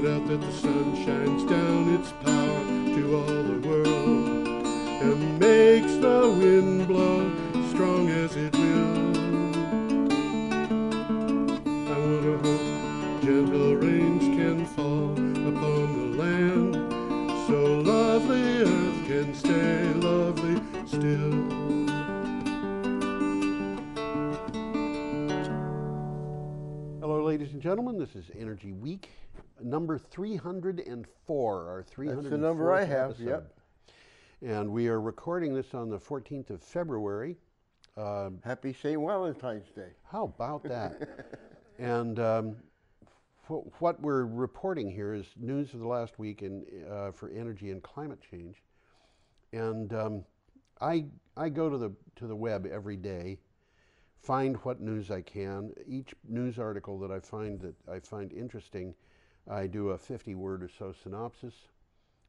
Point out that the sun shines down its power to all the world and makes the wind blow strong as it will. I want to hope gentle rains can fall upon the land, so lovely earth can stay lovely still. Hello, ladies and gentlemen. This is Energy Week, number 304, our 304th That's the number I have, episode. yep. And we are recording this on the 14th of February. Happy St. Valentine's Day. How about that? And what we're reporting here is news of the last week for energy and climate change. And I go to the web every day, find what news I can. Each news article that I find interesting, I do a 50-word or so synopsis,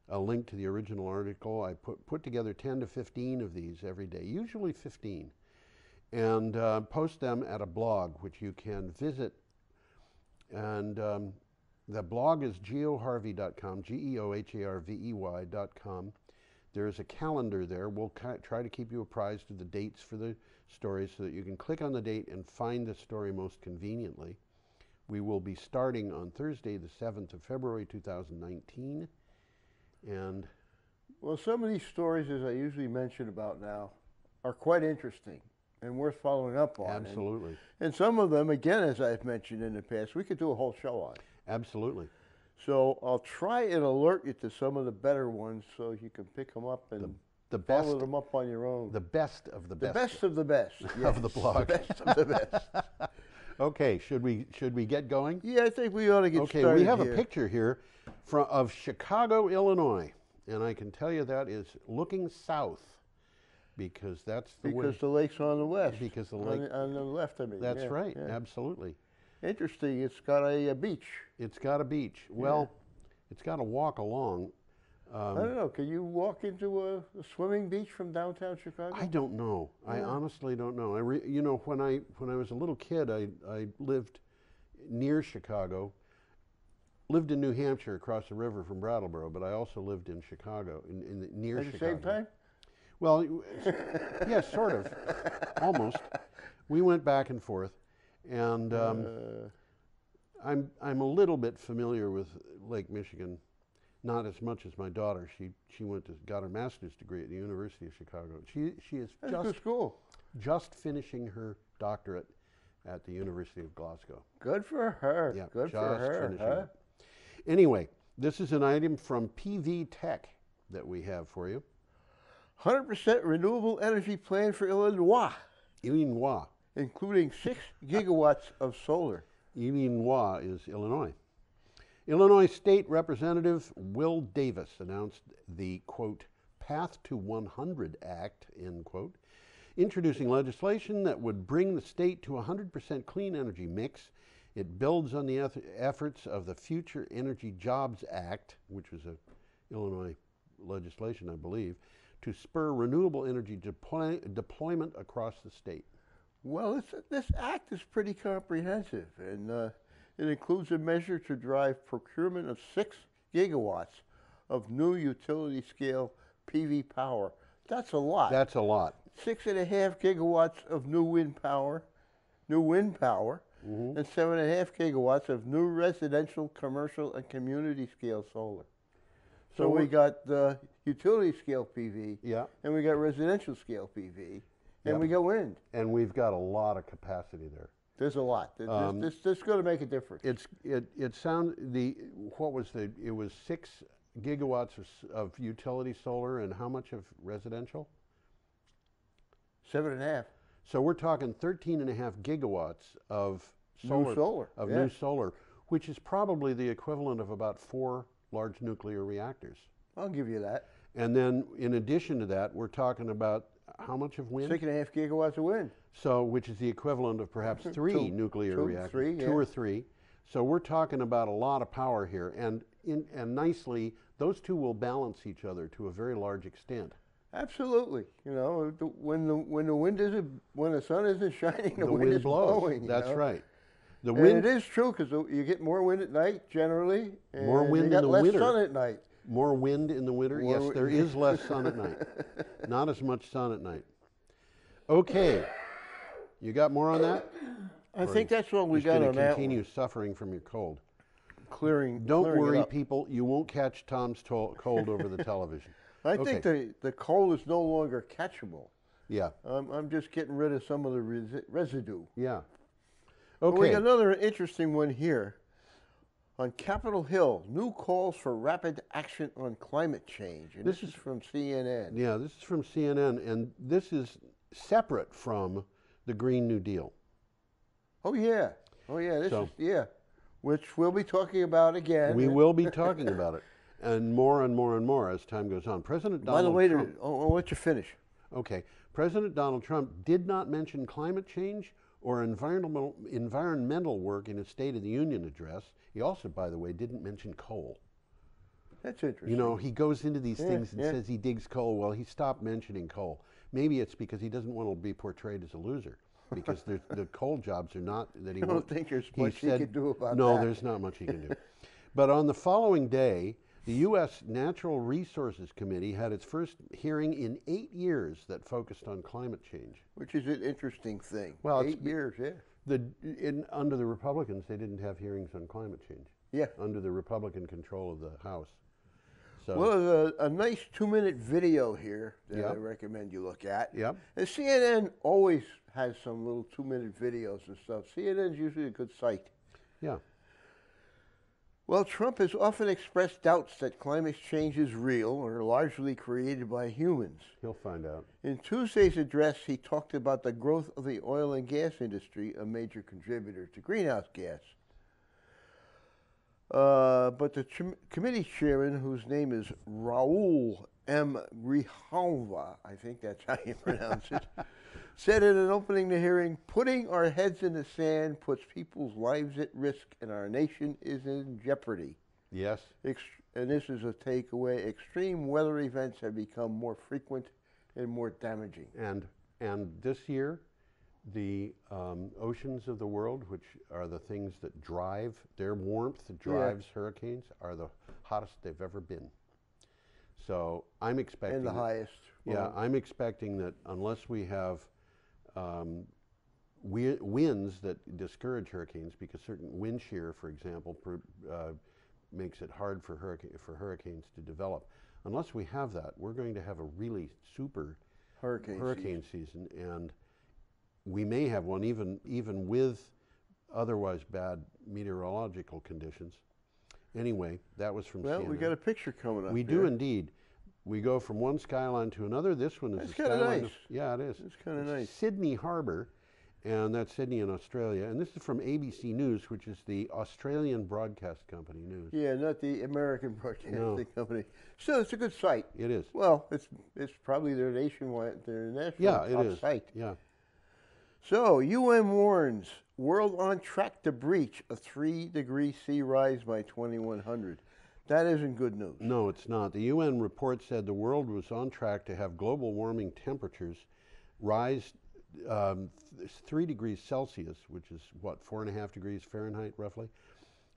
a link to the original article. I put together 10 to 15 of these every day, usually 15, and post them at a blog, which you can visit. And the blog is geoharvey.com, geoharvey.com. There's a calendar there. We'll try to keep you apprised of the dates for the stories so that you can click on the date and find the story most conveniently. We will be starting on Thursday, the 7th of February, 2019. And well, some of these stories, as I usually mention about now, are quite interesting and worth following up on. Absolutely. And some of them, again, as I've mentioned in the past, we could do a whole show on. Absolutely. So I'll try and alert you to some of the better ones so you can pick them up and follow them up on your own. The best of the best. The best of the best. Yes. Of the blog. The best of the best. Okay, should we get going? Yeah, I think we ought to get started. Okay, we have here. a picture here of Chicago, Illinois, and I can tell you that is looking south because that's the way. Because the lake's on the west. Because the lake on the left of me. That's yeah, right. yeah. Absolutely. Interesting. It's got a beach. It's got a beach. Well, it's got to walk along. I don't know. Can you walk into a swimming beach from downtown Chicago? I don't know. Yeah. I honestly don't know. When I was a little kid, I lived near Chicago. Lived in New Hampshire, across the river from Brattleboro, but I also lived in Chicago, near Chicago. At the same time? Well, yeah, sort of, almost. We went back and forth, and I'm a little bit familiar with Lake Michigan. Not as much as my daughter. She got her master's degree at the University of Chicago. She is just finishing her doctorate at the University of Glasgow. Good for her. Yeah, good for her. Huh? Anyway, this is an item from PV Tech that we have for you. 100% renewable energy plan for Illinois. Illinois. Including 6 gigawatts of solar. Illinois is Illinois. Illinois State Representative Will Davis announced the, quote, Path to 100 Act, end quote, introducing legislation that would bring the state to 100% clean energy mix. It builds on the efforts of the Future Energy Jobs Act, which was a Illinois legislation, I believe, to spur renewable energy deployment across the state. Well, this act is pretty comprehensive, and it includes a measure to drive procurement of 6 gigawatts of new utility-scale PV power. That's a lot. That's a lot. 6.5 gigawatts of new wind power, and 7.5 gigawatts of new residential, commercial, and community-scale solar. So we got the utility-scale PV, and we got residential-scale PV, and we got wind. And we've got a lot of capacity there. There's a lot. This is going to make a difference. It was 6 gigawatts of utility solar and how much of residential? 7.5. So we're talking 13.5 gigawatts of solar. New solar, which is probably the equivalent of about 4 large nuclear reactors. I'll give you that. And then in addition to that, we're talking about how much of wind? 6.5 gigawatts of wind. So, which is the equivalent of perhaps 3 nuclear reactors, 2 or 3. So we're talking about a lot of power here, and nicely, those two will balance each other to a very large extent. Absolutely. You know, when the sun isn't shining, the wind is blows. blowing. That's right. The And wind, it is true because you get more wind at night generally, and more wind you in got the less winter. sun at night. More wind in the winter. More Yes, there is less sun at night. Not as much sun at night. Okay, you got more on that? I think that's what we Just got going on to that continue one. suffering from your cold. Clearing. Don't clearing it worry, up. people. You won't catch Tom's cold over the television. I Okay. think the cold is no longer catchable. Yeah. I'm just getting rid of some of the residue. Yeah. But we Okay. got another interesting one here. On Capitol Hill, new calls for rapid action on climate change. And this is from CNN. Yeah, this is from CNN, and this is separate from the Green New Deal. Oh, yeah. Oh, yeah. This So- is, yeah. Which we'll be talking about again. We will be talking about it, and more and more and more as time goes on. President By the Donald way, Trump. I'll let you finish. Okay. President Donald Trump did not mention climate change or environmental work in his State of the Union address. He also, by the way, didn't mention coal. That's interesting. You know, he goes into these things and yeah. says he digs coal. Well, he stopped mentioning coal. Maybe it's because he doesn't want to be portrayed as a loser, because the coal jobs are not that he I don't won't. think there's much he can do about no, that. there's not much he can do. But on the following day, the U.S. Natural Resources Committee had its first hearing in 8 years that focused on climate change. Which is an interesting thing. Well, 8 years, yeah. Under the Republicans, they didn't have hearings on climate change. Yeah. Under the Republican control of the House. So, Well, there's a nice 2-minute video here that Yep. I recommend you look at. Yep. And CNN always has some little 2-minute videos and stuff. CNN's usually a good site. yeah. Well, Trump has often expressed doubts that climate change is real or largely created by humans. He'll find out. In Tuesday's address, he talked about the growth of the oil and gas industry, a major contributor to greenhouse gas. But the committee chairman, whose name is Raul M. Grijalva, I think that's how you pronounce it, said in an opening the hearing, putting our heads in the sand puts people's lives at risk and our nation is in jeopardy. Yes. And this is a takeaway. Extreme weather events have become more frequent and more damaging. And this year, the oceans of the world, which are the things that drive, their warmth that drives hurricanes, are the hottest they've ever been. So I'm expecting... And the highest. Yeah, I'm expecting that unless we have winds that discourage hurricanes, because certain wind shear, for example, makes it hard for hurricanes to develop. Unless we have that, we're going to have a really super hurricane season, and we may have one even with otherwise bad meteorological conditions. Anyway, that was from CNN. Well, we got a picture coming up. We do indeed. We go from one skyline to another. This one is That's a kinda skyline. nice. Yeah, it is. It's kind of nice. Sydney Harbor, and that's Sydney in Australia. And this is from ABC News, which is the Australian Broadcast Company news. Yeah, not the American Broadcasting Company. Still, it's a good site. It is. Well, it's probably their nationwide, their national Yeah, it top is. site. Yeah. So, UN warns world on track to breach a 3-degree sea rise by 2100. That isn't good news. No, it's not. The UN report said the world was on track to have global warming temperatures rise 3 degrees Celsius, which is what, 4.5 degrees Fahrenheit roughly,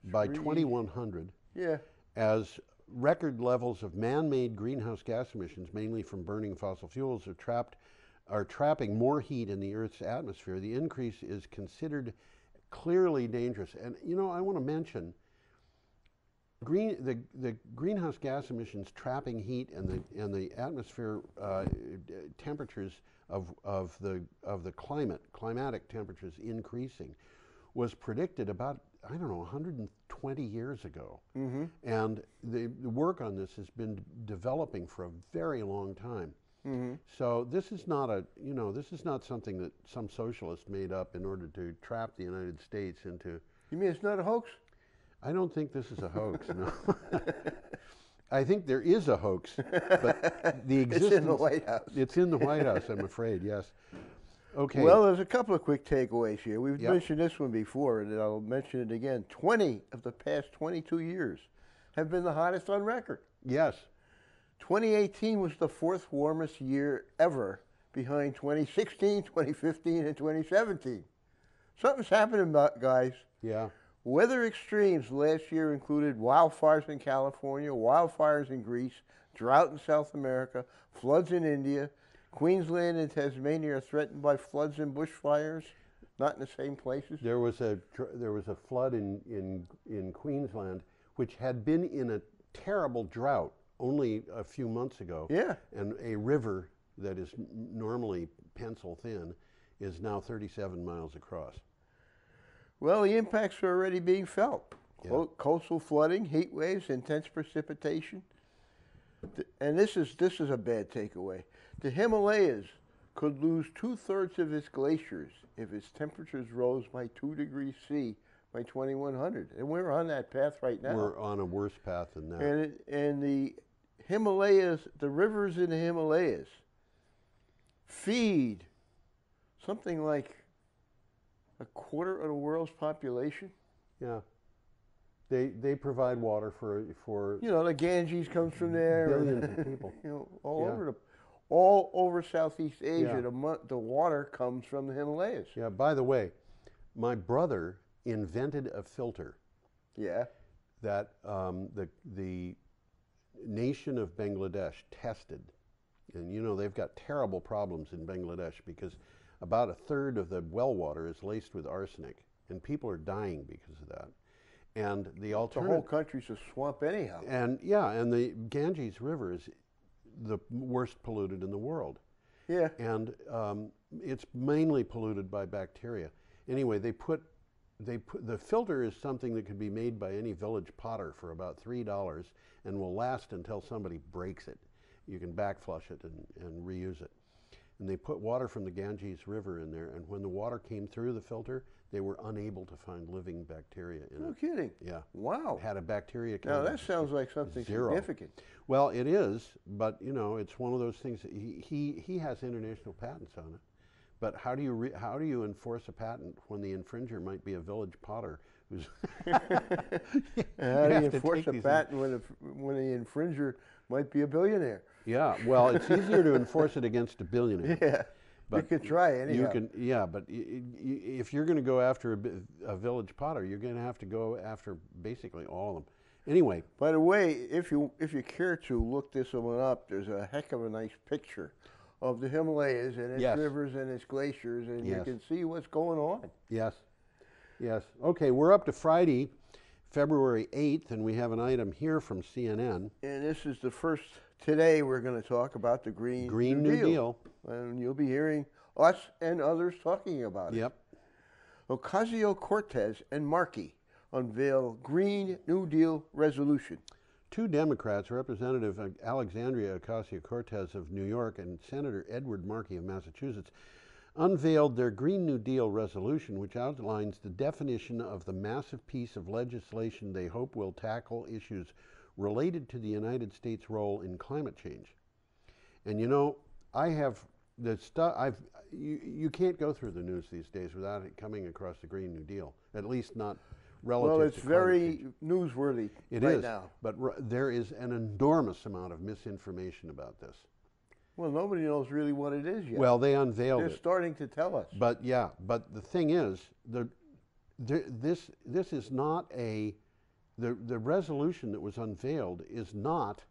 by 2100. Yeah. As record levels of man-made greenhouse gas emissions, mainly from burning fossil fuels, are trapping more heat in the Earth's atmosphere. The increase is considered clearly dangerous. And you know, I want to mention the greenhouse gas emissions trapping heat and the atmosphere temperatures of the climatic temperatures increasing was predicted about, I don't know, 120 years ago. Mm-hmm. And the work on this has been developing for a very long time. Mm-hmm. So this is not this is not something that some socialist made up in order to trap the United States into. You mean it's not a hoax? I don't think this is a hoax, no. I think there is a hoax, but the existence... It's in the White House. It's in the White House, I'm afraid, yes. Okay. Well, there's a couple of quick takeaways here. We've Yep. mentioned this one before, and I'll mention it again. 20 of the past 22 years have been the hottest on record. Yes. 2018 was the 4th warmest year ever, behind 2016, 2015, and 2017. Something's happening, guys. Yeah. Weather extremes last year included wildfires in California, wildfires in Greece, drought in South America, floods in India. Queensland and Tasmania are threatened by floods and bushfires, not in the same places. There was a flood in Queensland, which had been in a terrible drought only a few months ago. Yeah. And a river that is normally pencil thin is now 37 miles across. Well, the impacts are already being felt. Yeah. Coastal flooding, heat waves, intense precipitation. And this is a bad takeaway. The Himalayas could lose 2/3 of its glaciers if its temperatures rose by 2 degrees C by 2100. And we're on that path right now. We're on a worse path than that. And the Himalayas, the rivers in the Himalayas, feed something like a quarter of the world's population. Yeah. They provide water for the Ganges comes from there. billions of people. All over Southeast Asia, Yeah. the water comes from the Himalayas. Yeah. By the way, my brother invented a filter Yeah. that the nation of Bangladesh tested, and they've got terrible problems in Bangladesh because about 1/3 of the well water is laced with arsenic, and people are dying because of that. And the alternative, The whole country's a swamp anyhow. and the Ganges River is the worst polluted in the world. Yeah. And it's mainly polluted by bacteria. Anyway, the filter is something that could be made by any village potter for about $3 and will last until somebody breaks it. You can backflush it and reuse it. And they put water from the Ganges River in there, and when the water came through the filter, they were unable to find living bacteria in it. No kidding. Yeah. Wow. It had a bacteria count. Now that sounds like something Zero. significant. Well, it is, but it's one of those things. He has international patents on it, but how do you enforce a patent when the infringer might be a village potter who's? How do you enforce a patent when the infringer might be a billionaire? Yeah, well, it's easier to enforce it against a billionaire. Yeah, but you could try anyhow. But if you're going to go after a village potter, you're going to have to go after basically all of them. Anyway. By the way, if you care to look this one up, there's a heck of a nice picture of the Himalayas and its rivers and its glaciers, and you can see what's going on. Yes. Yes. Okay, we're up to Friday, February 8th, and we have an item here from CNN. And this is the first. Today we're going to talk about the Green New Deal. And you'll be hearing us and others talking about it. Yep. Ocasio-Cortez and Markey unveil Green New Deal resolution. Two Democrats, Representative Alexandria Ocasio-Cortez of New York and Senator Edward Markey of Massachusetts, unveiled their Green New Deal resolution, which outlines the definition of the massive piece of legislation they hope will tackle issues related to the United States' role in climate change. And I have the stuff. You can't go through the news these days without it coming across the Green New Deal. At least not relative. Well, it's to climate very change. newsworthy It right is, now. but there is an enormous amount of misinformation about this. Well, nobody knows really what it is yet. Well, they unveiled They're it. starting to tell us. But the thing is, this is not the resolution that was unveiled is not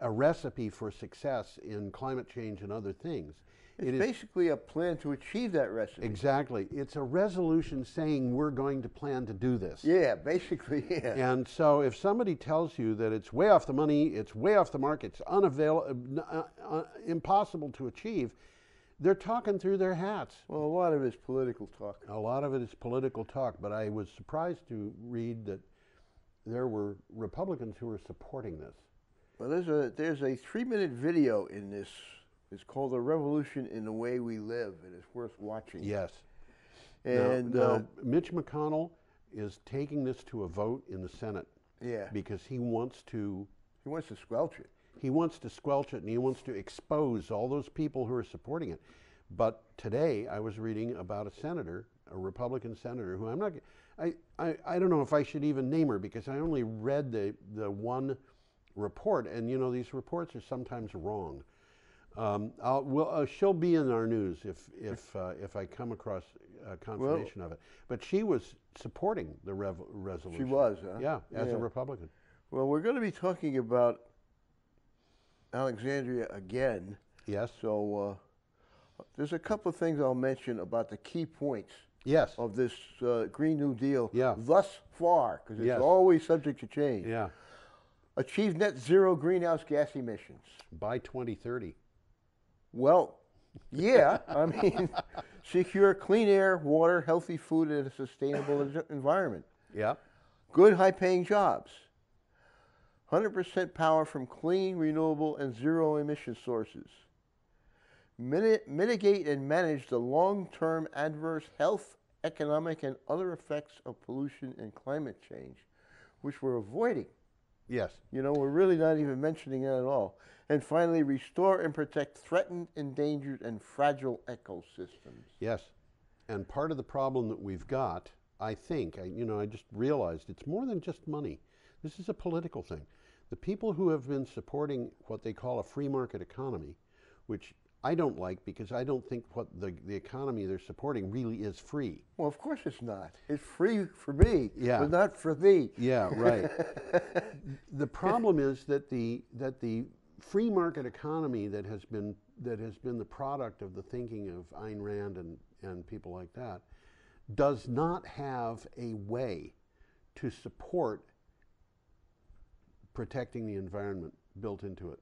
a recipe for success in climate change and other things. It's basically a plan to achieve that recipe. Exactly. It's a resolution saying we're going to plan to do this. Yeah, basically, yeah. And so if somebody tells you that it's way off the money, it's way off the mark, it's impossible to achieve, they're talking through their hats. Well, a lot of it's political talk. A lot of it is political talk, but I was surprised to read that there were Republicans who were supporting this. Well, there's a 3-minute video in this. It's called "A Revolution in the Way We Live," and it's worth watching. Yes. And now, Mitch McConnell is taking this to a vote in the Senate. Yeah. Because he wants to squelch it. He wants to squelch it, and he wants to expose all those people who are supporting it. But today, I was reading about a senator, a Republican senator, who I don't know if I should even name her because I only read the one report, and these reports are sometimes wrong. She'll be in our news if I come across confirmation of it. But she was supporting the resolution. She was, huh? Yeah, as a Republican. Well, we're going to be talking about Alexandria again. Yes. So there's a couple of things I'll mention about the key points Yes. of this Green New Deal Yeah. thus far, because it's Yes. always subject to change. Yeah. Achieve net zero greenhouse gas emissions. By 2030. Well, yeah, I mean, secure clean air, water, healthy food, and a sustainable environment. Yeah. Good high-paying jobs. 100% power from clean, renewable, and zero-emission sources. Mitigate and manage the long-term adverse health, economic, and other effects of pollution and climate change, which we're avoiding. Yes. You know, we're really not even mentioning that at all. And finally, restore and protect threatened, endangered, and fragile ecosystems. Yes. And part of the problem that we've got, I think, I just realized it's more than just money. This is a political thing. The people who have been supporting what they call a free market economy, which I don't like because I don't think what the economy they're supporting really is free. Well, of course it's not. It's free for me, Yeah. but not for thee. Yeah, right. The problem is that the free market economy that has been the product of the thinking of Ayn Rand and people like that does not have a way to support protecting the environment built into it.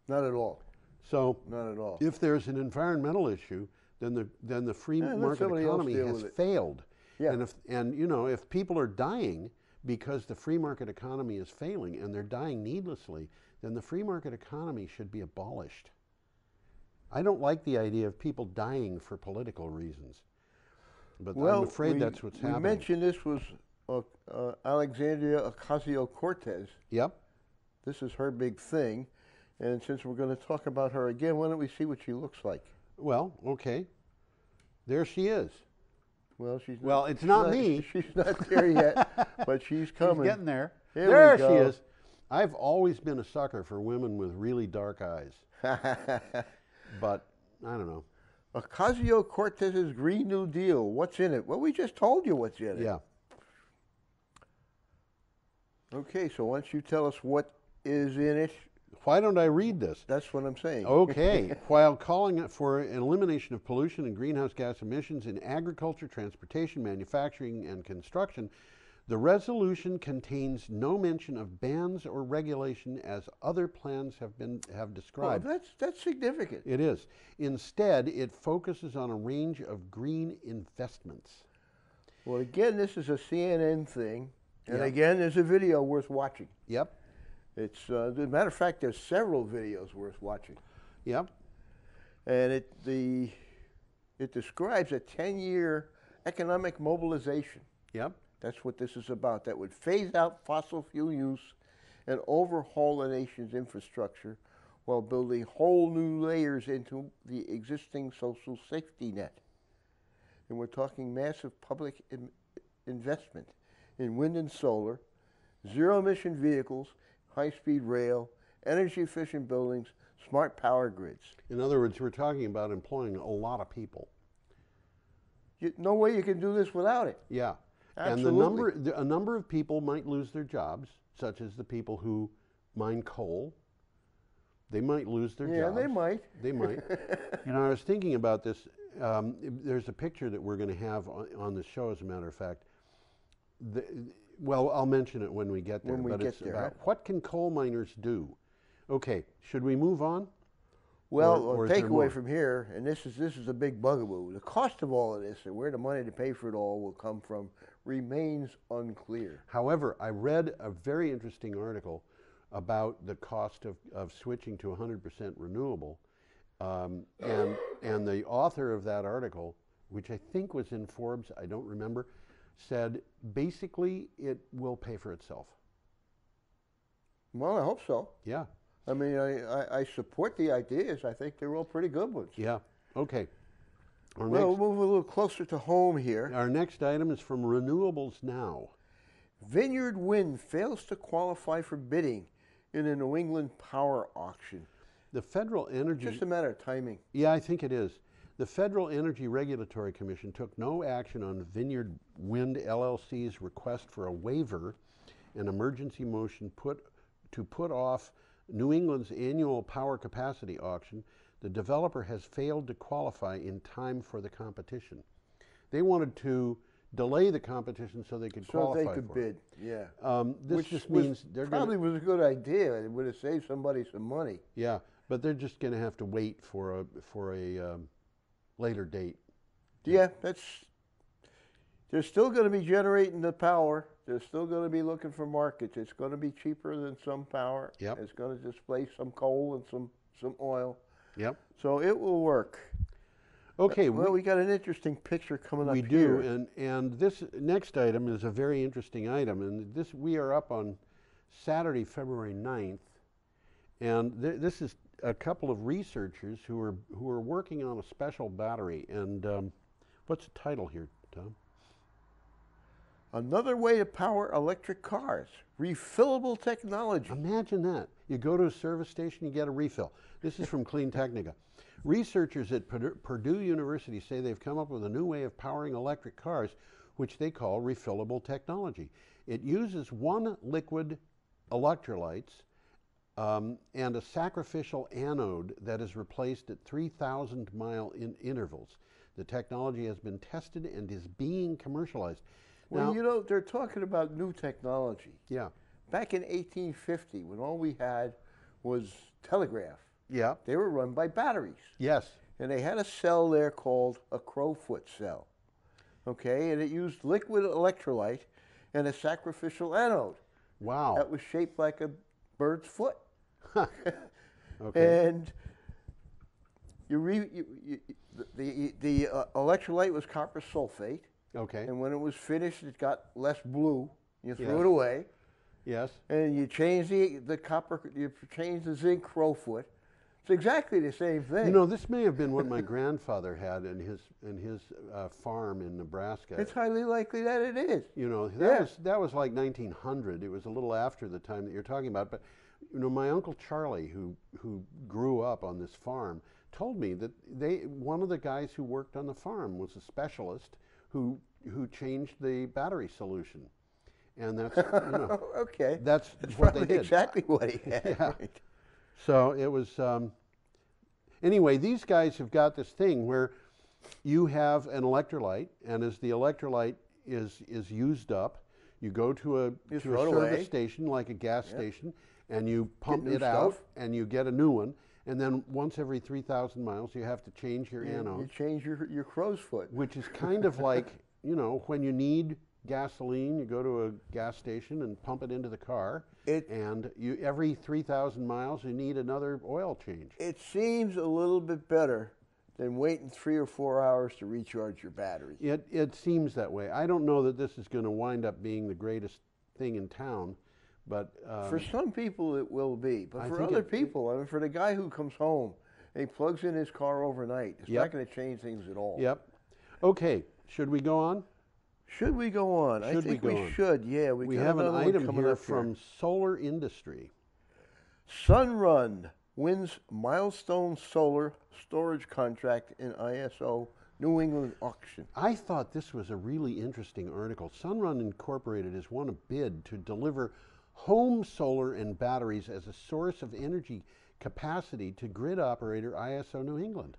Not at all. So Not at all. if there's an environmental issue, then the free market somebody else economy deal has with it. failed. Yeah. And if people are dying because the free market economy is failing and they're dying needlessly, then the free market economy should be abolished. I don't like the idea of people dying for political reasons, but I'm afraid that's what's happening. We mentioned this was Alexandria Ocasio-Cortez. Yep. This is her big thing. And since we're going to talk about her again, why don't we see what she looks like? Well, okay. There she is. Well, she's Well, it's not me. She's not there yet, but she's coming. She's getting there. Here There we she go. is. I've always been a sucker for women with really dark eyes, but I don't know. Ocasio-Cortez's Green New Deal. What's in it? Well, we just told you what's in it. Yeah. Okay, so why don't you tell us what is in it? Why don't I read this? That's what I'm saying. Okay. While calling for an elimination of pollution and greenhouse gas emissions in agriculture, transportation, manufacturing, and construction, the resolution contains no mention of bans or regulation as other plans have described. Well, that's significant. It is. Instead, it focuses on a range of green investments. Well, again, this is a CNN thing, and Yep. again, there's a video worth watching. Yep. It's as a matter of fact, there's several videos worth watching, Yep. and it describes a 10-year economic mobilization. Yep. That's what this is about. That would phase out fossil fuel use and overhaul the nation's infrastructure while building whole new layers into the existing social safety net. And we're talking massive public investment in wind and solar, zero-emission vehicles, high-speed rail, energy-efficient buildings, smart power grids. In other words, we're talking about employing a lot of people. No way you can do this without it. Yeah. Absolutely. And a number of people might lose their jobs, such as the people who mine coal. They might lose their jobs. Yeah, they might. They might. I was thinking about this. There's a picture that we're going to have on the show, as a matter of fact. Well, I'll mention it when we get there. When we but get it's there, about right? what can coal miners do? Okay, should we move on? Well, Or is a there takeaway more? from here, and this is a big bugaboo. The cost of all of this and where the money to pay for it all will come from remains unclear. However, I read a very interesting article about the cost of switching to 100% renewable, and the author of that article, which I think was in Forbes, I don't remember, said basically it will pay for itself. Well, I hope so. Yeah. I mean, I support the ideas. I think they're all pretty good ones. Yeah. Okay. We'll move a little closer to home here. Our next item is from Renewables Now. Vineyard Wind fails to qualify for bidding in a New England power auction. The federal energy... Just a matter of timing. Yeah, I think it is. The Federal Energy Regulatory Commission took no action on Vineyard Wind LLC's request for a waiver, an emergency motion to put off New England's annual power capacity auction. The developer has failed to qualify in time for the competition. They wanted to delay the competition so they could qualify so they could for bid. it. Yeah. This Which just means they're probably was a good idea. It would have saved somebody some money. yeah, but they're just going to have to wait for a later date. Yeah, they're still going to be generating the power. They're still going to be looking for markets. It's going to be cheaper than some power. Yep. It's going to displace some coal and some oil. Yep. So it will work. Okay. Well, we got an interesting picture coming up We here. do, and this next item is a very interesting item, and we are up on Saturday, February 9th, and this is a couple of researchers who are working on a special battery, and what's the title here, Tom? Another way to power electric cars, refillable technology. Imagine that. You go to a service station, you get a refill. This is from Clean Technica. Researchers at Purdue University say they've come up with a new way of powering electric cars, which they call refillable technology. It uses one liquid electrolytes and a sacrificial anode that is replaced at 3,000-mile intervals. The technology has been tested and is being commercialized. Well, Now, you know, they're talking about new technology. yeah, Back in 1850, when all we had was telegraph, yeah, they were run by batteries. yes, And they had a cell there called a crowfoot cell. Okay, and it used liquid electrolyte and a sacrificial anode wow, that was shaped like a bird's foot. okay, And the electrolyte was copper sulfate, okay, and when it was finished, it got less blue. You threw Yes. it away, yes, and you change the copper. You change the zinc crowfoot. It's exactly the same thing. You know, this may have been what my grandfather had in his farm in Nebraska. It's highly likely that it is. You know, Yeah. that was like 1900. It was a little after the time that you're talking about. But you know, my uncle Charlie, who grew up on this farm, told me that one of the guys who worked on the farm was a specialist who changed the battery solution, and that's Okay. that's That's what they probably did. exactly what he had. Yeah. Right? So it was. Anyway, these guys have got this thing where you have an electrolyte, and as the electrolyte is used up, you go to a throw it away. service station like a gas station, and you pump new it out, stuff. and you get a new one. And then once every 3,000 miles, you have to change your You anode, change your crow's foot. which is kind of like, you know, when you need gasoline, you go to a gas station and pump it into the car, and every 3,000 miles, you need another oil change. It seems a little bit better than waiting 3 or 4 hours to recharge your battery. It seems that way. I don't know that this is going to wind up being the greatest thing in town, but For some people, it will be. But I for think other people, I mean, for the guy who comes home and he plugs in his car overnight, it's Yep. not going to change things at all. yep. Okay, should we go on? Should we go on? I Should we think go we on? should. Yeah, We got have an another one item coming here up from Solar Industry. Sunrun wins milestone solar storage contract in ISO New England auction. I thought this was a really interesting article. Sunrun Incorporated has won a bid to deliver home solar and batteries as a source of energy capacity to grid operator ISO New England.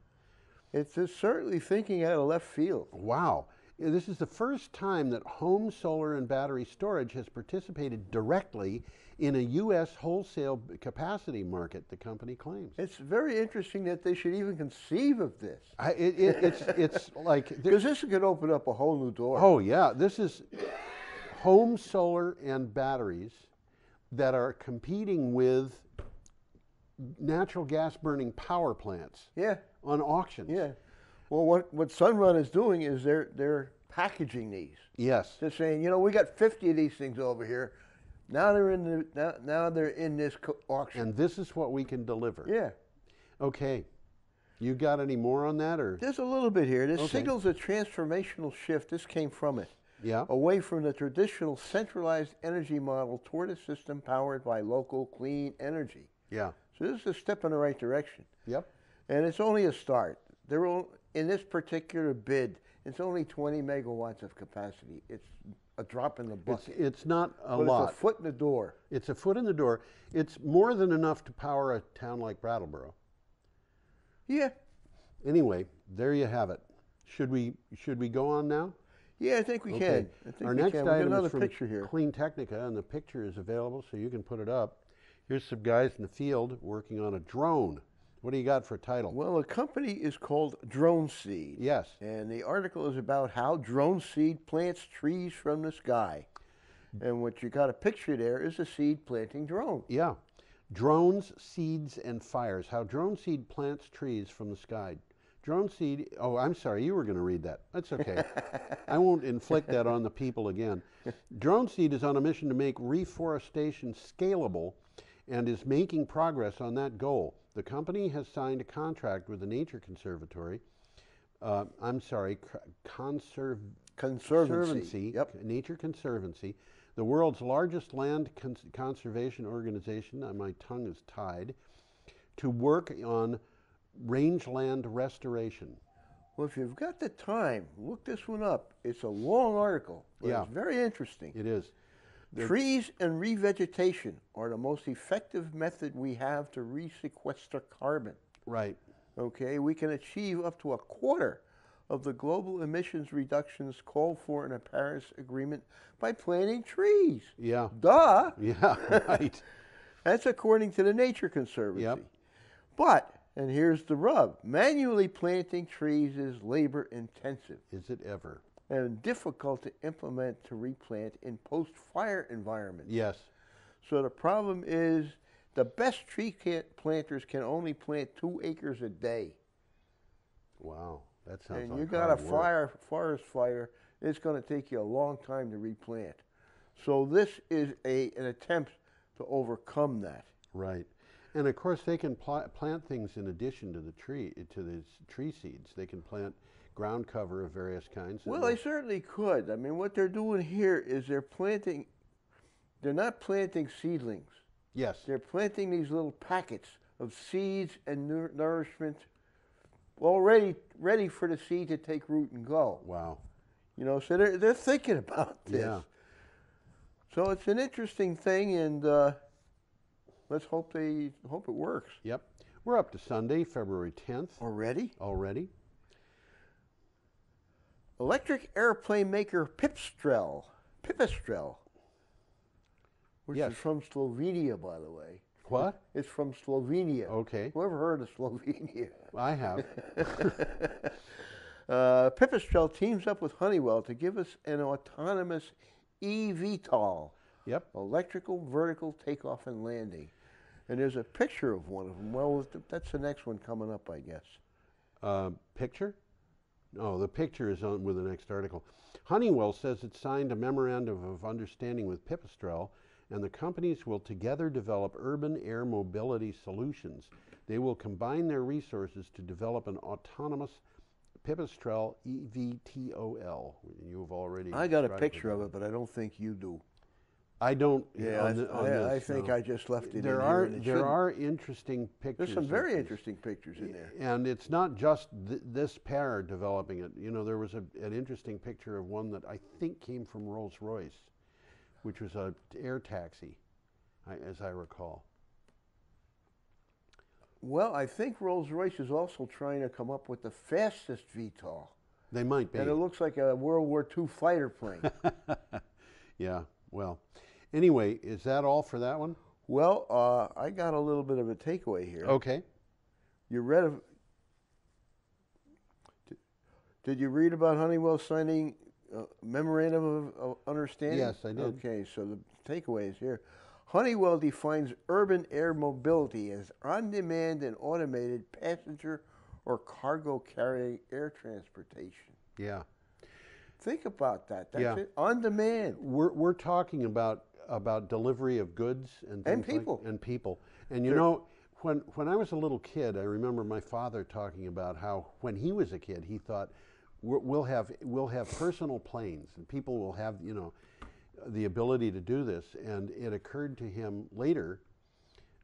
It's certainly thinking out of left field. Wow. This is the first time that home solar and battery storage has participated directly in a U.S. wholesale capacity market, the company claims. It's very interesting that they should even conceive of this. It's like... Because this could open up a whole new door. Oh, yeah. This is home solar and batteries that are competing with natural gas burning power plants Yeah, on auctions. yeah. Well, what Sunrun is doing is they're packaging these. Yes. They're saying, you know, we got 50 of these things over here. Now they're in now they're in this auction. And this is what we can deliver. Yeah. Okay. You got any more on that, or? There's a little bit here. This Okay. signals a transformational shift. This came from it. Yeah. Away from the traditional centralized energy model toward a system powered by local clean energy. Yeah. So this is a step in the right direction. Yep. And it's only a start. in this particular bid, it's only 20 megawatts of capacity. It's a drop in the bucket. It's not a but lot. It's a foot in the door. It's a foot in the door. It's more than enough to power a town like Brattleboro. Yeah. Anyway, there you have it. Should we go on now? Yeah, I think we can. I think Our we next can. We got item another is from picture here. Clean Technica, and the picture is available, so you can put it up. Here's some guys in the field working on a drone. What do you got for a title? Well, the company is called Drone Seed. Yes. And the article is about how Drone Seed plants trees from the sky. And what you got a picture there is a seed planting drone. Yeah. Drones, seeds, and fires. How Drone Seed plants trees from the sky. Drone Seed, oh, I'm sorry, you were going to read that. That's okay. I won't inflict that on the people again. Drone Seed is on a mission to make reforestation scalable and is making progress on that goal. The company has signed a contract with the Nature Conservatory. Conservancy. Yep. Nature Conservancy, the world's largest land conservation organization. My tongue is tied. To work on rangeland restoration. Well, if you've got the time, look this one up. It's a long article, but Yeah. it's very interesting. It is. Trees and revegetation are the most effective method we have to resequester carbon. Right. Okay, we can achieve up to a quarter of the global emissions reductions called for in a Paris Agreement by planting trees. Yeah. Duh! Yeah, right. That's according to the Nature Conservancy. Yep. But, and here's the rub, manually planting trees is labor intensive Is it ever? and difficult to implement to replant in post-fire environments. Yes. So the problem is the best tree planters can only plant 2 acres a day. Wow. That sounds And like you got a hard work. forest fire, it's going to take you a long time to replant. So this is an attempt to overcome that. Right. And of course they can plant things in addition to the tree seeds. They can plant ground cover of various kinds. Well, they certainly could. I mean, what they're doing here is they're not planting seedlings. Yes. They're planting these little packets of seeds and nourishment already ready for the seed to take root and go. Wow. You know, so they're thinking about this. Yeah. So it's an interesting thing, and let's hope it works. Yep. We're up to Sunday, February 10th. Already? Already. Electric airplane maker Pipistrel, which Yes. is from Slovenia, by the way. What? It's from Slovenia. Okay. Whoever heard of Slovenia? I have. Pipistrel teams up with Honeywell to give us an autonomous eVTOL. Yep. Electrical vertical takeoff and landing. And there's a picture of one of them. Well, that's the next one coming up, I guess. Picture? No, the picture is on with the next article. Honeywell says it signed a memorandum of understanding with Pipistrel, and the companies will together develop urban air mobility solutions. They will combine their resources to develop an autonomous Pipistrel eVTOL. You've already. I got a picture of it, but I don't think you do. I don't. Yeah, I think no. I just left it There in are here. and it there shouldn't. are interesting pictures. There's some of very this. interesting pictures in there. And it's not just this pair developing it. You know, there was an interesting picture of one that I think came from Rolls-Royce, which was an air taxi, as I recall. Well, I think Rolls-Royce is also trying to come up with the fastest VTOL. They might be. And it looks like a World War II fighter plane. Yeah, well. Anyway, is that all for that one? Well, I got a little bit of a takeaway here. Okay. You read Did you read about Honeywell signing a memorandum of understanding? Yes, I did. Okay, so the takeaway is here. Honeywell defines urban air mobility as on-demand and automated passenger or cargo carrying air transportation. Yeah. Think about that. That's Yeah. it. On demand. We're talking about delivery of goods and things people. and people. And you know, when I was a little kid, I remember my father talking about how when he was a kid, he thought we'll have personal planes and people will have, you know, the ability to do this. And it occurred to him later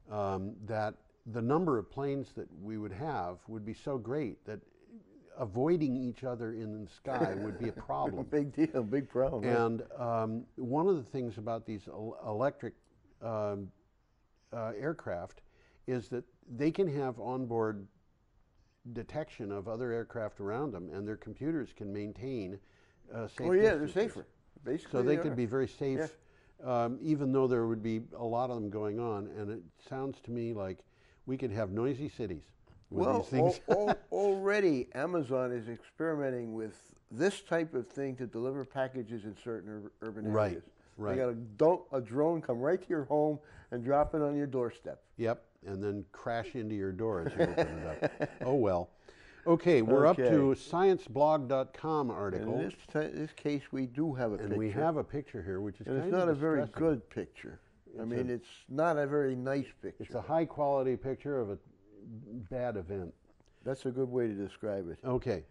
that the number of planes that we would have would be so great that avoiding each other in the sky would be a problem. Big deal, big problem. Right? And one of the things about these electric aircraft is that they can have onboard detection of other aircraft around them, and their computers can maintain safe Oh yeah, they're distances. safer. Basically, So they could be very safe, even though there would be a lot of them going on. And it sounds to me like we could have noisy cities with these things. Already Amazon is experimenting with this type of thing to deliver packages in certain urban areas. Right. They got a drone come right to your home and drop it on your doorstep. Yep, and then crash into your door as you open it up. Oh well. Okay, we're up to scienceblog.com article. In this case, we do have a picture. And we have a picture here, which is and kind it's not of a very distressing. good picture. I mean, it's not a very nice picture. It's a high-quality picture of a bad event. That's a good way to describe it. Okay.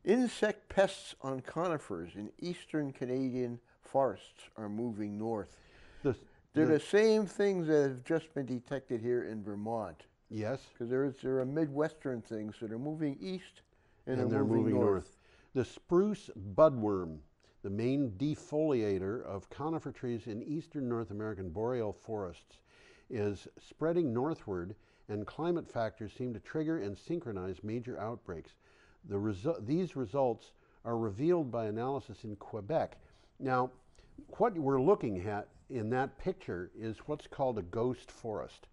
Insect pests on conifers in eastern Canadian forests are moving north. They're the same things that have just been detected here in Vermont. Yes. Because there are Midwestern things that are moving east and they're moving north. The spruce budworm, the main defoliator of conifer trees in eastern North American boreal forests, is spreading northward, and climate factors seem to trigger and synchronize major outbreaks. These results are revealed by analysis in Quebec. Now, what we're looking at in that picture is what's called a ghost forest.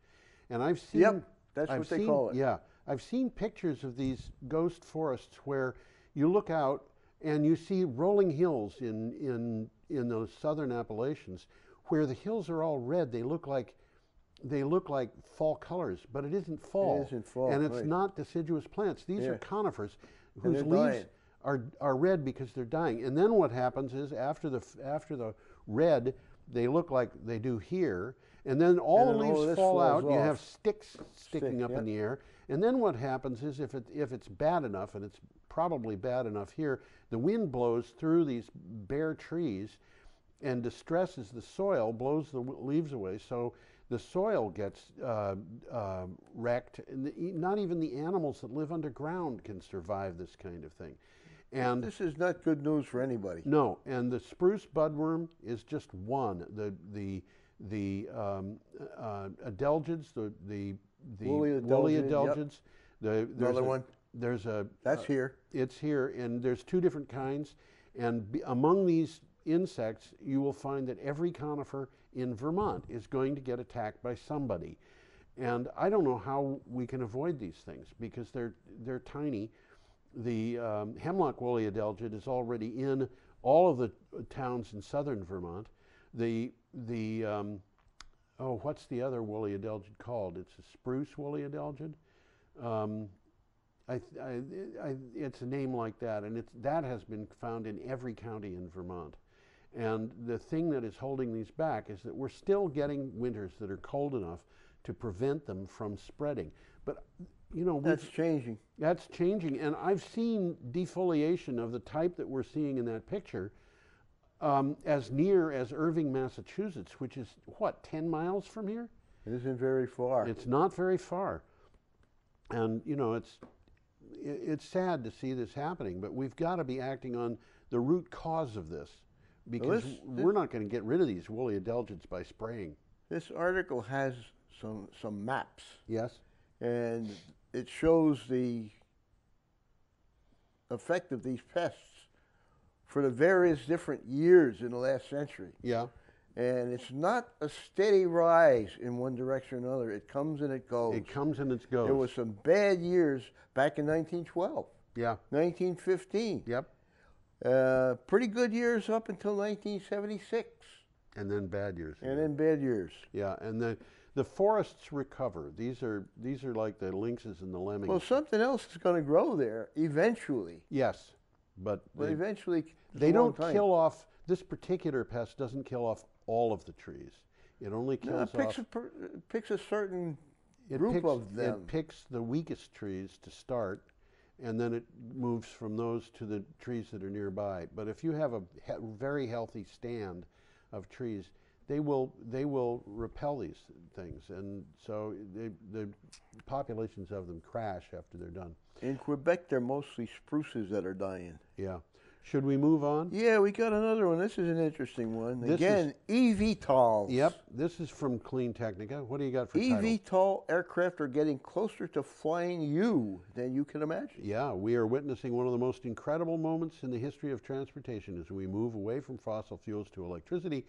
And I've seen... Yep, that's what they call it. Yeah, I've seen pictures of these ghost forests where you look out and you see rolling hills in those southern Appalachians where the hills are all red. They look like fall colors, but it isn't fall. It isn't fall, and it's right. not deciduous plants. These are conifers And whose they're leaves are red because they're dying. And then what happens is after the red, they look like they do here, and then all the leaves fall out. You have sticks sticking up in the air. And then what happens is if it's bad enough, and it's probably bad enough here, the wind blows through these bare trees and distresses the soil, blows the leaves away, so the soil gets wrecked. And not even the animals that live underground can survive this kind of thing. And this is not good news for anybody. No, and the spruce budworm is just one. The adelgids, the woolly adelgids. Yep. Another one. That's here. It's here, and there's two different kinds. And among these insects, you will find that every conifer in Vermont is going to get attacked by somebody. And I don't know how we can avoid these things because they're tiny. The hemlock woolly adelgid is already in all of the towns in southern Vermont. What's the other woolly adelgid called? It's a spruce woolly adelgid. It's a name like that, and that has been found in every county in Vermont. And the thing that is holding these back is that we're still getting winters that are cold enough to prevent them from spreading. But that's changing. That's changing, and I've seen defoliation of the type that we're seeing in that picture as near as Irving, Massachusetts, which is, 10 miles from here? It isn't very far. It's not very far. And, it's sad to see this happening, but we've got to be acting on the root cause of this because we're not going to get rid of these woolly adelgids by spraying. This article has some maps. Yes. And it shows the effect of these pests for the various different years in the last century. Yeah. And it's not a steady rise in one direction or another. It comes and it goes. It comes and it goes. There was some bad years back in 1912. Yeah. 1915. Yep. Pretty good years up until 1976. And then bad years. And then bad years. Yeah, and the forests recover. These are like the lynxes and the lemmings. Well, something else is going to grow there eventually. Yes, but eventually they don't kill off. This particular pest doesn't kill off all of the trees. It only kills off. It picks a certain group of them. It picks the weakest trees to start, and then it moves from those to the trees that are nearby. But if you have a very healthy stand of trees, they will repel these things, and so the populations of them crash after they're done. In Quebec, they're mostly spruces that are dying. Yeah. Should we move on? Yeah, we got another one. This is an interesting one. This Again, eVTOLs. Yep, this is from Clean Technica. What do you got for title? eVTOL aircraft are getting closer to flying you than you can imagine. Yeah, we are witnessing one of the most incredible moments in the history of transportation as we move away from fossil fuels to electricity,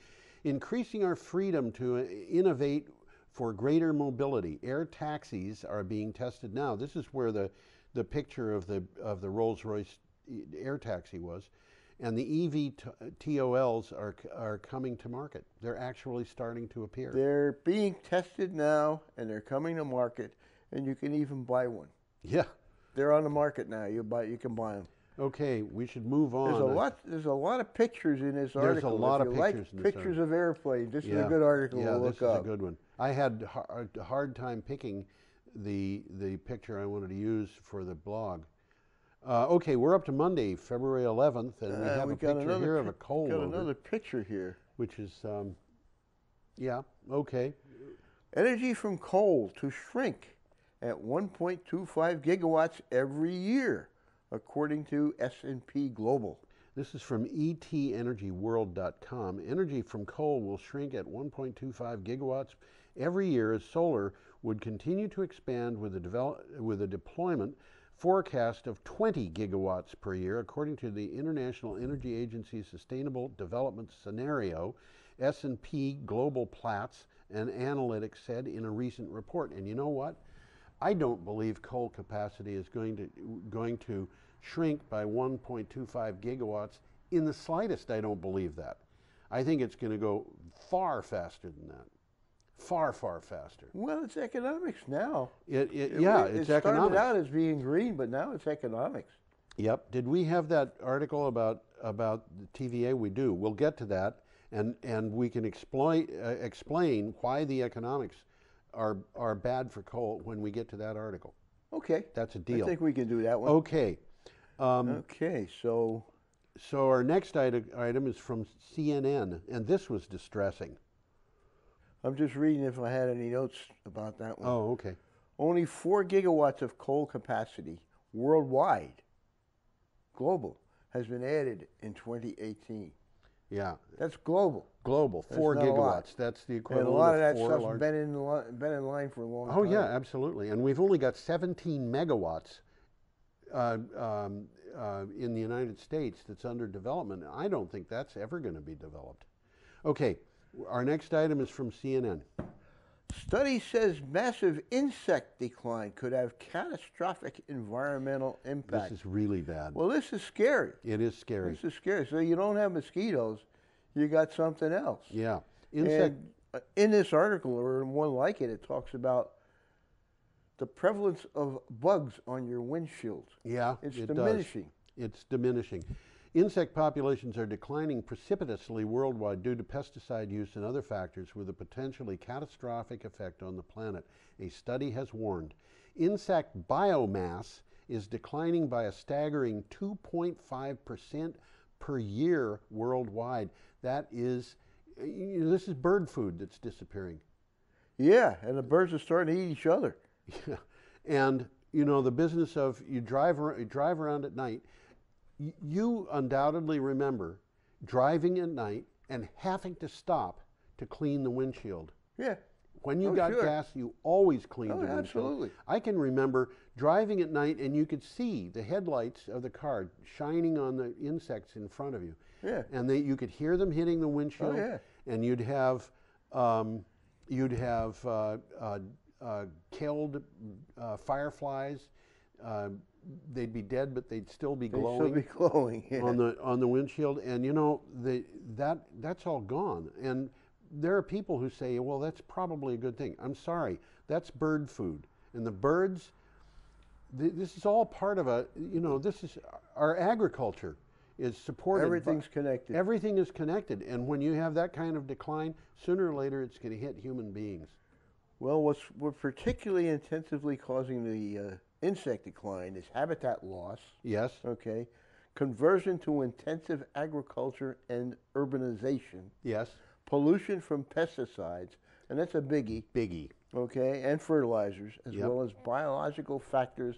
increasing our freedom to innovate for greater mobility. Air taxis are being tested now. This is where the picture of the Rolls-Royce air taxi was, and the eVTOLs are coming to market. They're actually starting to appear. They're being tested now, and they're coming to market, and you can even buy one. Yeah, they're on the market now. You can buy them. Okay, we should move on. There's a lot of pictures in this article. There's a lot of pictures in this pictures of airplanes. This is a good article to look up. Yeah, this is a good one. I had a hard time picking the picture I wanted to use for the blog. Okay, we're up to Monday, February 11th, and we have a picture here of a coal loader. Got another picture here. Which is, yeah, okay. Energy from coal to shrink at 1.25 gigawatts every year, according to S&P Global. This is from etenergyworld.com. Energy from coal will shrink at 1.25 gigawatts every year as solar would continue to expand with a deployment forecast of 20 gigawatts per year, according to the International Energy Agency's Sustainable Development Scenario. S&P Global Platts and Analytics said in a recent report. And you know what? I don't believe coal capacity is going to shrink by 1.25 gigawatts in the slightest. I don't believe that. I think it's going to go far faster than that. Far, far faster. Well, it's economics now. It's economics. It started out as being green, but now it's economics. Yep. Did we have that article about the TVA? We do. We'll get to that, and we can explain why the economics are bad for coal when we get to that article. Okay. That's a deal. I think we can do that one. Okay. Okay, so our next item is from CNN, and this was distressing. I'm just reading if I had any notes about that one. Oh, okay. Only 4 gigawatts of coal capacity worldwide, global, has been added in 2018. Yeah. That's global. Global, 4 gigawatts. That's the equivalent of 4 large. And a lot of that stuff's been in line for a long time. Oh, yeah, absolutely. And we've only got 17 megawatts in the United States that's under development. I don't think that's ever going to be developed. Okay. Our next item is from CNN. Study says massive insect decline could have catastrophic environmental impact. This is really bad. Well, this is scary. It is scary. This is scary. So you don't have mosquitoes, you got something else. Yeah. And in this article, or in one like it, it talks about the prevalence of bugs on your windshield. Yeah, it's diminishing. It's diminishing. Insect populations are declining precipitously worldwide due to pesticide use and other factors with a potentially catastrophic effect on the planet. A study has warned. Insect biomass is declining by a staggering 2.5% per year worldwide. That is, this is bird food that's disappearing. Yeah, and the birds are starting to eat each other. Yeah, and the business of you drive around at night. You undoubtedly remember driving at night and having to stop to clean the windshield. Yeah. When you got gas, you always cleaned the windshield. Absolutely. I can remember driving at night and you could see the headlights of the car shining on the insects in front of you. Yeah. And you could hear them hitting the windshield. Oh, yeah. And you'd have killed fireflies. They'd be dead, but they'd still be glowing. They'd still be glowing, yeah. on the windshield, and that's all gone. And there are people who say, well, that's probably a good thing. I'm sorry, that's bird food, and the birds. This is all part of this is our agriculture is supported. Everything's connected. Everything is connected, and when you have that kind of decline, sooner or later it's going to hit human beings. Well, what's particularly intensively causing the insect decline is habitat loss. Yes. Okay. Conversion to intensive agriculture and urbanization. Yes. pollution from pesticides, and that's a biggie, Biggie. okay, and fertilizers, as Yep. well as biological factors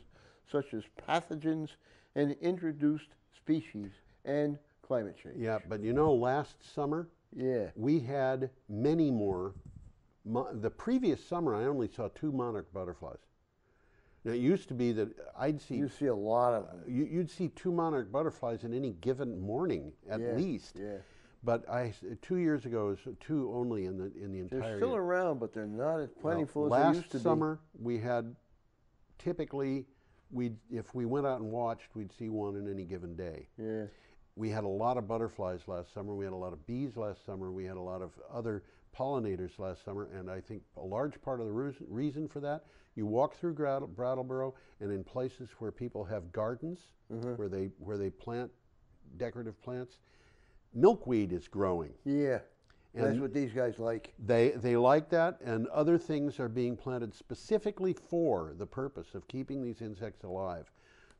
such as pathogens and introduced species and climate change. Yeah, but you know, last summer Yeah. we had many more. The previous summer, I only saw 2 monarch butterflies. Now, it used to be that I'd see You see a lot of them. you'd see 2 monarch butterflies in any given morning at Yeah, least. Yeah. But 2 years ago, it was 2 only in the entire They're still year. around, but they're not as plentiful Well, as they used to last summer we had typically if we went out and watched, we'd see 1 in any given day. be. Yeah. We had a lot of butterflies last summer. We had a lot of bees last summer. We had a lot of other pollinators last summer, and I think a large part of the reason for that, you walk through Brattleboro, and in places where people have gardens, where they plant decorative plants, milkweed is growing. Yeah. That's And what these guys like. They like that, and other things are being planted specifically for the purpose of keeping these insects alive.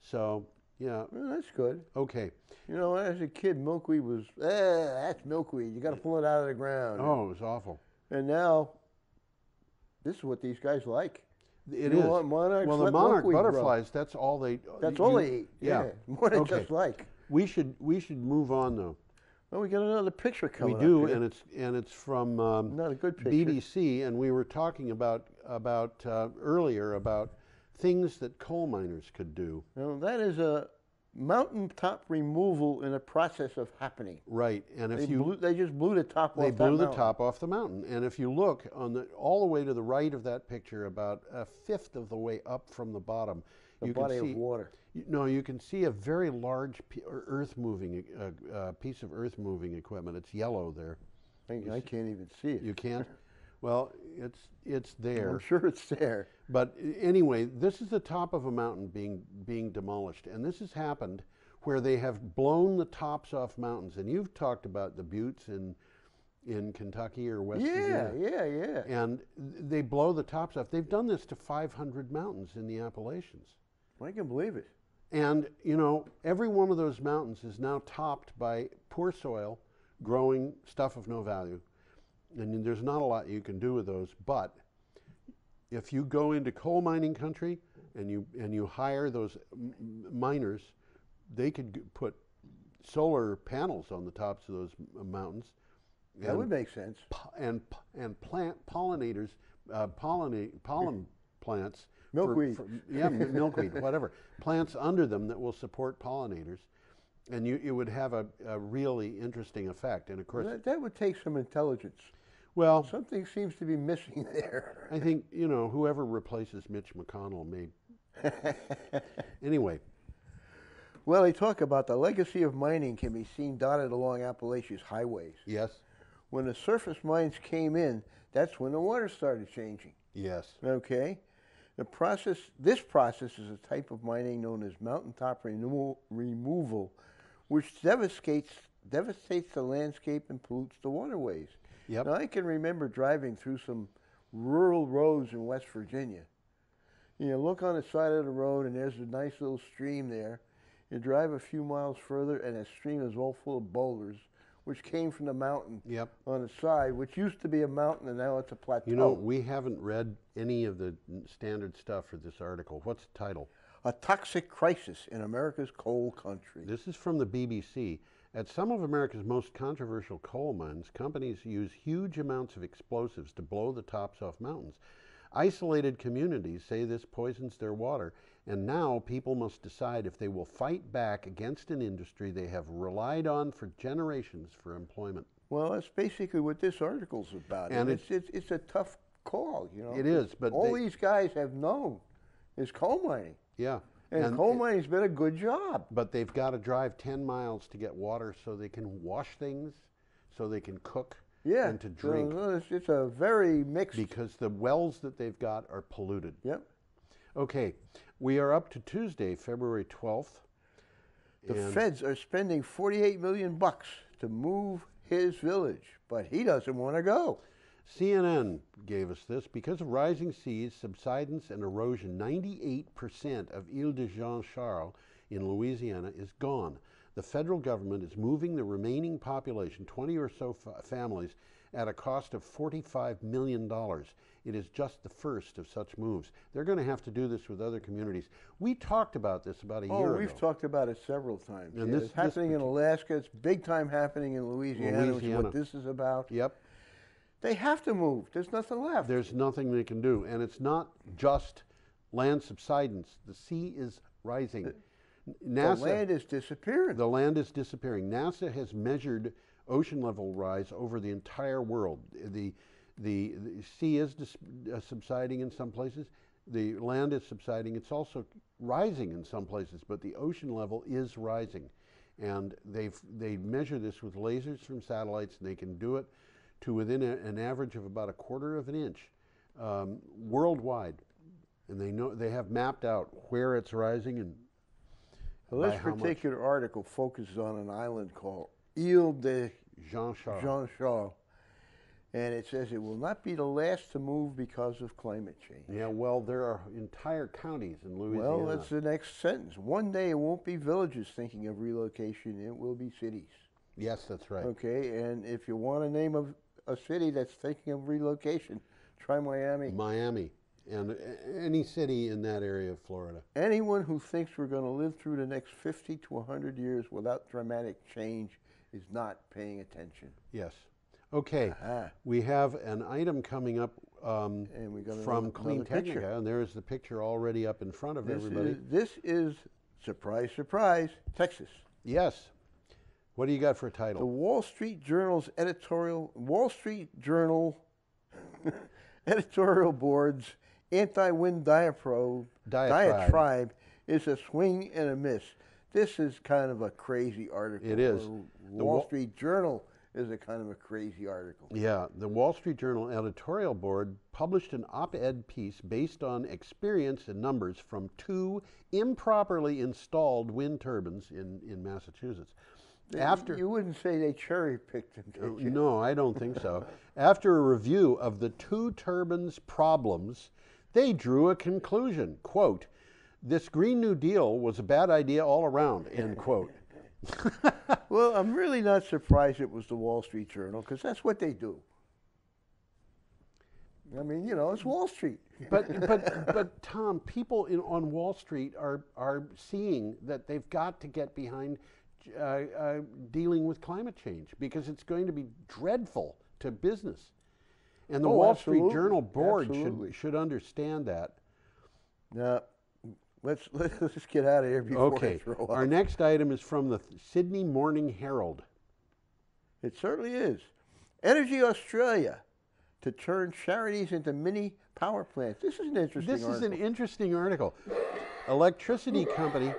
So, yeah, Well, that's good. okay. You know, as a kid, milkweed was, that's milkweed. You got to pull it out of the ground. Oh, it was awful. And now, this is what these guys like. It You is. know what, monarchs Well, the let monarch milkweed grow. butterflies, that's all they. That's all they eat. Yeah. More than Okay. just like. We should move on though. Well, we got another picture coming We do, up here. and it's from Not a good picture. BBC, and we were talking about earlier about things that coal miners could do. Now, that is a mountaintop removal in a process of happening. Right, and if They just blew the top off they that blew the mountain. top off the mountain, and if you look all the way to the right of that picture, about a fifth of the way up from the bottom, The you body can see of water. No, you can see a very large piece of earth moving equipment. It's yellow there. I can't even see it. You can't? Well, it's there. I'm sure it's there. But anyway, this is the top of a mountain being demolished, and this has happened where they have blown the tops off mountains. And you've talked about the buttes in Kentucky or West Virginia. Yeah. And they blow the tops off. They've done this to 500 mountains in the Appalachians. I can believe it. And, you know, every one of those mountains is now topped by poor soil, growing stuff of no value. And there's not a lot you can do with those. But if you go into coal mining country and you hire those miners, they could put solar panels on the tops of those mountains. That would make sense. And plant pollinators, pollen plants. Milkweed. Milkweed, whatever. Plants under them that will support pollinators. And it would have a really interesting effect. And of course, That would take some intelligence. well, Something seems to be missing there. I think, you know, whoever replaces Mitch McConnell may. Anyway, Well, they talk about the legacy of mining can be seen dotted along Appalachia's highways. yes, When the surface mines came in, that's when the water started changing. yes, Okay? This process is a type of mining known as mountaintop removal, which devastates the landscape and pollutes the waterways. yep, Now, I can remember driving through some rural roads in West Virginia. You look on the side of the road, and there's a nice little stream there. You drive a few miles further, and that stream is all full of boulders, which came from the mountain yep. on the side, which used to be a mountain, and now it's a plateau. You know, we haven't read any of the standard stuff for this article. What's the title? A toxic crisis in America's coal country. This is from the BBC. At some of America's most controversial coal mines, companies use huge amounts of explosives to blow the tops off mountains. Isolated communities say this poisons their water, and now people must decide if they will fight back against an industry they have relied on for generations for employment. Well, that's basically what this article's about. And it's a tough call, you know. It is, but all these guys have known is coal mining. Yeah. And coal mining's been a good job. But they've got to drive 10 miles to get water so they can wash things, so they can cook, Yeah. and to drink. So it's a very mixed. Because the wells that they've got are polluted. Yep. Okay, we are up to Tuesday, February 12th. The feds are spending $48 million to move his village, but he doesn't want to go. CNN gave us this. Because of rising seas, subsidence, and erosion, 98% of Ile de Jean Charles in Louisiana is gone. the federal government is moving the remaining population, 20 or so families, at a cost of $45 million. It is just the first of such moves. They're going to have to do this with other communities. We talked about this about a year ago. Oh, we've talked about it several times. And it's happening in Alaska. It's big time happening in Louisiana, which is what this is about. Yep. They have to move. There's nothing left. There's nothing they can do. And it's not just land subsidence. The sea is rising. NASA, the land is disappearing. The land is disappearing. NASA has measured ocean level rise over the entire world. The sea is subsiding in some places. The land is subsiding. It's also rising in some places, but the ocean level is rising. And they measure this with lasers from satellites, and they can do it to within an average of about 1/4 of an inch worldwide. And they have mapped out where it's rising and well, this particular article focuses on an island called Ile de Jean-Charles. And it says it will not be the last to move because of climate change. Yeah, well, there are entire counties in Louisiana. Well, that's the next sentence. One day it won't be villages thinking of relocation, it will be cities. Yes, that's right. Okay, and if you want to name a city that's thinking of relocation, try Miami. Miami, and any city in that area of Florida. Anyone who thinks we're going to live through the next 50 to 100 years without dramatic change is not paying attention. Yes. Okay, we have an item coming up from Clean Technica, and there's the picture already up in front of everybody. This is, surprise, surprise, Texas. Yes. What do you got for a title? The Wall Street Journal editorial board's anti-wind diatribe is a swing and a miss. This is kind of a crazy article. It is. The Wall Street Journal is a kind of a crazy article. Yeah, the Wall Street Journal editorial board published an op-ed piece based on experience and numbers from 2 improperly installed wind turbines in Massachusetts. You wouldn't say they cherry-picked them, did you? No, I don't think so. After a review of the 2 turbines' problems, they drew a conclusion, quote, "This Green New Deal was a bad idea all around," end quote. Well, I'm really not surprised it was the Wall Street Journal, because that's what they do. I mean, you know, it's Wall Street. But Tom, people on Wall Street are seeing that they've got to get behind dealing with climate change, because it's going to be dreadful to business. And the Wall Street Journal board should understand that. Now, let's get out of here before I throw up. Our next item is from the Sydney Morning Herald. It certainly is. Energy Australia to turn charities into mini power plants. This is an interesting article. This is an interesting article. Electricity company.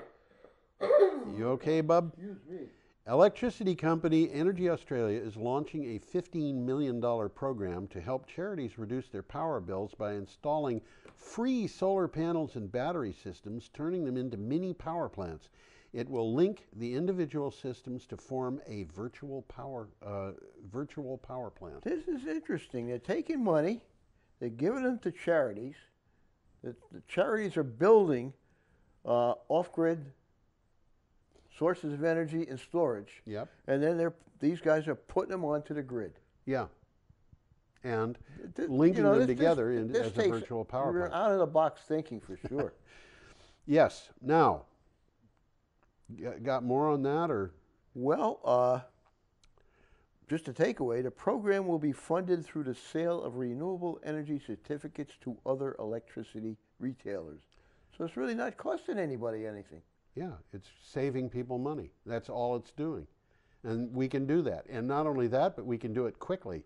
You okay, bub? Excuse me. Electricity company Energy Australia is launching a $15 million program to help charities reduce their power bills by installing free solar panels and battery systems, turning them into mini power plants. It will link the individual systems to form a virtual power plant. This is interesting. They're taking money, they're giving them to charities. The charities are building off-grid sources of energy and storage. Yep. And then these guys are putting them onto the grid. Yeah. And linking them together as a virtual power plant. Out of the box thinking for sure. Yes. Now, got more on that, or? Well, just a takeaway, the program will be funded through the sale of renewable energy certificates to other electricity retailers. So it's really not costing anybody anything. Yeah, it's saving people money. That's all it's doing. And we can do that. And not only that, but we can do it quickly.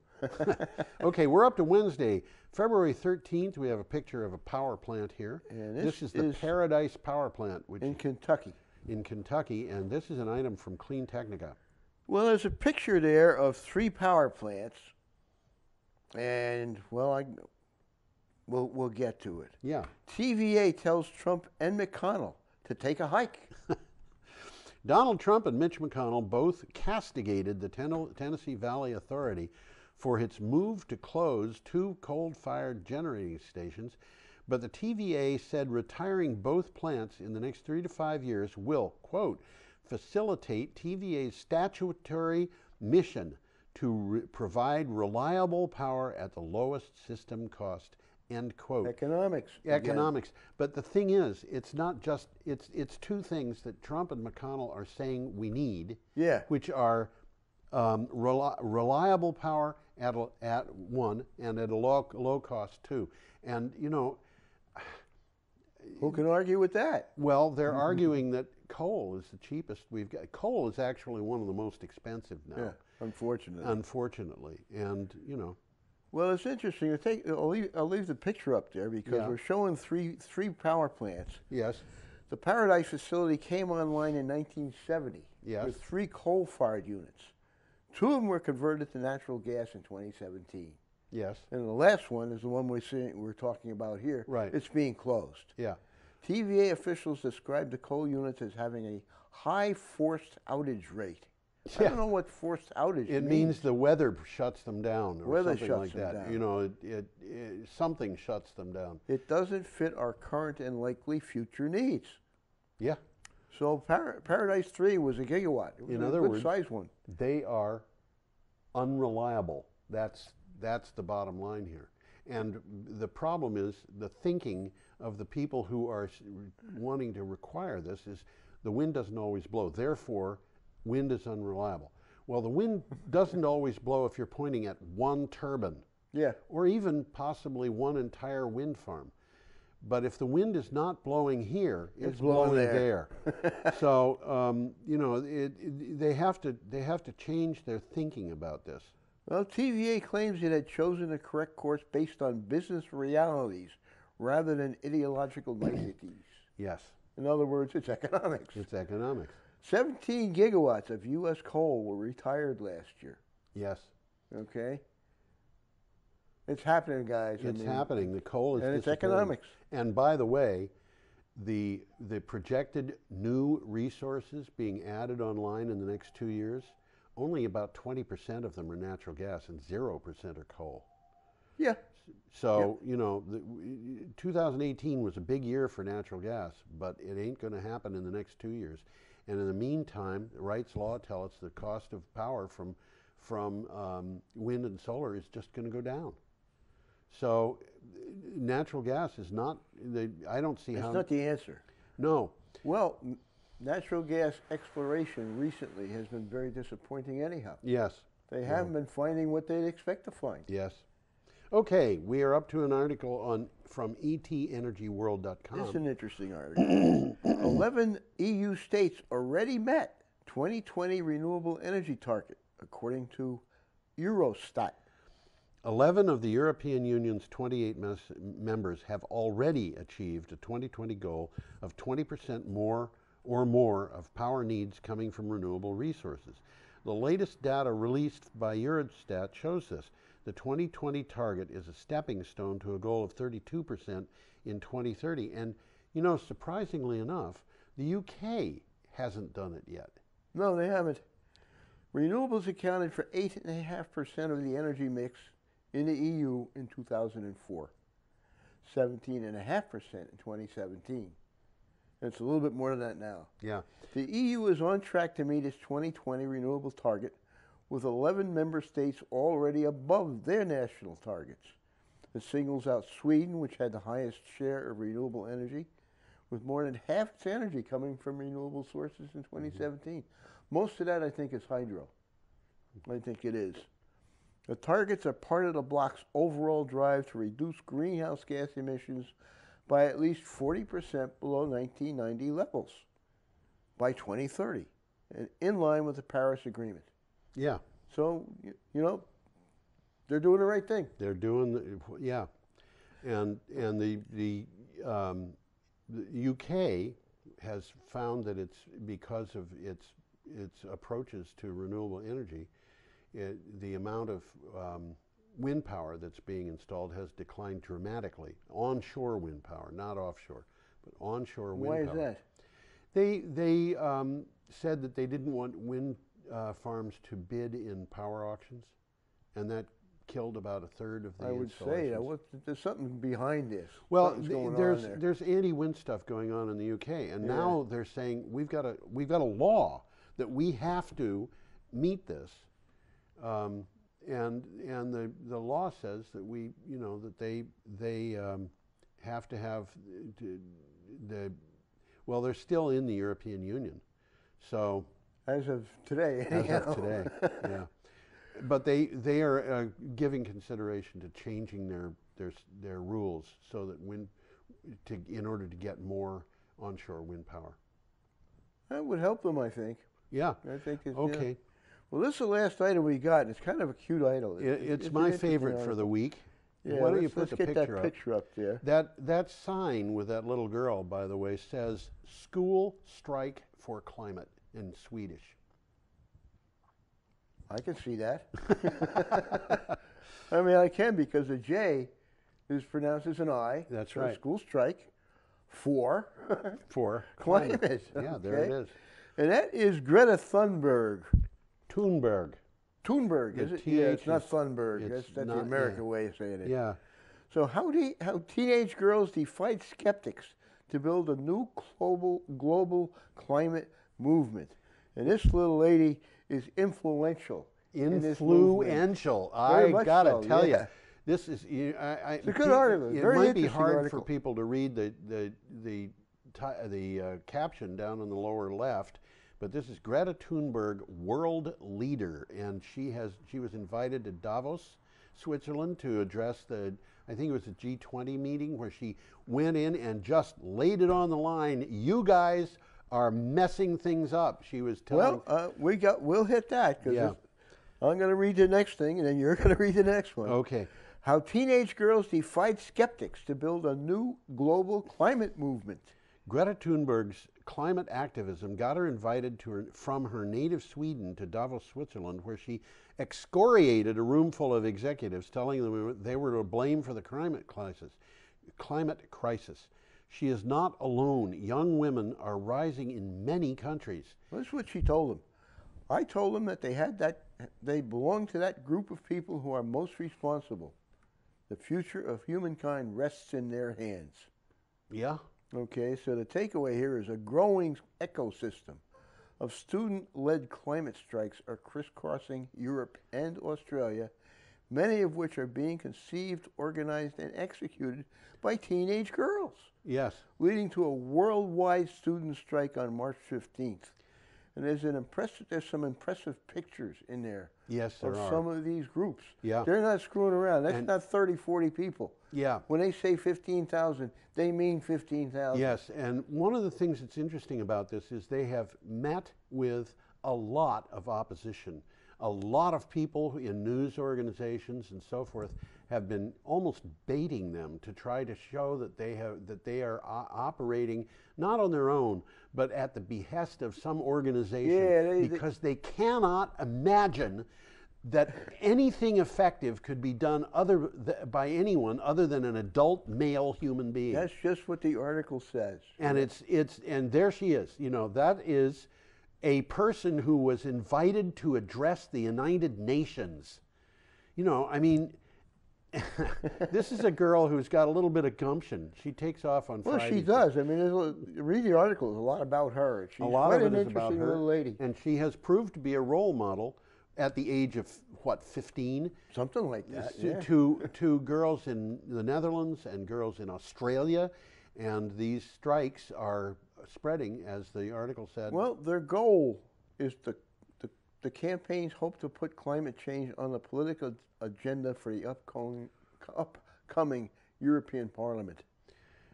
Okay, we're up to Wednesday, February 13th. We have a picture of a power plant here. And this is the Paradise Power Plant. Which in Kentucky. In Kentucky, and this is an item from Clean Technica. Well, there's a picture there of 3 power plants. And, well, we'll get to it. Yeah. TVA tells Trump and McConnell to take a hike. Donald Trump and Mitch McConnell both castigated the Tennessee Valley Authority for its move to close 2 coal-fired generating stations, but the TVA said retiring both plants in the next 3 to 5 years will, quote, facilitate TVA's statutory mission to provide reliable power at the lowest system cost, end quote. Economics. Economics. But the thing is, it's not just, it's two things that Trump and McConnell are saying we need, Yeah. which are reliable power at one, and at a low cost two. And, you know, who can argue with that? well, they're arguing that coal is the cheapest we've got. Coal is actually one of the most expensive now. Yeah, unfortunately. Unfortunately. And, you know. Well, it's interesting. I'll leave the picture up there because we're showing three power plants. Yes. The Paradise facility came online in 1970 with 3 coal-fired units. 2 of them were converted to natural gas in 2017. Yes. And the last one is the one we're talking about here. Right. It's being closed. Yeah. TVA officials described the coal units as having a high forced outage rate. I don't know what forced outage means. It means the weather shuts them down, or Weather something shuts like them that. down. You know, something shuts them down. It doesn't fit our current and likely future needs. Yeah. So Paradise 3 was a gigawatt. It was In a other good words, size one. They are unreliable. That's the bottom line here. And the problem is the thinking of the people who are wanting to require this is the wind doesn't always blow. Therefore, wind is unreliable. Well, the wind doesn't always blow if you're pointing at one turbine. Yeah. Or even possibly one entire wind farm. But if the wind is not blowing here, it's blowing there. So you know, they have to change their thinking about this. Well, TVA claims it had chosen the correct course based on business realities rather than ideological niceties. Yes. In other words, it's economics. It's economics. 17 gigawatts of U.S. coal were retired last year. Yes. Okay? It's happening, guys. It's happening. The coal is and it's disappearing. economics. And by the way, the projected new resources being added online in the next 2 years, only about 20% of them are natural gas and 0% are coal. Yeah. So, you know, 2018 was a big year for natural gas, but it ain't going to happen in the next 2 years. And in the meantime, Wright's Law tells us the cost of power from wind and solar is just going to go down. So natural gas is not, I don't see how. It's not the answer. No. Well, natural gas exploration recently has been very disappointing anyhow. Yes. They haven't been finding what they'd expect to find. Yes. Okay, we are up to an article from etenergyworld.com. This is an interesting article. 11 EU states already met 2020 renewable energy target, according to Eurostat. 11 of the European Union's 28 members have already achieved a 2020 goal of 20% more of power needs coming from renewable resources. The latest data released by Eurostat shows this. The 2020 target is a stepping stone to a goal of 32% in 2030. And, you know, surprisingly enough, the UK hasn't done it yet. No, they haven't. Renewables accounted for 8.5% of the energy mix in the EU in 2004, 17.5% in 2017. And it's a little bit more than that now. Yeah. The EU is on track to meet its 2020 renewable target, with 11 member states already above their national targets. It singles out Sweden, which had the highest share of renewable energy, with more than half its energy coming from renewable sources in 2017. Most of that, I think, is hydro. I think it is. The targets are part of the bloc's overall drive to reduce greenhouse gas emissions by at least 40% below 1990 levels by 2030, and in line with the Paris Agreement. Yeah. So, you know, they're doing the right thing. They're doing, yeah. And the UK has found that it's because of its approaches to renewable energy, the amount of wind power that's being installed has declined dramatically. Onshore wind power, not offshore, but onshore wind power. Why is that? They said that they didn't want wind farms to bid in power auctions, and that killed about a third of the I would say installations. there's something behind this. Well, Something's going on there. there's anti-wind stuff going on in the UK, and Yeah. now they're saying we've got a law that we have to meet this, and the law says that we, you know, that they have to have the well, they're still in the European Union, so As of today, as anyhow. of today, yeah. But they are giving consideration to changing their rules so that in order to get more onshore wind power. That would help them, I think. Yeah. I think it's, Okay. yeah. Well, this is the last item we got. It's kind of a cute item. It's an my interesting favorite for article. the week. Yeah, Why don't you let's put the get picture that up? picture up there. That sign with that little girl, by the way, says "School Strike for Climate" in Swedish. I can see that. I mean, I can, because the J is pronounced as an I. That's so right. School strike for For climate. Yeah, there it Okay. is. And that is Greta Thunberg. Thunberg. Thunberg, The is it? TH Yeah, it's not is- Thunberg. it's That's not- the American yeah. way of saying it. Yeah. So how teenage girls defied skeptics to build a new global climate movement. And this little lady is influential. in this movement. Influential. Very I much gotta so, tell you, yeah. this is. It's a good article. It Very might be interesting hard article. for people to read the caption down in the lower left, but this is Greta Thunberg, world leader, and she was invited to Davos, Switzerland, to address I think it was a G20 meeting, where she went in and just laid it on the line. You guys are messing things up. She was telling. Well, we'll hit that, because Yeah. I'm going to read the next thing, and then you're going to read the next one. Okay. How teenage girls defied skeptics to build a new global climate movement. Greta Thunberg's climate activism got her invited from her native Sweden to Davos, Switzerland, where she excoriated a room full of executives, telling them they were to blame for the climate crisis. She is not alone. Young women are rising in many countries. Well, that's what she told them. I told them that they belong to that group of people who are most responsible. The future of humankind rests in their hands. Yeah? Okay, so the takeaway here is a growing ecosystem of student-led climate strikes are crisscrossing Europe and Australia, many of which are being conceived, organized, and executed by teenage girls, Yes. leading to a worldwide student strike on March 15th. And there's some impressive pictures in there Yes, there of are. some of these groups. Yeah. They're not screwing around. That's And- not 30, 40 people. Yeah. When they say 15,000, they mean 15,000. Yes, and one of the things that's interesting about this is they have met with a lot of opposition. A lot of people in news organizations and so forth have been almost baiting them to try to show that they are operating not on their own, but at the behest of some organization, Yeah, because they cannot imagine that anything effective could be done by anyone other than an adult male human being. That's just what the article says. And and there she is. You know, that is a person who was invited to address the United Nations. You know, I mean, this is a girl who's got a little bit of gumption. She takes off on Well, Friday. she does. I mean, read the article. There's a lot about her. She's A lot quite of an it is about interesting her. little lady. And she has proved to be a role model at the age of, what, 15? Something like that. Yeah. to girls in the Netherlands and girls in Australia. And these strikes are spreading, as the article said. Well, their goal is the campaigns hope to put climate change on the political agenda for the upcoming European Parliament.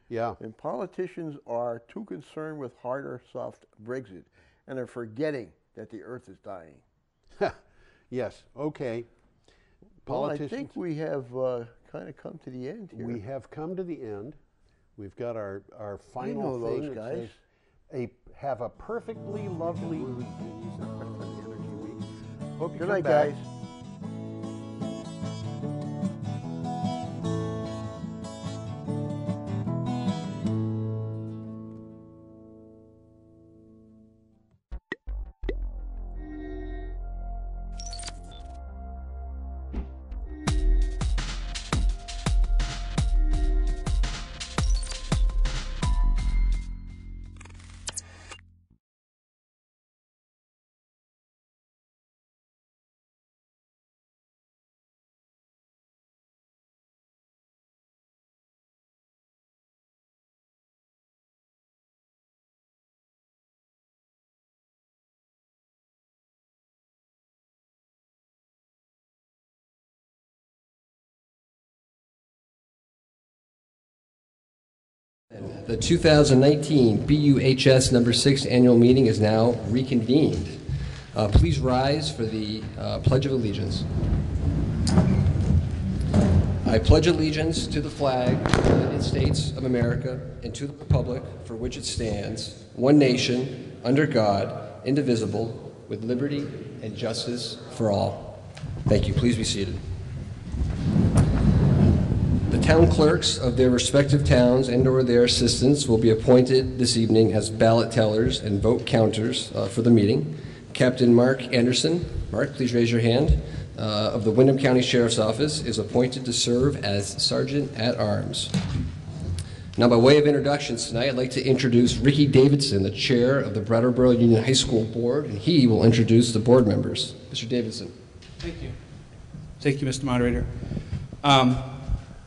Yeah. And politicians are too concerned with hard or soft Brexit and are forgetting that the earth is dying. Yes. Okay. Well, I Politicians. think we have kind of come to the end here. We have come to the end. We've got our final know those thing that guys. says, have a perfectly lovely Energy Week. Hope you Good come night, back. guys. The 2019 BUHS number 6 annual meeting is now reconvened. Please rise for the Pledge of Allegiance. I pledge allegiance to the flag of the United States of America and to the republic for which it stands, one nation, under God, indivisible, with liberty and justice for all. Thank you. Please be seated. The town clerks of their respective towns and/or their assistants will be appointed this evening as ballot tellers and vote counters for the meeting. Captain Mark Anderson, Mark, please raise your hand, of the Windham County Sheriff's Office is appointed to serve as Sergeant at Arms. Now, by way of introductions tonight, I'd like to introduce Ricky Davidson, the chair of the Brattleboro Union High School Board, and he will introduce the board members. Mr. Davidson. Thank you. Thank you, Mr. Moderator.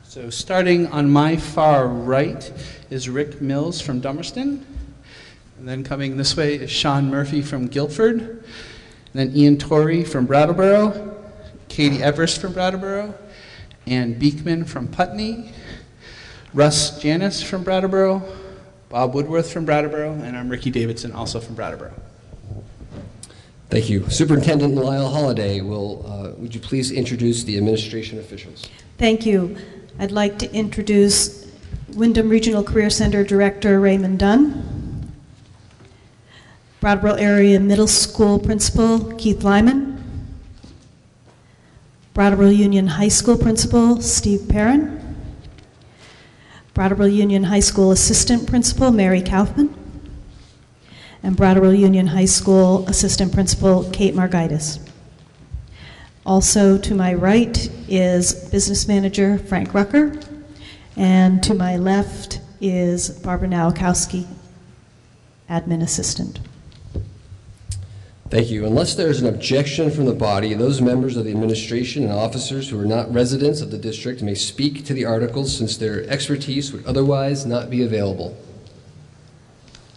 So starting on my far right is Rick Mills from Dummerston. And then coming this way is Sean Murphy from Guilford. And then Ian Torrey from Brattleboro, Katie Everest from Brattleboro, Ann Beekman from Putney, Russ Janis from Brattleboro, Bob Woodworth from Brattleboro, and I'm Ricky Davidson, also from Brattleboro. Thank you. Superintendent Lyle Holliday, would you please introduce the administration officials? Thank you. I'd like to introduce Windham Regional Career Center Director Raymond Dunn, Brattleboro Area Middle School Principal Keith Lyman, Brattleboro Union High School Principal Steve Perrin, Brattleboro Union High School Assistant Principal Mary Kaufman, and Brattleboro Union High School Assistant Principal Kate Margaitis. Also to my right is Business Manager Frank Rucker, and to my left is Barbara Nowakowski, Admin Assistant. Thank you. Unless there is an objection from the body, those members of the administration and officers who are not residents of the district may speak to the articles since their expertise would otherwise not be available.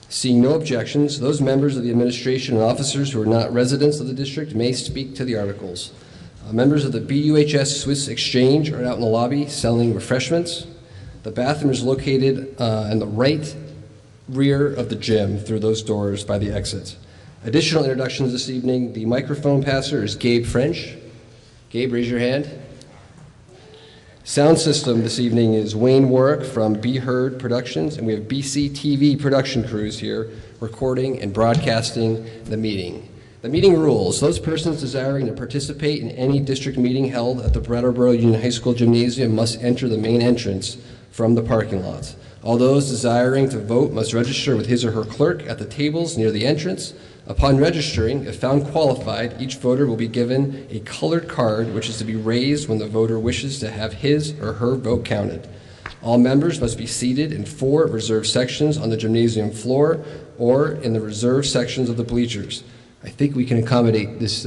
Seeing no objections, those members of the administration and officers who are not residents of the district may speak to the articles. Members of the BUHS Swiss Exchange are out in the lobby selling refreshments. The bathroom is located in the right rear of the gym through those doors by the exit. Additional introductions this evening. The microphone passer is Gabe French. Gabe, raise your hand. Sound system this evening is Wayne Warwick from Be Heard Productions, and we have BCTV production crews here recording and broadcasting the meeting. The meeting rules. Those persons desiring to participate in any district meeting held at the Brattleboro Union High School Gymnasium must enter the main entrance from the parking lot. All those desiring to vote must register with his or her clerk at the tables near the entrance. Upon registering, if found qualified, each voter will be given a colored card which is to be raised when the voter wishes to have his or her vote counted. All members must be seated in 4 reserved sections on the gymnasium floor or in the reserved sections of the bleachers. I think we can accommodate this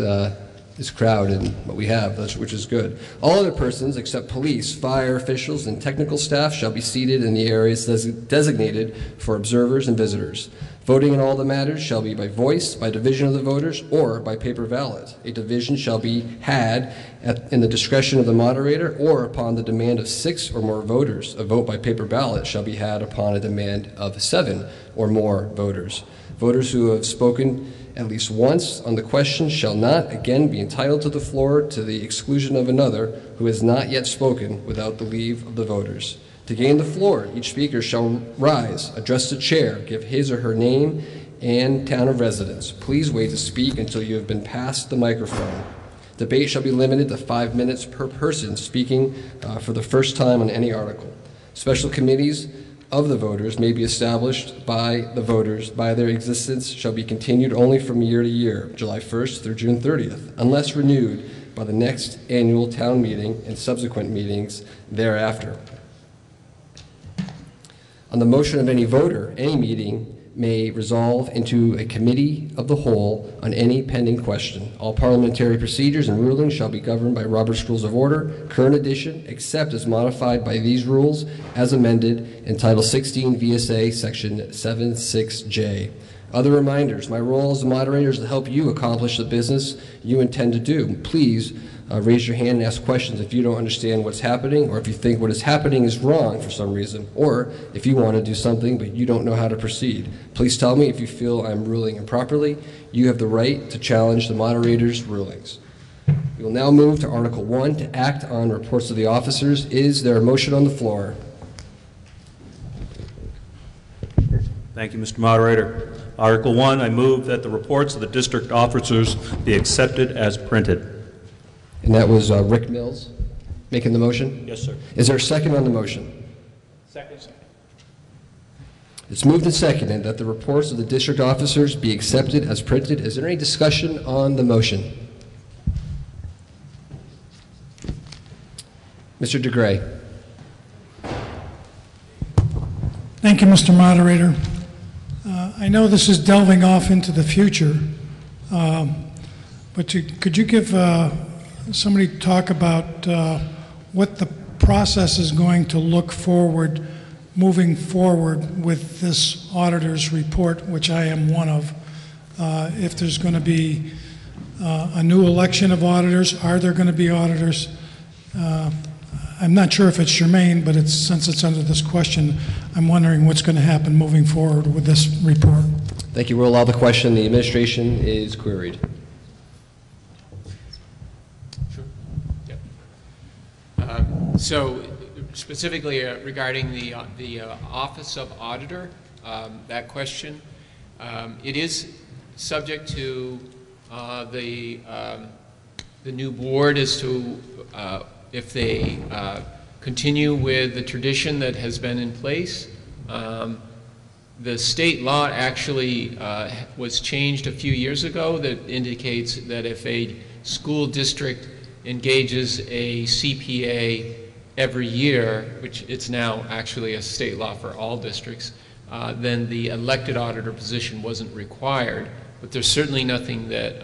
crowd and what we have, which is good. All other persons except police, fire officials, and technical staff shall be seated in the areas designated for observers and visitors. Voting in all the matters shall be by voice, by division of the voters, or by paper ballot. A division shall be had in the discretion of the moderator or upon the demand of 6 or more voters. A vote by paper ballot shall be had upon a demand of 7 or more voters. Voters who have spoken at least once on the question shall not again be entitled to the floor to the exclusion of another who has not yet spoken without the leave of the voters. To gain the floor, each speaker shall rise, address the chair, give his or her name and town of residence. Please wait to speak until you have been passed the microphone. Debate shall be limited to 5 minutes per person speaking for the first time on any article. Special committees of the voters may be established by the voters. By their existence shall be continued only from year to year, July 1st through June 30th, unless renewed by the next annual town meeting and subsequent meetings thereafter. On the motion of any voter, any meeting may resolve into a committee of the whole on any pending question. All parliamentary procedures and rulings shall be governed by Robert's Rules of Order, current edition, except as modified by these rules as amended in Title 16 VSA Section 76J. Other reminders, my role as a moderator is to help you accomplish the business you intend to do. Please raise your hand and ask questions if you don't understand what's happening, or if you think what is happening is wrong for some reason, or if you want to do something but you don't know how to proceed. Please tell me if you feel I'm ruling improperly. You have the right to challenge the moderator's rulings. We will now move to Article 1, to act on reports of the officers. Is there a motion on the floor? Thank you, Mr. Moderator. Article 1, I move that the reports of the district officers be accepted as printed. And that was Rick Mills making the motion? Yes, sir. Is there a second on the motion? Second. It's moved and seconded that the reports of the district officers be accepted as printed. Is there any discussion on the motion? Mr. DeGray. Thank you, Mr. Moderator. I know this is delving off into the future, but could you give somebody talk about what the process is going to look forward, moving forward with this auditor's report, which I am one of? If there's going to be a new election of auditors, are there going to be auditors? I'm not sure if it's germane, but since it's under this question, I'm wondering what's going to happen moving forward with this report. Thank you. We'll allow the question. The administration is queried. Sure. Yep. So specifically regarding the Office of Auditor, that question, it is subject to the new board as to if they continue with the tradition that has been in place. The state law actually was changed a few years ago that indicates that if a school district engages a CPA every year, which it's now actually a state law for all districts, then the elected auditor position wasn't required. But there's certainly nothing that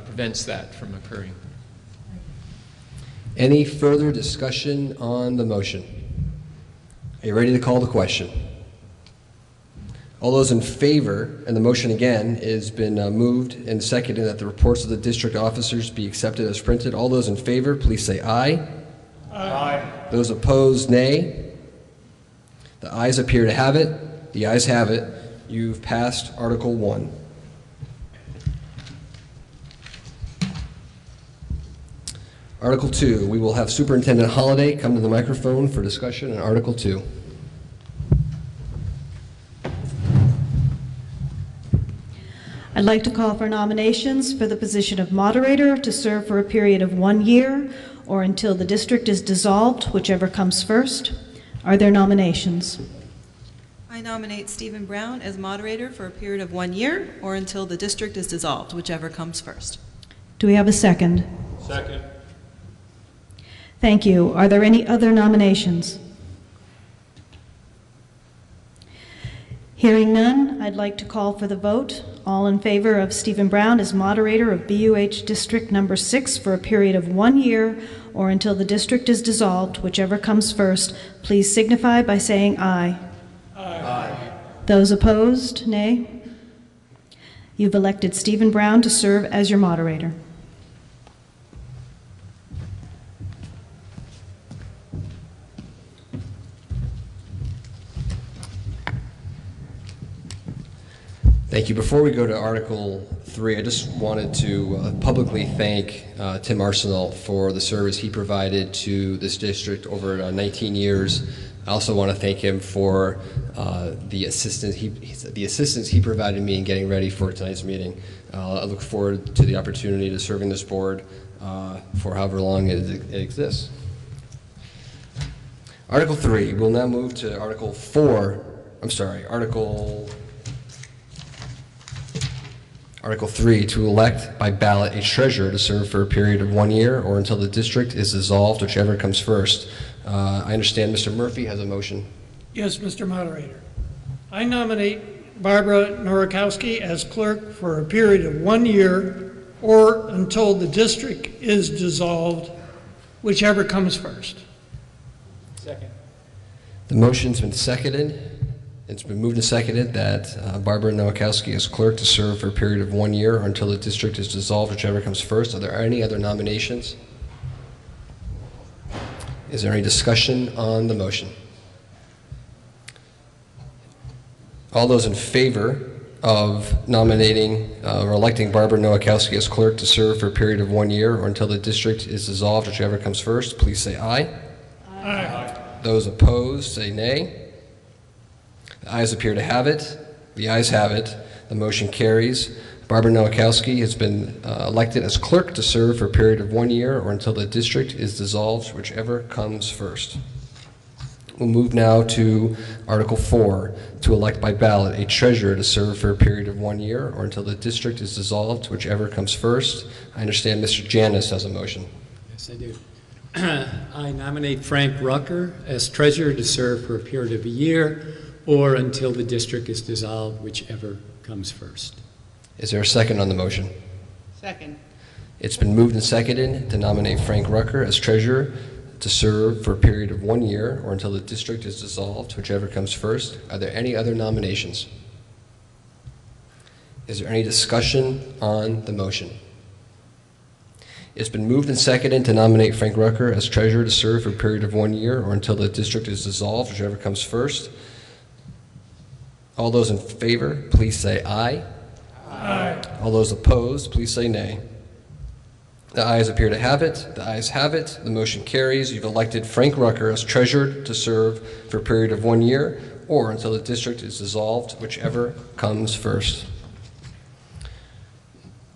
prevents that from occurring. Any further discussion on the motion? Are you ready to call the question? All those in favor, and the motion again has been moved and seconded that the reports of the district officers be accepted as printed. All those in favor, please say aye. Aye. Those opposed, nay. The ayes appear to have it. The ayes have it. You've passed Article 1. Article 2, we will have Superintendent Holliday come to the microphone for discussion on Article 2. I'd like to call for nominations for the position of moderator to serve for a period of 1 year or until the district is dissolved, whichever comes first. Are there nominations? I nominate Stephen Brown as moderator for a period of 1 year or until the district is dissolved, whichever comes first. Do we have a second? Second. Thank you. Are there any other nominations? Hearing none, I'd like to call for the vote. All in favor of Stephen Brown as moderator of BUH District Number 6 for a period of 1 year or until the district is dissolved, whichever comes first, please signify by saying aye. Aye. Those opposed, nay. You've elected Stephen Brown to serve as your moderator. Thank you. Before we go to Article 3, I just wanted to publicly thank Tim Arsenal for the service he provided to this district over 19 years. I also want to thank him for the assistance he provided me in getting ready for tonight's meeting. I look forward to the opportunity to serving this board for however long it exists. Article 3. We'll now move to Article 3, to elect by ballot a treasurer to serve for a period of 1 year or until the district is dissolved, whichever comes first. I understand Mr. Murphy has a motion. Yes, Mr. Moderator. I nominate Barbara Norikowski as clerk for a period of 1 year or until the district is dissolved, whichever comes first. Second. The motion's been seconded. It's been moved and seconded that Barbara Nowakowski as clerk to serve for a period of 1 year or until the district is dissolved, whichever comes first. Are there any other nominations? Is there any discussion on the motion? All those in favor of nominating or electing Barbara Nowakowski as clerk to serve for a period of 1 year or until the district is dissolved, whichever comes first, please say aye. Aye. Those opposed, say nay. The ayes appear to have it. The ayes have it. The motion carries. Barbara Nowakowski has been elected as clerk to serve for a period of 1 year or until the district is dissolved, whichever comes first. We'll move now to Article 4, to elect by ballot a treasurer to serve for a period of 1 year or until the district is dissolved, whichever comes first. I understand Mr. Janis has a motion. Yes, I do. I nominate Frank Rucker as treasurer to serve for a period of a year or until the district is dissolved, whichever comes first. Is there a second on the motion? Second. It's been moved and seconded to nominate Frank Rucker as treasurer to serve for a period of 1 year or until the district is dissolved, whichever comes first. Are there any other nominations? Is there any discussion on the motion? It's been moved and seconded to nominate Frank Rucker as treasurer to serve for a period of 1 year or until the district is dissolved, whichever comes first. All those in favor, please say aye. Aye. All those opposed, please say nay. The ayes appear to have it. The ayes have it. The motion carries. You've elected Frank Rucker as treasurer to serve for a period of 1 year or until the district is dissolved, whichever comes first.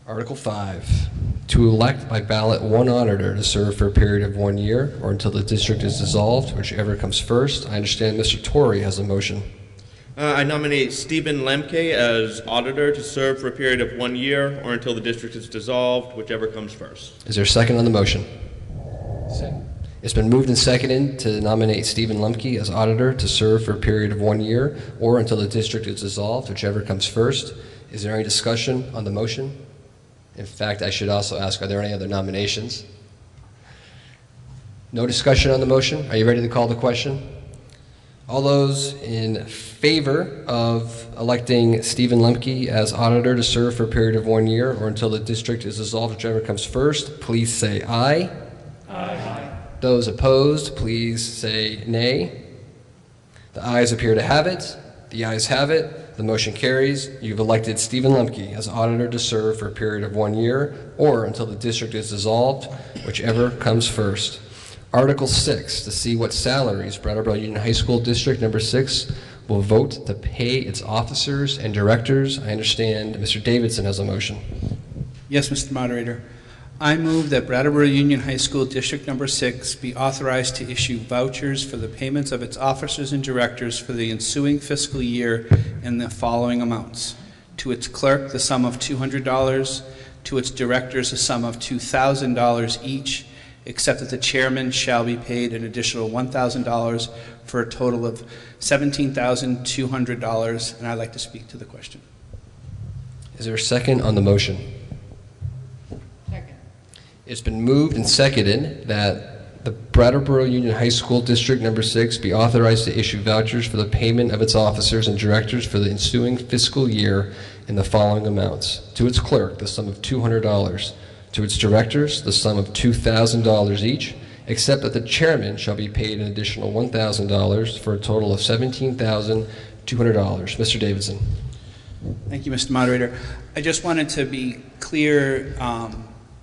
Article 5, to elect by ballot one auditor to serve for a period of 1 year or until the district is dissolved, whichever comes first. I understand Mr. Torrey has a motion. I nominate Stephen Lemke as auditor to serve for a period of 1 year or until the district is dissolved, whichever comes first. Is there a second on the motion? Second. It's been moved and seconded to nominate Stephen Lemke as auditor to serve for a period of 1 year or until the district is dissolved, whichever comes first. Is there any discussion on the motion? In fact, I should also ask, are there any other nominations? No discussion on the motion? Are you ready to call the question? All those in favor of electing Stephen Lemke as auditor to serve for a period of 1 year or until the district is dissolved, whichever comes first, please say aye. Aye. Those opposed, please say nay. The ayes appear to have it. The ayes have it. The motion carries. You've elected Stephen Lemke as auditor to serve for a period of 1 year or until the district is dissolved, whichever comes first. Article 6, to see what salaries Brattleboro Union High School District Number 6 will vote to pay its officers and directors. I understand Mr. Davidson has a motion. Yes, Mr. Moderator. I move that Brattleboro Union High School District Number 6 be authorized to issue vouchers for the payments of its officers and directors for the ensuing fiscal year in the following amounts. To its clerk, the sum of $200. To its directors, a sum of $2,000 each, except that the chairman shall be paid an additional $1,000 for a total of $17,200, and I'd like to speak to the question. Is there a second on the motion? Second. It's been moved and seconded that the Brattleboro Union High School District Number 6 be authorized to issue vouchers for the payment of its officers and directors for the ensuing fiscal year in the following amounts. To its clerk, the sum of $200. To its directors, the sum of $2,000 each, except that the chairman shall be paid an additional $1,000 for a total of $17,200. Mr. Davidson. Thank you, Mr. Moderator. I just wanted to be clear,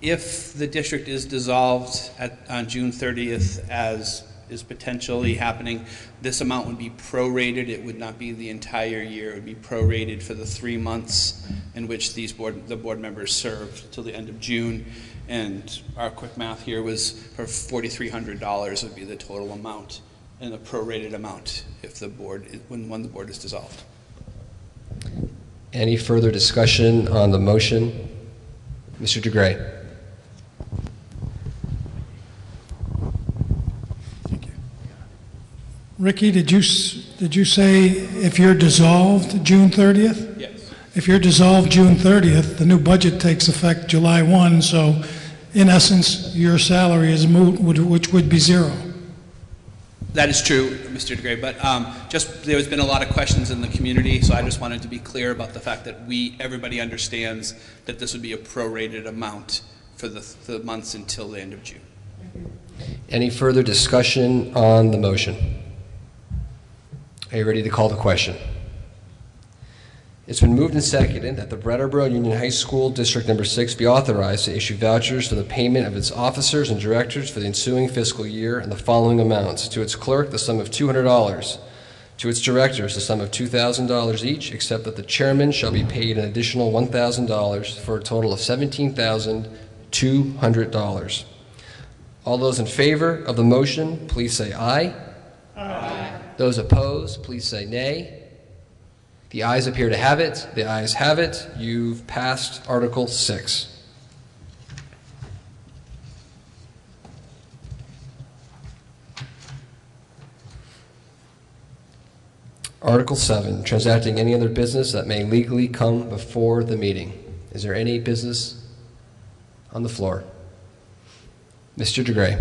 if the district is dissolved on June 30th, as is potentially happening, this amount would be prorated. It would not be the entire year. It would be prorated for the 3 months in which the board members served till the end of June. And our quick math here was for $4,300 would be the total amount and the prorated amount if the board, when the board is dissolved. Any further discussion on the motion? Mr. DeGray. Ricky, did you say if you're dissolved June 30th? Yes. If you're dissolved June 30th, the new budget takes effect July 1, so in essence, your salary is moot, which would be zero. That is true, Mr. DeGray, but just there's been a lot of questions in the community, so I just wanted to be clear about the fact that everybody understands that this would be a prorated amount for the months until the end of June. Any further discussion on the motion? Are you ready to call the question? It's been moved and seconded that the Brattleboro Union High School District Number 6 be authorized to issue vouchers for the payment of its officers and directors for the ensuing fiscal year in the following amounts. To its clerk, the sum of $200. To its directors, the sum of $2,000 each, except that the chairman shall be paid an additional $1,000 for a total of $17,200. All those in favor of the motion, please say aye. Aye. Those opposed, please say nay. The ayes appear to have it. The ayes have it. You've passed Article 6. Article 7, transacting any other business that may legally come before the meeting. Is there any business on the floor? Mr. DeGray.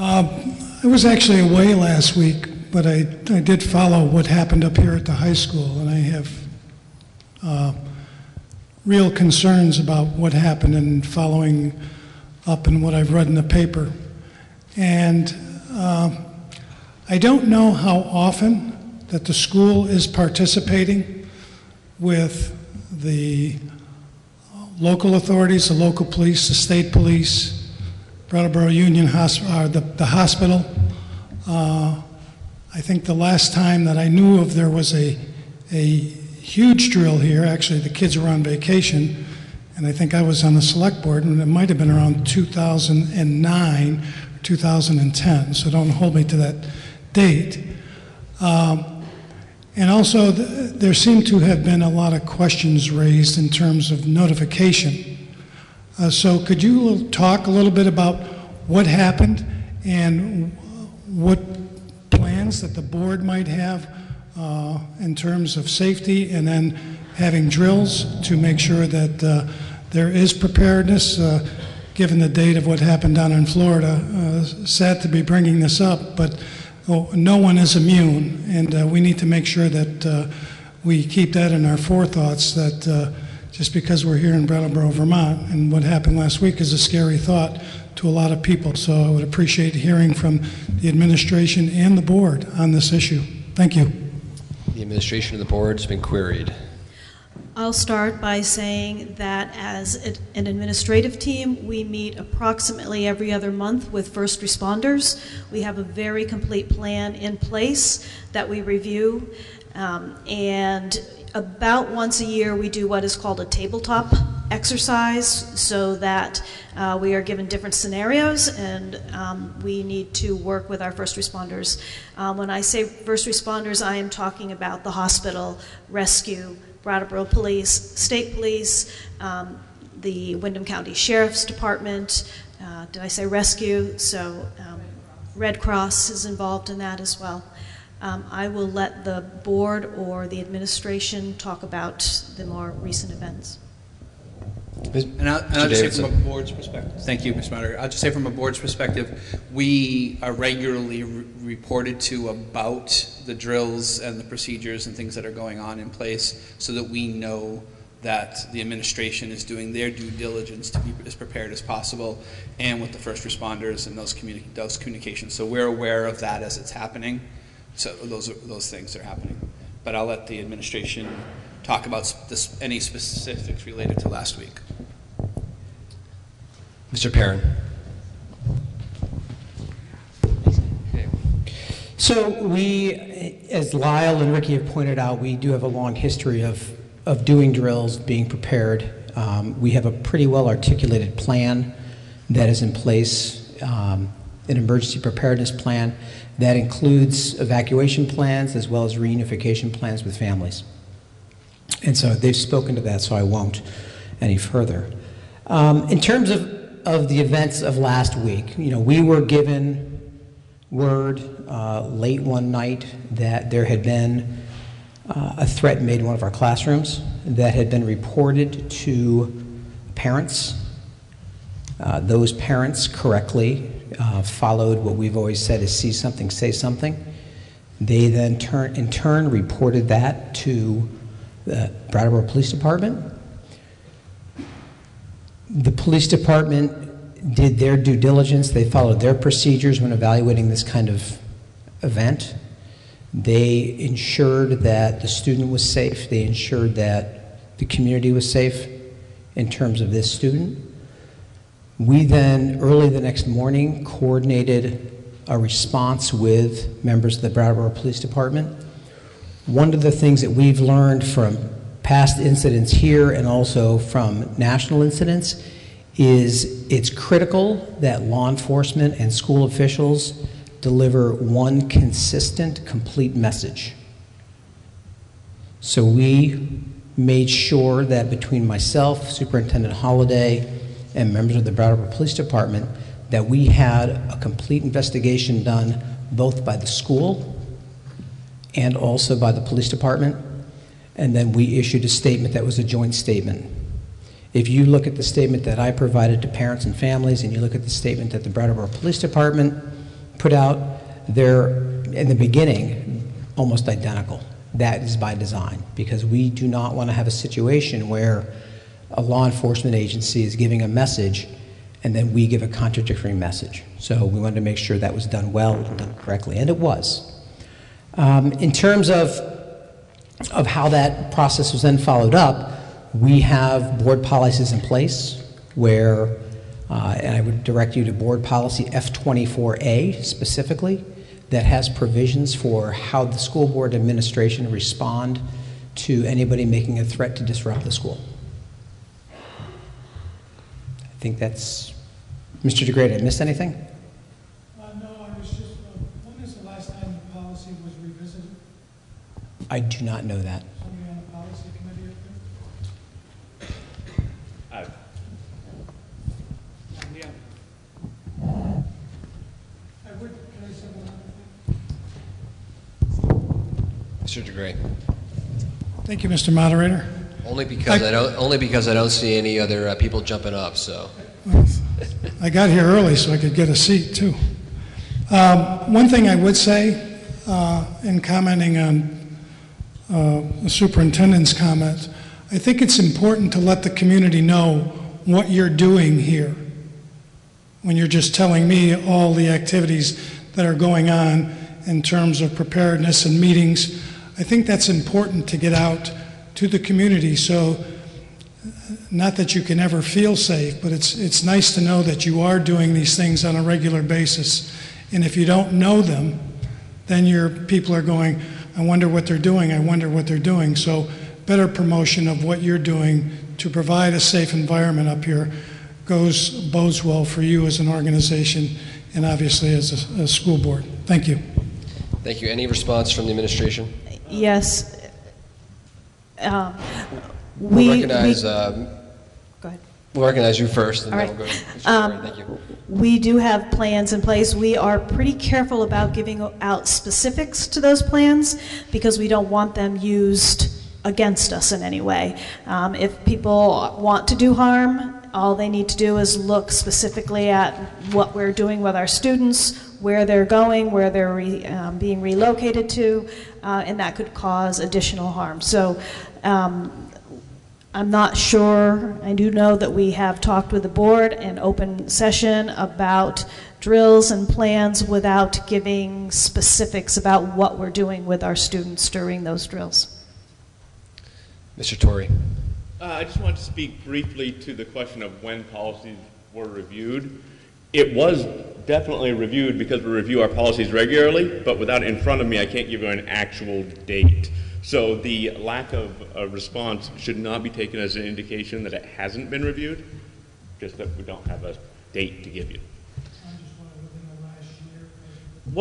I was actually away last week, but I did follow what happened up here at the high school, and I have real concerns about what happened and following up in what I've read in the paper. And I don't know how often that the school is participating with the local authorities, the local police, the state police, Brattleboro Union the hospital. I think the last time that I knew of there was a huge drill here, actually the kids were on vacation, and I think I was on the select board, and it might have been around 2009, 2010, so don't hold me to that date. And also there seem to have been a lot of questions raised in terms of notification. So could you talk a little bit about what happened and what plans that the board might have in terms of safety, and then having drills to make sure that there is preparedness, given the date of what happened down in Florida. Sad to be bringing this up, but no one is immune, and we need to make sure that we keep that in our forethoughts, that just because we're here in Brattleboro, Vermont, and what happened last week is a scary thought to a lot of people. So I would appreciate hearing from the administration and the board on this issue. Thank you. The administration of the board has been queried. I'll start by saying that as an administrative team, we meet approximately every other month with first responders. We have a very complete plan in place that we review, and about once a year we do what is called a tabletop exercise, so that we are given different scenarios, and we need to work with our first responders. When I say first responders, I am talking about the hospital, rescue, Brattleboro Police, State Police, the Windham County Sheriff's Department. Did I say rescue? So Red Cross is involved in that as well. I will let the board or the administration talk about the more recent events. And I'll just say from a board's perspective, thank you, Mr. Moderator. I'll just say from a board's perspective, we are regularly reported to about the drills and the procedures and things that are going on in place, so that we know that the administration is doing their due diligence to be as prepared as possible, and with the first responders and those communications. So we're aware of that as it's happening. So those things are happening. But I'll let the administration talk about any specifics related to last week. Mr. Perrin. So we, as Lyle and Ricky have pointed out, we do have a long history of doing drills, being prepared. We have a pretty well articulated plan that is in place, an emergency preparedness plan that includes evacuation plans as well as reunification plans with families. And so they've spoken to that, so I won't any further. In terms of the events of last week, we were given word late one night that there had been a threat made in one of our classrooms that had been reported to parents Those parents correctly followed what we've always said is see something, say something. They then in turn reported that to the Brattleboro Police Department. The police department did their due diligence. They followed their procedures when evaluating this kind of event. They ensured that the student was safe. They ensured that the community was safe in terms of this student. We then, early the next morning, coordinated a response with members of the Brattleboro Police Department. One of the things that we've learned from past incidents here and also from national incidents is it's critical that law enforcement and school officials deliver one consistent, complete message. So we made sure that between myself, Superintendent Holliday, and members of the Brattleboro Police Department, that we had a complete investigation done both by the school and also by the police department, and then we issued a statement that was a joint statement. If you look at the statement that I provided to parents and families, and you look at the statement that the Brattleboro Police Department put out, they're, in the beginning, almost identical. That is by design, because we do not want to have a situation where a law enforcement agency is giving a message and then we give a contradictory message. So we wanted to make sure that was done well and done correctly, and it was. In terms of how that process was then followed up, we have board policies in place where, and I would direct you to board policy F24A specifically, that has provisions for how the school board administration respond to anybody making a threat to disrupt the school. I think that's, Mr. DeGray, did I miss anything? No, I was just, when is the last time the policy was revisited? I do not know that. Somebody on the policy committee up there? I would, can I say one other thing? Mr. DeGray. Thank you, Mr. Moderator. Only because I don't see any other people jumping up. So I got here early so I could get a seat too. One thing I would say in commenting on the superintendent's comments, I think it's important to let the community know what you're doing here when you're just telling me all the activities that are going on in terms of preparedness and meetings. I think that's important to get out to the community, so not that you can ever feel safe, but it's nice to know that you are doing these things on a regular basis. And if you don't know them, then your people are going, I wonder what they're doing, I wonder what they're doing. So better promotion of what you're doing to provide a safe environment up here bodes well for you as an organization and obviously as a school board. Thank you. Thank you. Any response from the administration? Yes. We'll recognize, go ahead. We'll recognize you first, and All then right. we'll go. Thank you. We do have plans in place. We are pretty careful about giving out specifics to those plans because we don't want them used against us in any way. If people want to do harm, all they need to do is look specifically at what we're doing with our students, where they're going, where they're being relocated to, and that could cause additional harm. So I'm not sure. I do know that we have talked with the board in open session about drills and plans without giving specifics about what we're doing with our students during those drills. Mr. Torrey. I just wanted to speak briefly to the question of when policies were reviewed. It was definitely reviewed because we review our policies regularly, but without it in front of me, I can't give you an actual date. So the lack of a response should not be taken as an indication that it hasn't been reviewed, just that we don't have a date to give you. It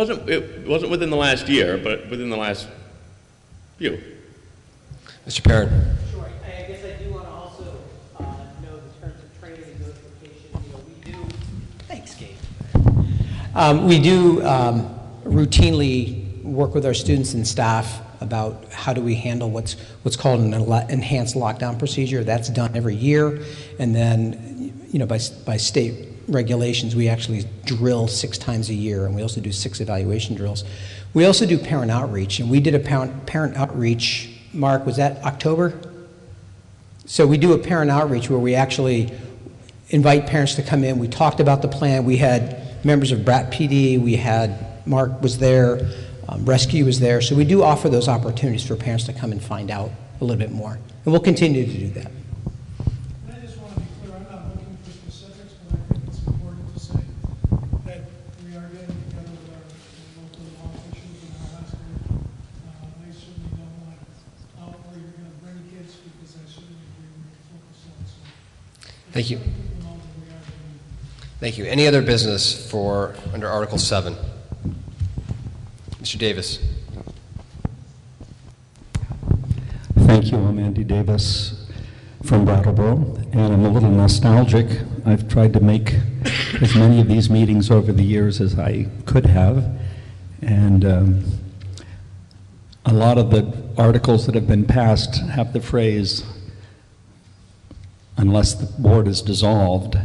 wasn't within the last year, but within the last few. Mr. Perrin. Sure. I guess I do want to also know the terms of training and notification. We do. Thanks, Gabe. We do routinely work with our students and staff about how do we handle what's called an enhanced lockdown procedure. That's done every year, and then by state regulations, we actually drill 6 times a year, and we also do 6 evaluation drills. We also do parent outreach, and we did a parent outreach, Mark, was that October? So we do a parent outreach where we actually invite parents to come in. We talked about the plan. We had members of Brat PD. We had, Mark was there, Rescue was there. So we do offer those opportunities for parents to come and find out a little bit more. And we'll continue to do that. I just want to be clear, I'm not looking for specifics, but I think it's important to say that we are getting together with our local law officials and our high school. I certainly don't want out where you're going to bring kids, because I certainly agree with the focus on. So thank you. Thank you. Any other business for under Article 7? Mr. Davis. Thank you. I'm Andy Davis from Brattleboro, and I'm a little nostalgic. I've tried to make as many of these meetings over the years as I could have, and a lot of the articles that have been passed have the phrase, unless the board is dissolved.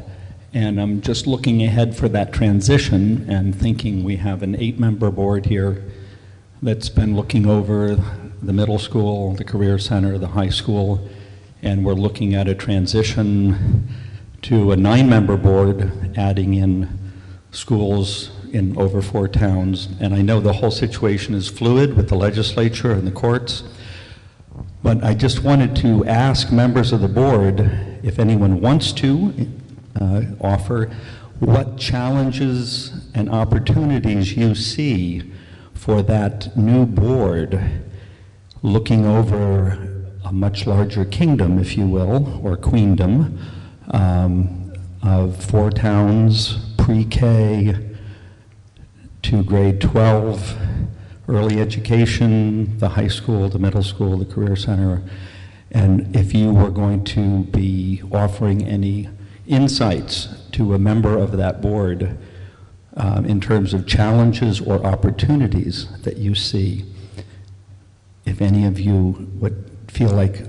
And I'm just looking ahead for that transition and thinking we have an 8-member board here that's been looking over the middle school, the career center, the high school, and we're looking at a transition to a 9-member board, adding in schools in over 4 towns. And I know the whole situation is fluid with the legislature and the courts, but I just wanted to ask members of the board, if anyone wants to, offer what challenges and opportunities you see for that new board looking over a much larger kingdom, if you will, or queendom, of 4 towns, pre-K to grade 12, early education, the high school, the middle school, the career center, and if you were going to be offering any insights to a member of that board in terms of challenges or opportunities that you see. If any of you would feel like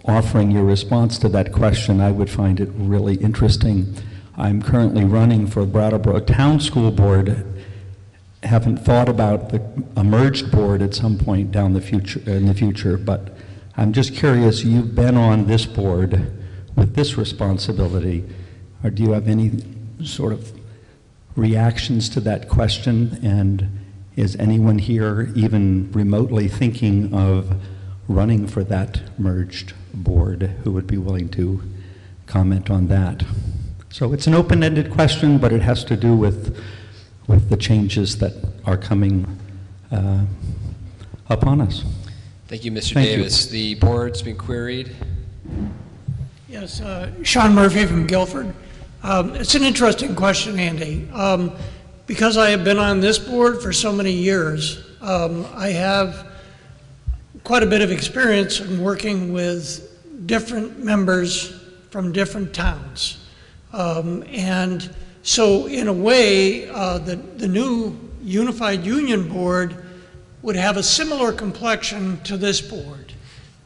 offering your response to that question, I would find it really interesting. I'm currently running for Brattleboro Town School Board. Haven't thought about a merged board at some point down the future, in the future, but I'm just curious, you've been on this board with this responsibility, or do you have any sort of reactions to that question? And is anyone here even remotely thinking of running for that merged board who would be willing to comment on that? So it's an open-ended question, but it has to do with the changes that are coming upon us. Thank you, Mr. Thank Davis. you. The board's been queried. Yes, Sean Murphy from Guilford. It's an interesting question, Andy. Because I have been on this board for so many years, I have quite a bit of experience in working with different members from different towns. And so in a way, the new Unified Union Board would have a similar complexion to this board.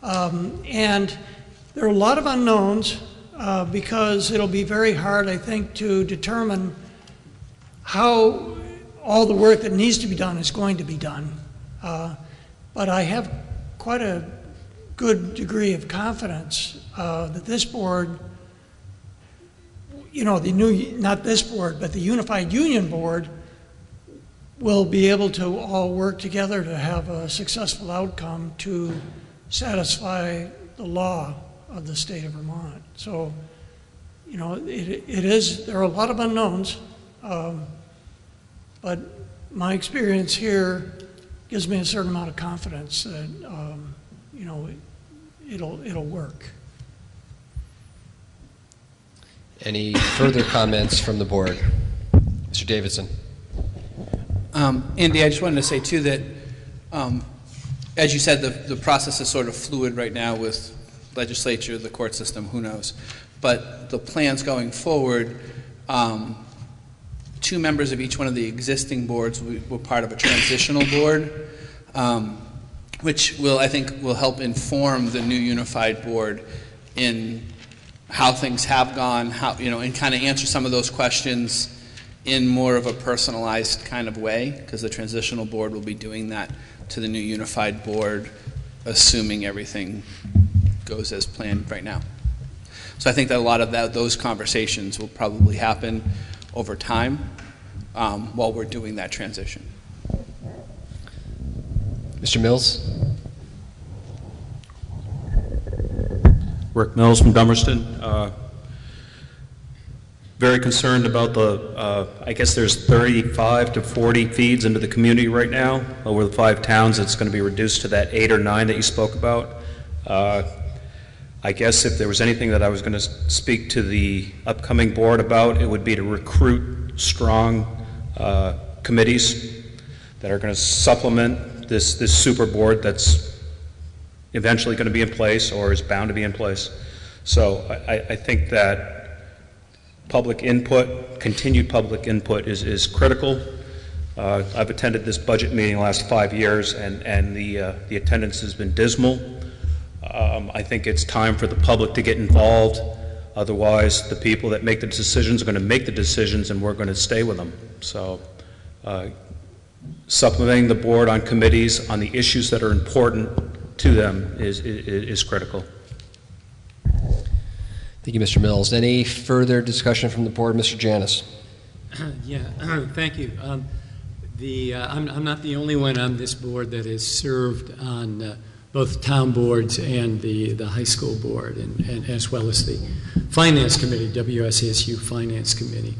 And there are a lot of unknowns because it'll be very hard, I think, to determine how all the work that needs to be done is going to be done. But I have quite a good degree of confidence that this board, you know, the new, not this board, but the Unified Union Board will be able to all work together to have a successful outcome to satisfy the law of the state of Vermont. So, you know, there are a lot of unknowns, but my experience here gives me a certain amount of confidence that, you know, it'll work. Any further comments from the board? Mr. Davidson. Andy, I just wanted to say too that, as you said, the process is sort of fluid right now with legislature, the court system, who knows. But the plans going forward, 2 members of each one of the existing boards were part of a transitional board, which I think will help inform the new unified board in how things have gone, how, and kind of answer some of those questions in more of a personalized kind of way, because the transitional board will be doing that to the new unified board, assuming everything goes as planned right now. So I think that a lot of those conversations will probably happen over time while we're doing that transition. Mr. Mills? Rick Mills from Dummerston. Very concerned about the, I guess there's 35 to 40 feeds into the community right now. Over the 5 towns, it's going to be reduced to that 8 or 9 that you spoke about. I guess if there was anything that I was going to speak to the upcoming board about, it would be to recruit strong committees that are going to supplement this super board that's eventually going to be in place or is bound to be in place. So I think that public input, continued public input is critical. I've attended this budget meeting the last 5 years, and the attendance has been dismal. I think it's time for the public to get involved. Otherwise, the people that make the decisions are going to make the decisions, and we're going to stay with them. So supplementing the board on committees on the issues that are important to them is critical. Thank you, Mr. Mills. Any further discussion from the board? Mr. Janis. Yeah, thank you. I'm not the only one on this board that has served on both town boards and the high school board, and as well as the finance committee, WSSU finance committee.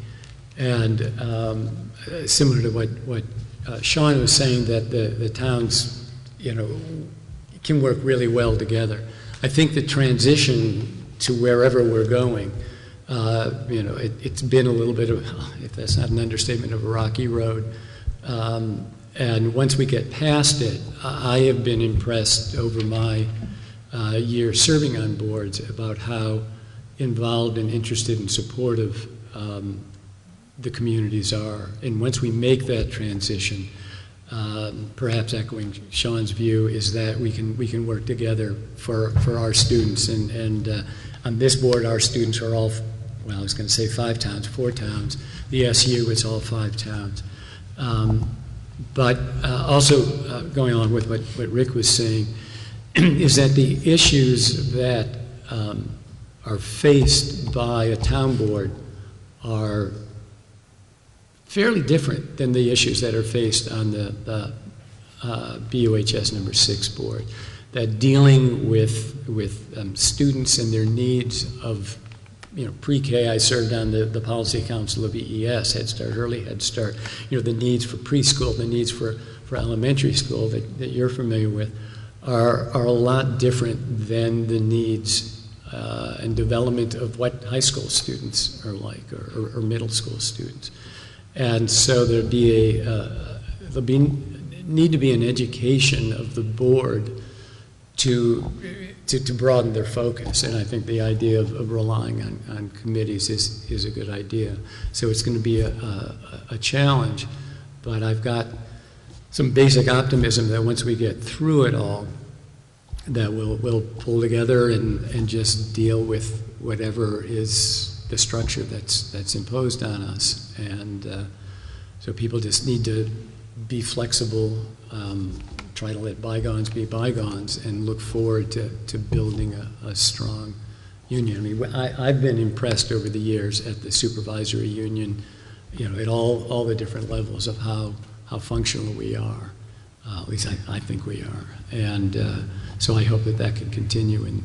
And similar to what Sean was saying, that the towns, can work really well together. I think the transition to wherever we're going, it's been a little bit of, if that's not an understatement, of a rocky road. And once we get past it, I have been impressed over my year serving on boards about how involved and interested and supportive the communities are. And once we make that transition, perhaps echoing Sean's view, is that we can work together for our students. And on this board, our students are all, well, I was going to say 4 towns. The SU is all 5 towns. But also going along with what Rick was saying, is that the issues that are faced by a town board are fairly different than the issues that are faced on the BOHS number 6 board. That dealing with students and their needs of, pre-K, I served on the policy council of EES, Head Start, Early Head Start, the needs for preschool, the needs for elementary school that you're familiar with are a lot different than the needs and development of what high school students are like, or middle school students. And so there'll need to be an education of the board to broaden their focus, and I think the idea of relying on committees is a good idea. So it's going to be a challenge, but I've got some basic optimism that once we get through it all, that we'll pull together and just deal with whatever is the structure that's imposed on us. And so people just need to be flexible, try to let bygones be bygones, and look forward to building a strong union. I mean, I've been impressed over the years at the supervisory union, at all the different levels of how functional we are. At least I think we are. And so I hope that can continue in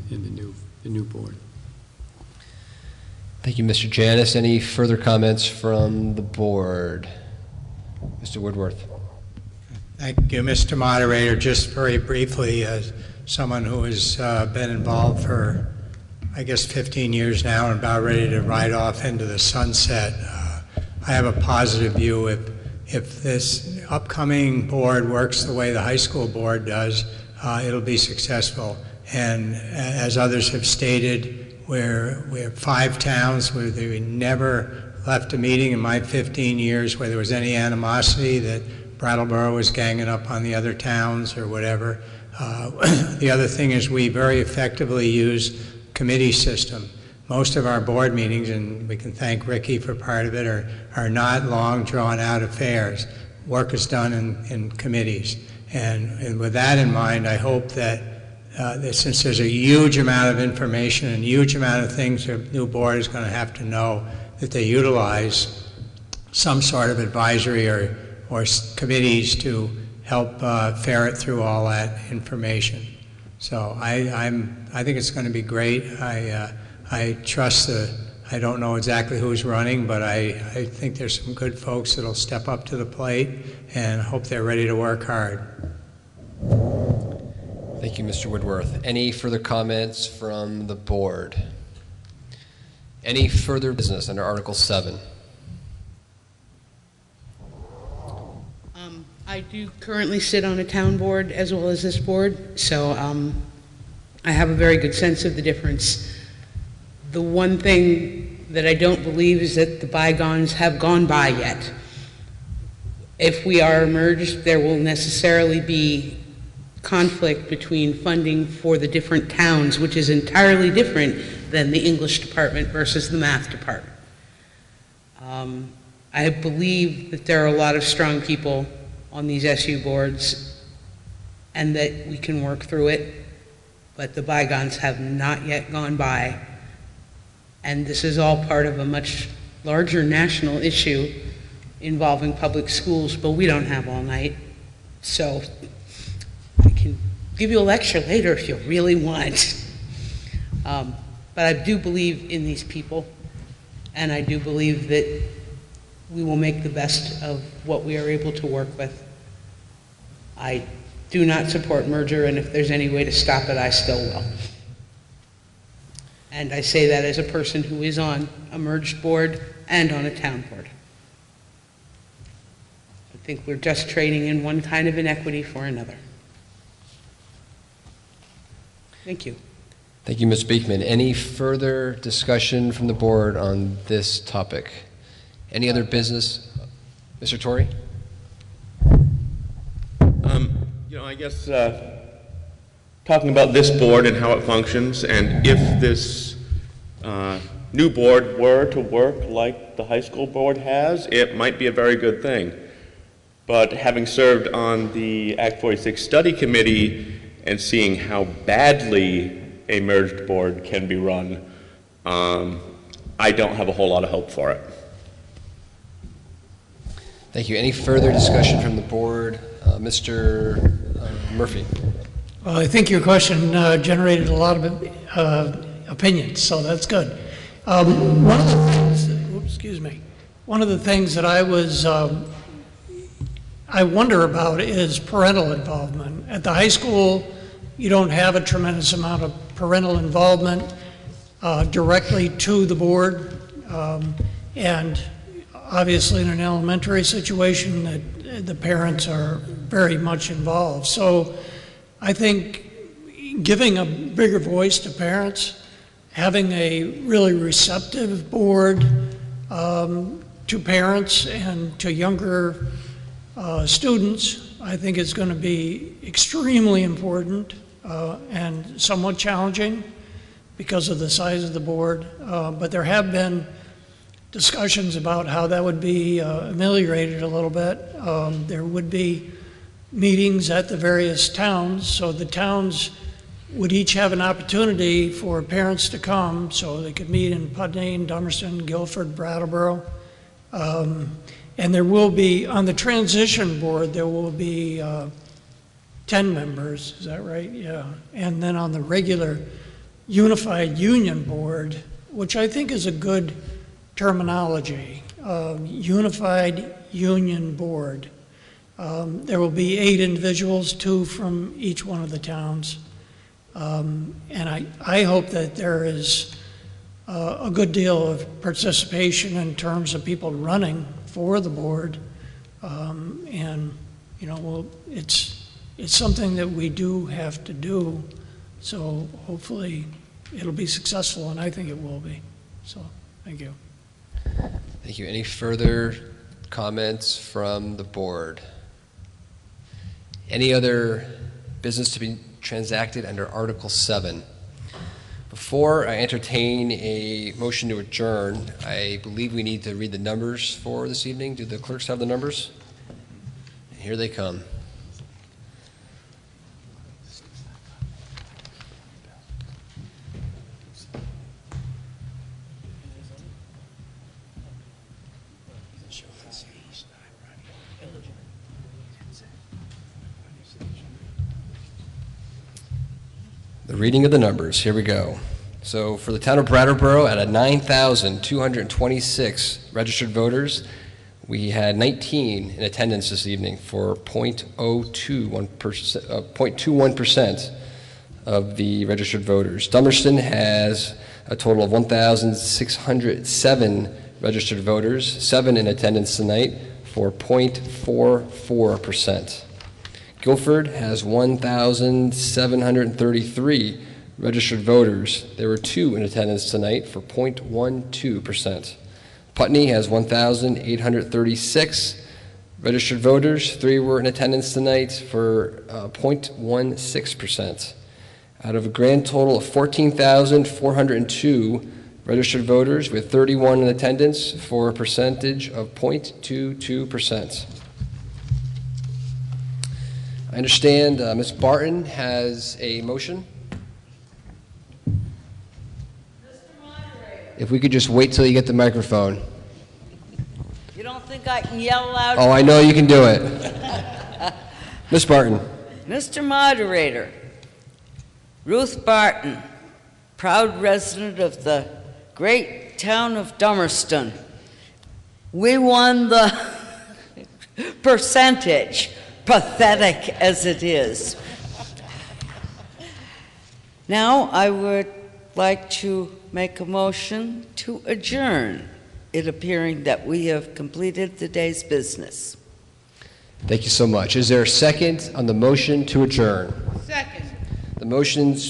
the new board. Thank you, Mr. Janis. Any further comments from the board? Mr. Woodworth. Thank you, Mr. Moderator. Just very briefly, as someone who has been involved for, I guess, 15 years now and about ready to ride off into the sunset, I have a positive view. If this upcoming board works the way the high school board does, it'll be successful. And as others have stated, we have 5 towns where we never left a meeting in my 15 years where there was any animosity that Brattleboro was ganging up on the other towns or whatever. The other thing is we very effectively use committee system. most of our board meetings, and we can thank Ricky for part of it, are not long, drawn-out affairs. Work is done in committees. And with that in mind, I hope that since there's a huge amount of information and a huge amount of things the new board is going to have to know, that they utilize some sort of advisory or committees to help ferret through all that information. So I think it's going to be great. I trust I don't know exactly who's running, but I think there's some good folks that'll step up to the plate, and hope they're ready to work hard. Thank you, Mr. Woodworth. Any further comments from the board? Any further business under Article 7? I do currently sit on a town board as well as this board, so I have a very good sense of the difference. The one thing that I don't believe is that the bygones have gone by yet. If we are merged, there will necessarily be conflict between funding for the different towns, which is entirely different than the English department versus the math department. I believe that there are a lot of strong people on these SU boards and that we can work through it, but the bygones have not yet gone by. And this is all part of a much larger national issue involving public schools, but we don't have all night. So I can give you a lecture later if you really want. But I do believe in these people, and I do believe that we will make the best of what we are able to work with. I do not support merger, and if there's any way to stop it, I still will. And I say that as a person who is on a merged board and on a town board. I think we're just trading in one kind of inequity for another. Thank you. Thank you, Ms. Beekman. Any further discussion from the board on this topic? Any other business? Mr. Torrey? I guess talking about this board and how it functions, and if this new board were to work like the high school board has, it might be a very good thing. But having served on the Act 46 study committee and seeing how badly a merged board can be run, I don't have a whole lot of hope for it. Thank you. Any further discussion from the board? Mr. Murphy. Well, I think your question generated a lot of opinions, so that's good. One of the things, excuse me, one of the things that I wonder about is parental involvement. At the high school, you don't have a tremendous amount of parental involvement directly to the board, and obviously in an elementary situation that the parents are very much involved. So I think giving a bigger voice to parents, having a really receptive board to parents and to younger students, I think is going to be extremely important and somewhat challenging because of the size of the board. But there have been discussions about how that would be ameliorated a little bit. There would be meetings at the various towns, so the towns would each have an opportunity for parents to come, so they could meet in Putney, Dummerston, Guilford, Brattleboro. And there will be, on the transition board, there will be 10 members, is that right? Yeah. And then on the regular unified union board, which I think is a good terminology, unified union board. There will be 8 individuals, 2 from each one of the towns. And I hope that there is a good deal of participation in terms of people running for the board. And, you know, it's something that we do have to do. So hopefully it'll be successful, and I think it will be. So thank you. Thank you. Any further comments from the board? Any other business to be transacted under Article 7? Before I entertain a motion to adjourn, I believe we need to read the numbers for this evening. Do the clerks have the numbers? Here they come. The reading of the numbers, here we go. So for the town of Brattleboro, out of 9,226 registered voters, we had 19 in attendance this evening for 0.21% of the registered voters. Dummerston has a total of 1,607 registered voters, 7 in attendance tonight for 0.44%. Guilford has 1,733 registered voters. There were 2 in attendance tonight for 0.12%. Putney has 1,836 registered voters. 3 were in attendance tonight for 0.16%. Out of a grand total of 14,402 registered voters, with 31 in attendance for a percentage of 0.22%. I understand Ms. Barton has a motion. If we could just wait till you get the microphone. You don't think I can yell loud? Oh, I know you can do it. Ms. Barton. Mr. Moderator, Ruth Barton, proud resident of the great town of Dummerston. We won the percentage, pathetic as it is. Now I would like to make a motion to adjourn, it appearing that we have completed the day's business. Thank you so much. Is there a second on the motion to adjourn? Second. The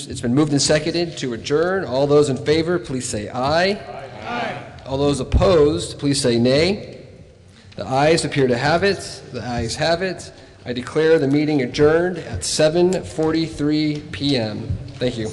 it's been moved and seconded to adjourn. All those in favor, please say aye. Aye. All those opposed, please say nay. The ayes appear to have it. The ayes have it. I declare the meeting adjourned at 7:43 p.m. Thank you.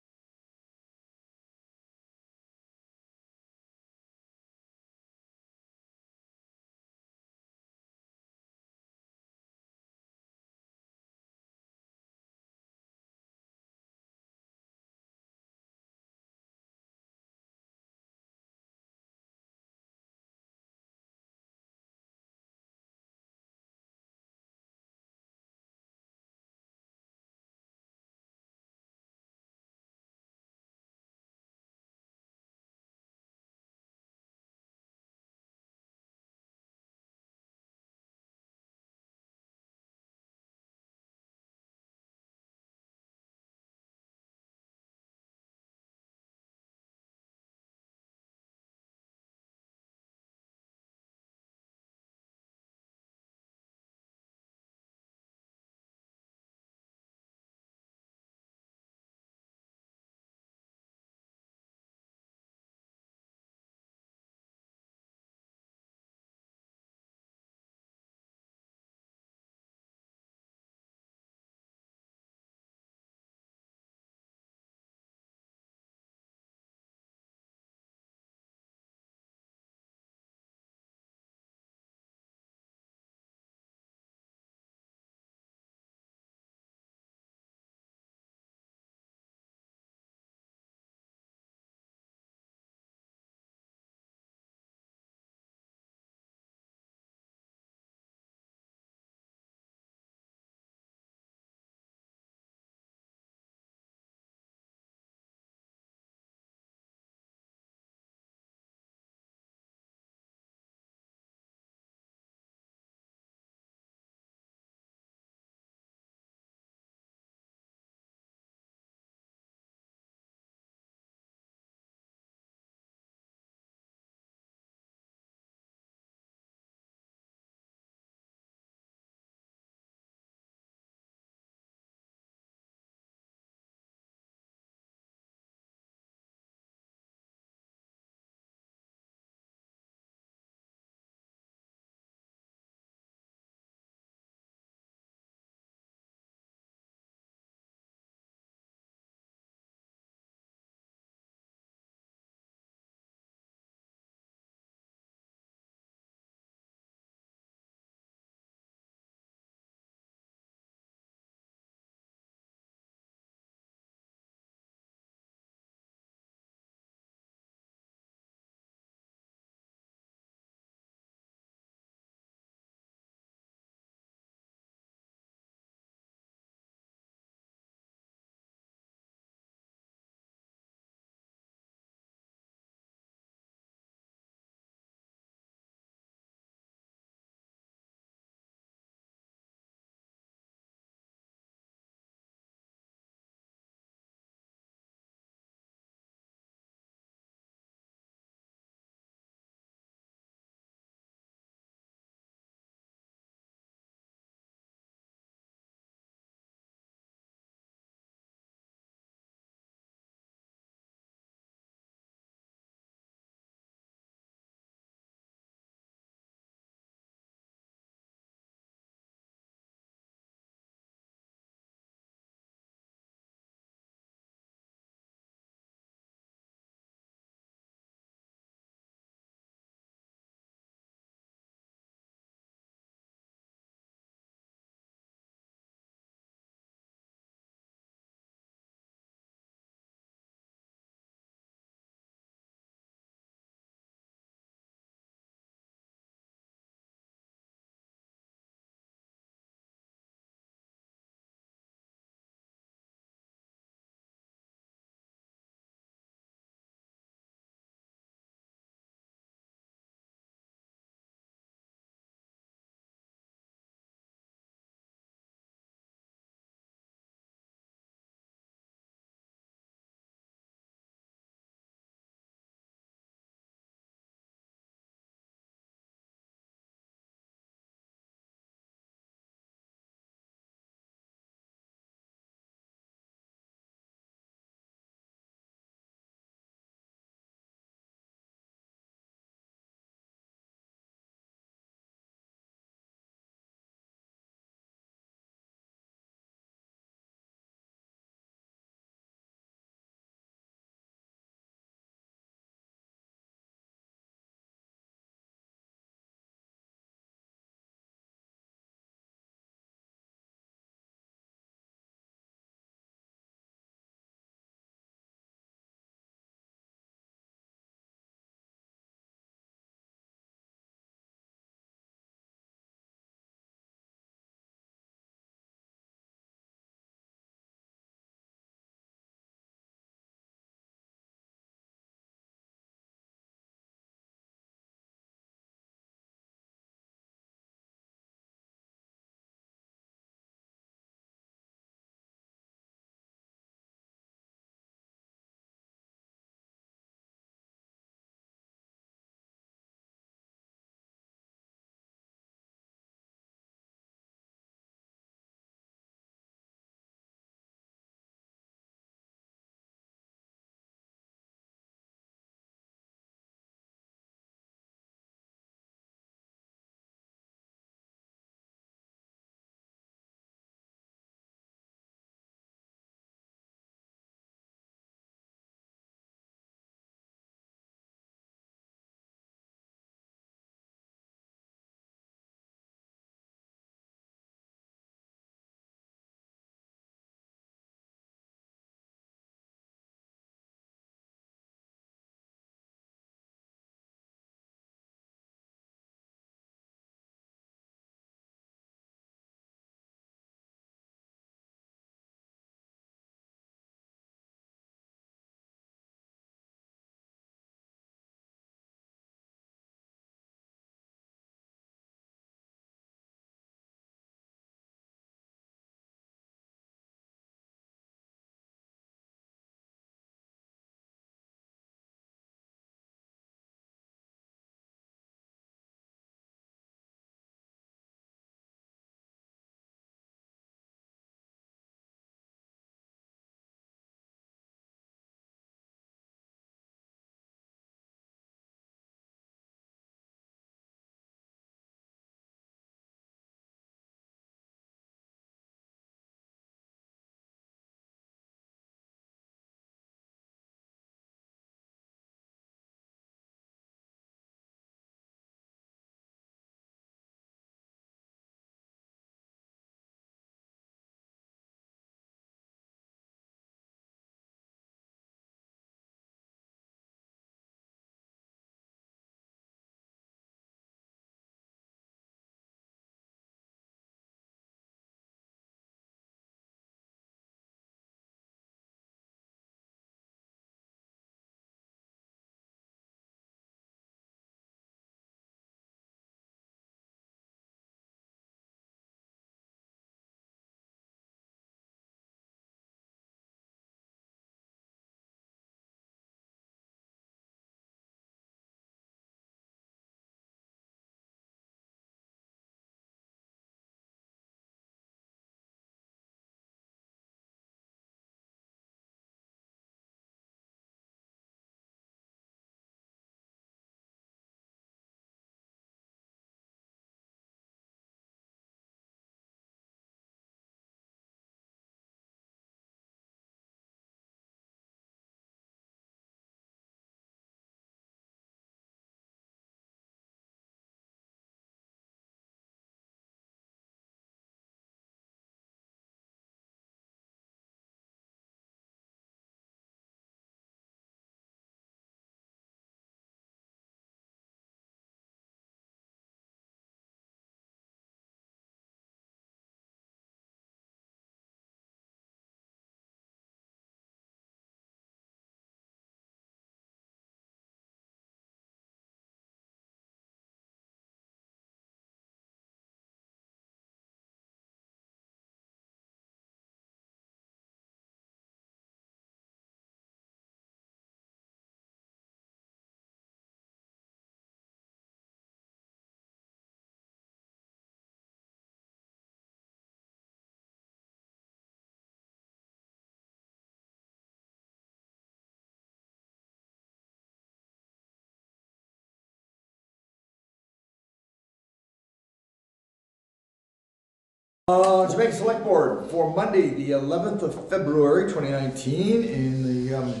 Jamaica Select Board for Monday, the 11th of February, 2019, in the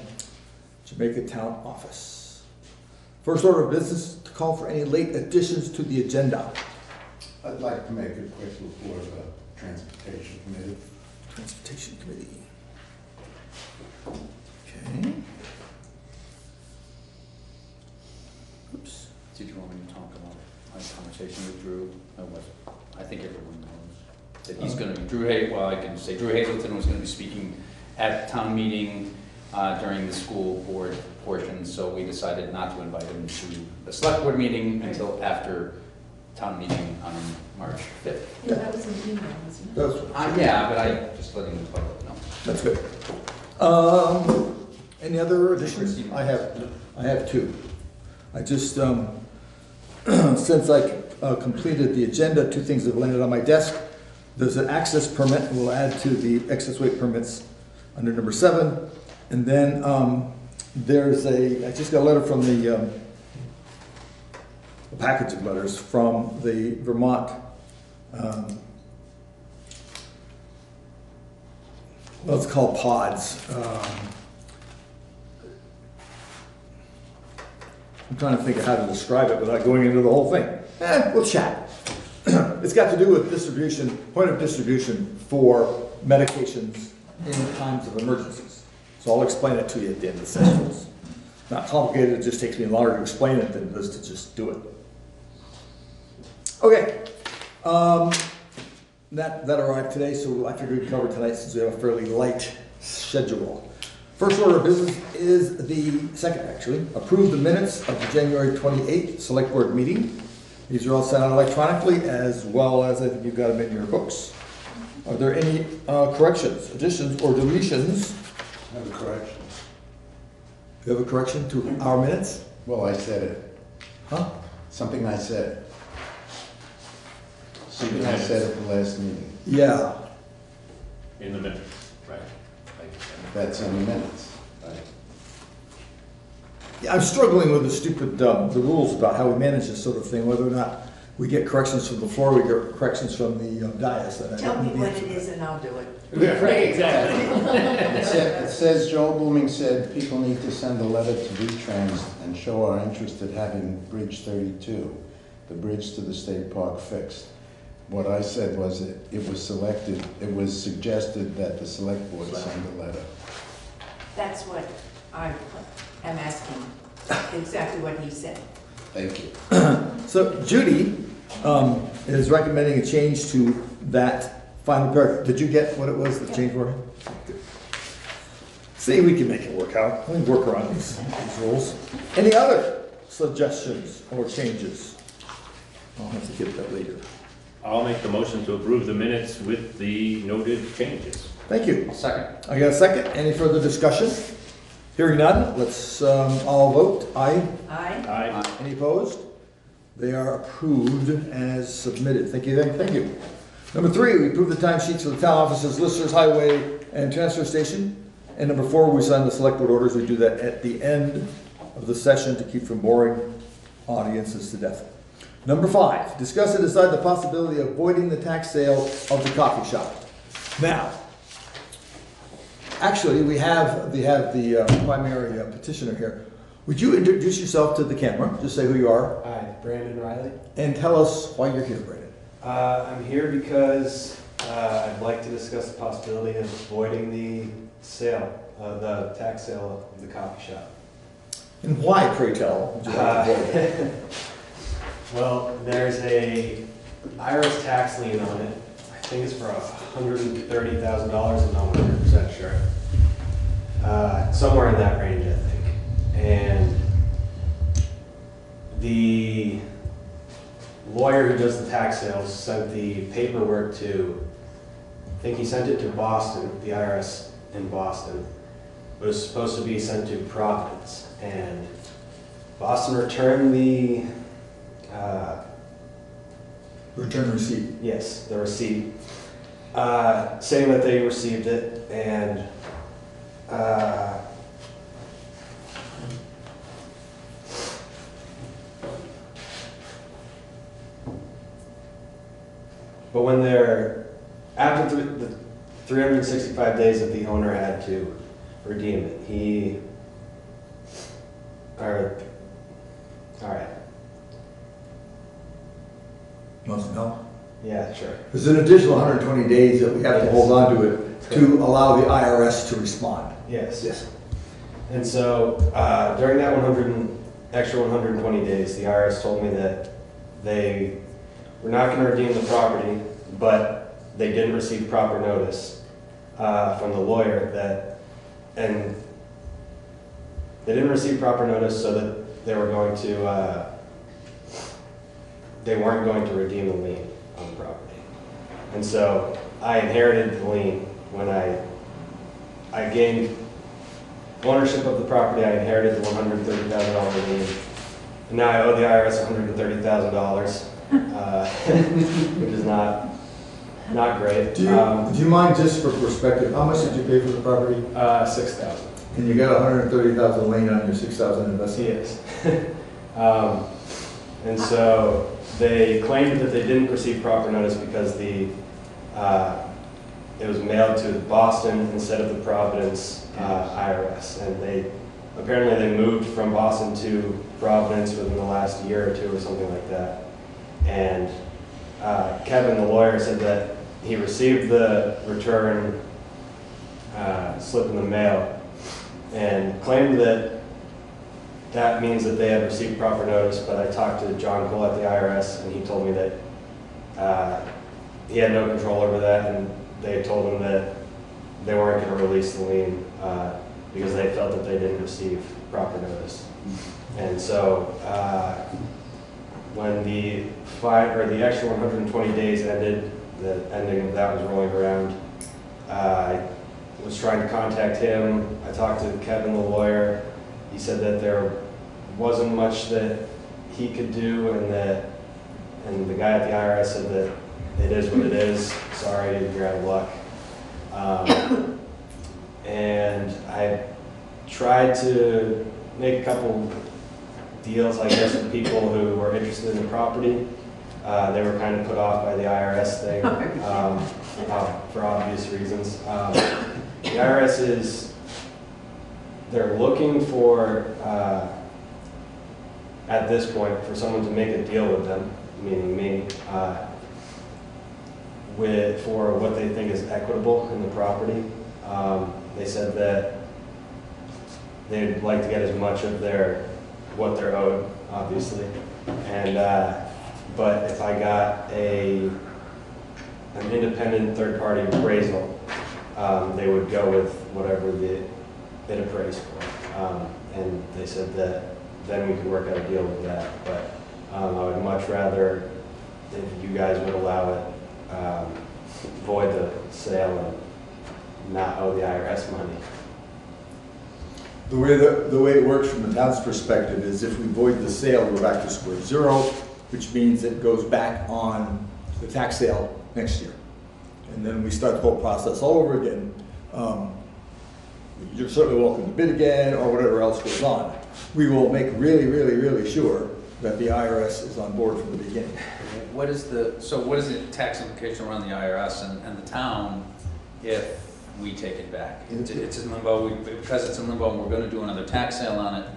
Jamaica Town Office. First order of business to call for any late additions to the agenda. I'd like to make a quick report of the Transportation Committee. Transportation Committee. Okay. Oops. Did you want me to talk about my conversation with Drew? I think everyone knows that he's going to be, I can say Drew Hazelton was going to be speaking at town meeting during the school board portion, so we decided not to invite him to the select board meeting until after town meeting on March 5th. Yeah, that was an email, wasn't it? Yeah, but I just letting the public know. That's good. Any other additions? I have two. I just, since I completed the agenda, two things have landed on my desk. There's an access permit we'll add to the excess weight permits under number 7. And then I just got a letter from a package of letters from the Vermont, it's called PODS. I'm trying to think of how to describe it without going into the whole thing. We'll chat. It's got to do with distribution, point of distribution for medications in times of emergencies. So I'll explain it to you at the end of the session. It's not complicated, it just takes me longer to explain it than it does to just do it. Okay. That arrived today, so I figured we'd cover tonight since we have a fairly light schedule. First order of business is the second, actually. Approve the minutes of the January 28th Select Board meeting. These are all sent out electronically, as well as I think you've got them in your books. Are there any corrections, additions, or deletions? I have a correction. You have a correction to our minutes? Well, I said it. Huh? Something I said. Something I said at the last meeting. Yeah. In the minutes, right. That's in the minutes. Right. Yeah, I'm struggling with the stupid, the rules about how we manage this sort of thing, whether or not we get corrections from the floor, we get corrections from the dais. Tell me what it is and I'll do it. Right, exactly. It says, Joel Blooming said, people need to send a letter to V-Trans and show our interest in having Bridge 32, the bridge to the state park, fixed. What I said was it was suggested that the select board send a letter. That's what I am asking, exactly what he said. Thank you. So Judy is recommending a change to that final paragraph. Did you get what it was, the change word? See, we can make it work out. We can work around these rules. Any other suggestions or changes? I'll have to get that later. I'll make the motion to approve the minutes with the noted changes. Thank you. Second. I got a second. Any further discussion? Hearing none, let's all vote. Aye. Aye. Aye. Any opposed? They are approved as submitted. Thank you. Thank you. Number 3, we approve the timesheets for the town offices, listers, highway, and transfer station. And number 4, we sign the select board orders. We do that at the end of the session to keep from boring audiences to death. Number 5, discuss and decide the possibility of voiding the tax sale of the coffee shop. Now, actually, we have the primary petitioner here. Would you introduce yourself to the camera? Just say who you are. Hi, Brandon Riley. And tell us why you're here, Brandon. I'm here because I'd like to discuss the possibility of voiding the tax sale of the coffee shop. And why, pray tell, would you like to void it? Well, there's a IRS tax lien on it. I think it's for $130,000. I'm not 100% sure. Somewhere in that range, I think. And the lawyer who does the tax sales sent the paperwork to, I think he sent it to Boston, the IRS in Boston. It was supposed to be sent to Providence. And Boston returned the return receipt. Yes, the receipt, saying that they received it, and but when they're after the 365 days that the owner had to redeem it, all right. You want some help? Yeah, sure. There's an additional 120 days that we have to hold on to it to allow the IRS to respond. Yes. Yes. And so during that extra 120 days, the IRS told me that they were not going to redeem the property, but they didn't receive proper notice from the lawyer and they didn't receive proper notice, so that they weren't going to redeem the lien on the property. And so I inherited the lien when I gained ownership of the property. I inherited the $130,000 lien, and now I owe the IRS $130,000, which is not great. Do you mind, just for perspective, how much did you pay for the property? $6,000. And you got $130,000 lien on your $6,000 investment? Yes. And so they claimed that they didn't receive proper notice because it was mailed to Boston instead of the Providence IRS, and apparently they moved from Boston to Providence within the last year or two or something like that. And Kevin, the lawyer, said that he received the return slip in the mail and claimed that means that they had received proper notice, but I talked to John Cole at the IRS, and he told me that he had no control over that, and they told him that they weren't going to release the lien because they felt that they didn't receive proper notice. And so when the extra 120 days ended, the ending of that was rolling around, I was trying to contact him. I talked to Kevin, the lawyer. He said that there wasn't much that he could do, and the guy at the IRS said that it is what it is. Sorry, you're out of luck. And I tried to make a couple deals, I guess, with people who were interested in the property. They were kind of put off by the IRS thing for obvious reasons. The IRS they're looking for, at this point, for someone to make a deal with them, meaning me, for what they think is equitable in the property. They said that they'd like to get as much of what they're owed, obviously, and but if I got an independent third-party appraisal, they would go with whatever it appraised for, and they said that then we could work out a deal with that. But I would much rather, if you guys would allow it, void the sale and not owe the IRS money. The way it works from the town's perspective is if we void the sale, we're back to square zero, which means it goes back on the tax sale next year. And then we start the whole process all over again. You're certainly welcome to bid again or whatever else goes on. We will make really, really, really sure that the IRS is on board from the beginning. What is the tax implication around the IRS and the town if we take it back? It's in limbo, because it's in limbo and we're going to do another tax sale on it.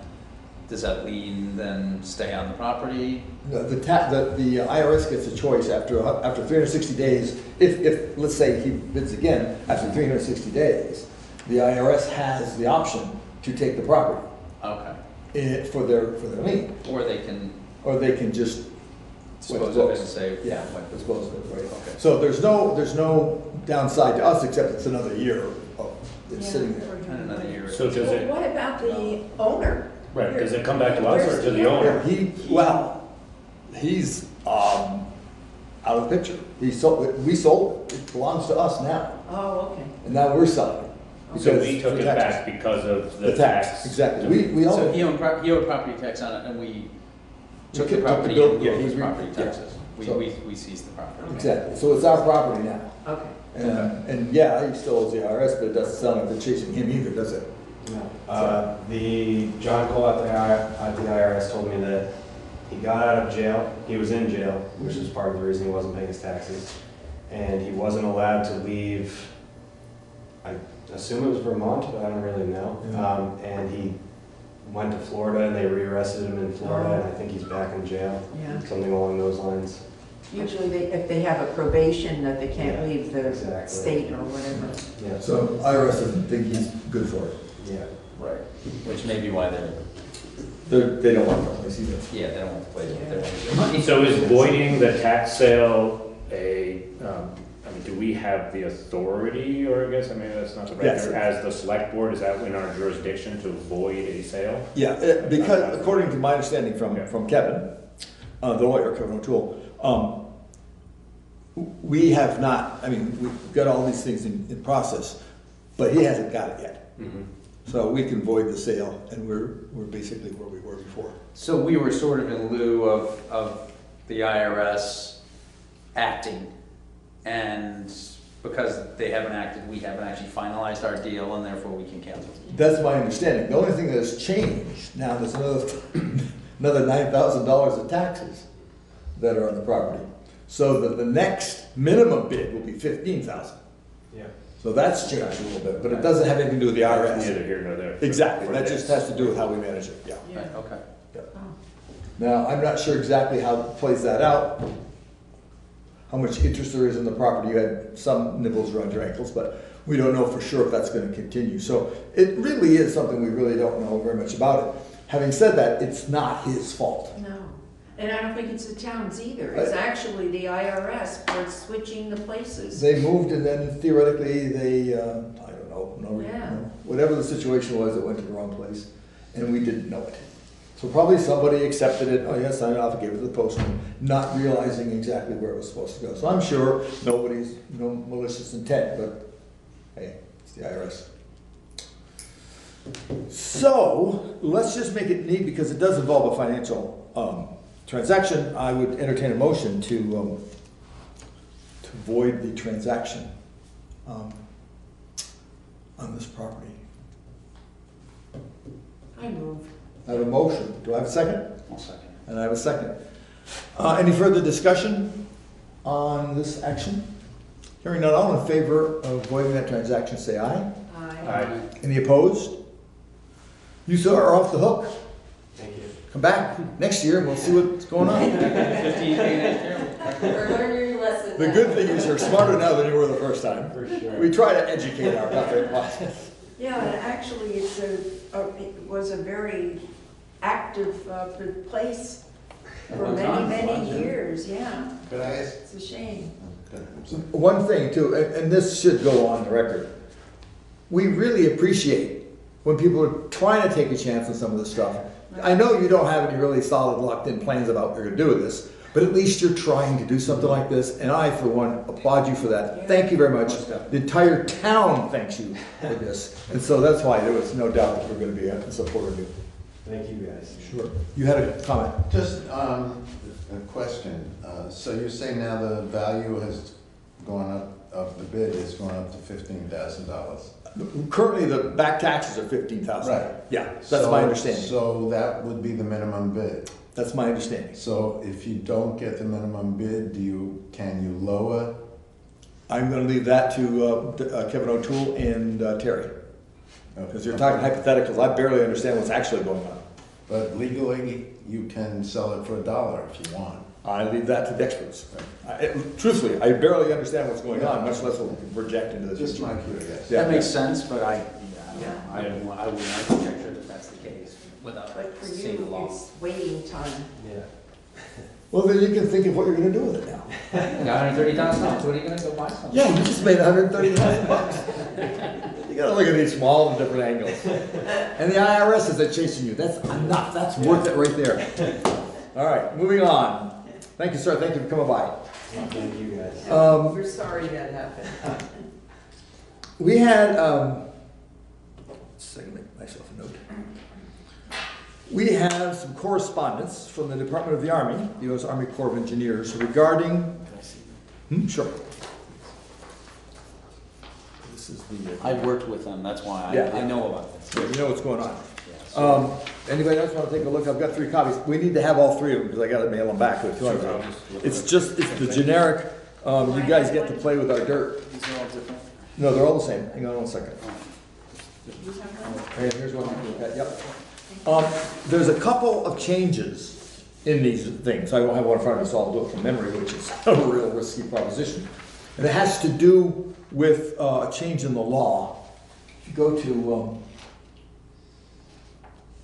Does that lien then stay on the property? The IRS gets a choice after 360 days. If let's say he bids again after 360 days, the IRS has the option to take the property. Okay. For their lien. Or they can just dispose of it and say, yeah, dispose of it, right? Okay. So there's no downside to us except it's another year of it's sitting there. And another year. So does it? What about the owner? Right. Does it come back to us or to the owner? He's out of the picture. We sold it. It belongs to us now. Oh, okay. And now we're selling it. So we took it back because of the tax. Exactly. We own So it. he owed property tax on it, and we took the property and gave his property taxes. We seized the property. Exactly. So it's our property now. Okay. And yeah, he still owes the IRS, but it doesn't sound like they're chasing him either, does it? No. The John Cole at the IRS told me that he got out of jail. He was in jail, which is part of the reason he wasn't paying his taxes. and he wasn't allowed to leave, I assume it was Vermont, but I don't really know. Yeah. And he went to Florida, and they rearrested him in Florida, and I think he's back in jail. Yeah. Something along those lines. Usually, if they have a probation that they can't Yeah, leave the exactly. state or whatever. Yeah. So IRS doesn't think he's good for it. Yeah. Right, which may be why They don't want the place either. yeah, they don't want to play with their money. So is voiding the tax sale I mean, do we have the authority, or I guess, I mean, that's not the right Yes. term, as the select board, is that in our jurisdiction to void a sale? Yeah, because according to my understanding from Kevin, the lawyer, Kevin O'Toole, we have not, I mean, we've got all these things in process, but he hasn't got it yet. Mm-hmm. So we can void the sale, and we're basically where we were before. So we were sort of in lieu of the IRS acting, and because they haven't acted, we haven't actually finalized our deal, and therefore we can cancel. That's my understanding. The only thing that has changed, now there's another $9,000 of taxes that are on the property. So that the next minimum bid will be $15,000. Yeah. So that's changed a little bit, but it doesn't have anything to do with the IRS. Neither here nor there. Exactly, that just has to do with how we manage it, yeah. Right, okay. Now, I'm not sure exactly how it plays that out, how much interest there is in the property. You had some nibbles around your ankles, but we don't know for sure if that's going to continue. So it really is something we really don't know very much about it. Having said that, it's not his fault. No. And I don't think it's the town's either. It's actually the IRS for switching the places. They moved and then theoretically they, I don't know, whatever the situation was, it went to the wrong place and we didn't know it. So probably somebody accepted it, oh yes, signed off and gave it to the postman, not realizing exactly where it was supposed to go. So I'm sure nobody's, no malicious intent, but hey, it's the IRS. So let's just make it neat because it does involve a financial transaction. I would entertain a motion to void the transaction on this property. I move. I have a motion. Do I have a second? I'll second. And I have a second. Any further discussion on this action? Hearing none, all in favor of voiding that transaction, say aye. Aye. Any opposed? You sir are off the hook. Thank you. Come back next year and we'll see what's going on. 15K next year. Learn your lesson. The good thing is you're smarter now than you were the first time. For sure. We try to educate our process. Yeah, and actually, it was a very active place for many years, yeah. Could I ask? It's a shame. One thing too, and this should go on the record, we really appreciate when people are trying to take a chance on some of this stuff. I know you don't have any really solid locked in plans about what you're going to do with this, but at least you're trying to do something like this, and I, for one, applaud you for that. Thank you very much. The entire town thanks you for this, and so that's why there was no doubt that we're going to be a supporter of you. Thank you guys. Sure. You had a comment? Just a question. So you're saying now the value has gone up, of the bid has gone up to $15,000? Currently, the back taxes are $15,000. Right. Yeah, that's my understanding. So that would be the minimum bid? That's my understanding. So if you don't get the minimum bid, can you lower? I'm going to leave that to Kevin O'Toole and Terry. Because you're talking hypotheticals. I barely understand what's actually going on. But legally, you can sell it for $1 if you want. I leave that to the experts. Truthfully, I barely understand what's going on, much less what we can project into this. Just my curiosity. That makes sense, but I wouldn't conjecture that that's the case without But for seeing the you, law. it's waiting time. Yeah. Well, then you can think of what you're going to do with it now. Got $130,000. What are you going to go buy something? Yeah, you just made $130,000. You got to look at these from all the different angles. And the IRS is chasing you. That's enough. That's worth it right there. All right, moving on. Thank you, sir. Thank you for coming by. Thank you guys. We're sorry that happened. We had, let's make myself a note. We have some correspondence from the Department of the Army, the U.S. Army Corps of Engineers, regarding, sure. This is the. I've worked with them, that's why I know about this. Yeah, you know what's going on. Anybody else want to take a look? I've got 3 copies. We need to have all 3 of them because I got to mail them back. It's just, it's the generic You guys get to play with our dirt. These are all different. No, they're all the same. Hang on one second. Okay, here's one you look at, yep. There's a couple of changes in these things. I don't have one in front of us, so I'll do it from memory, which is a real risky proposition. And it has to do with a change in the law. If you go to,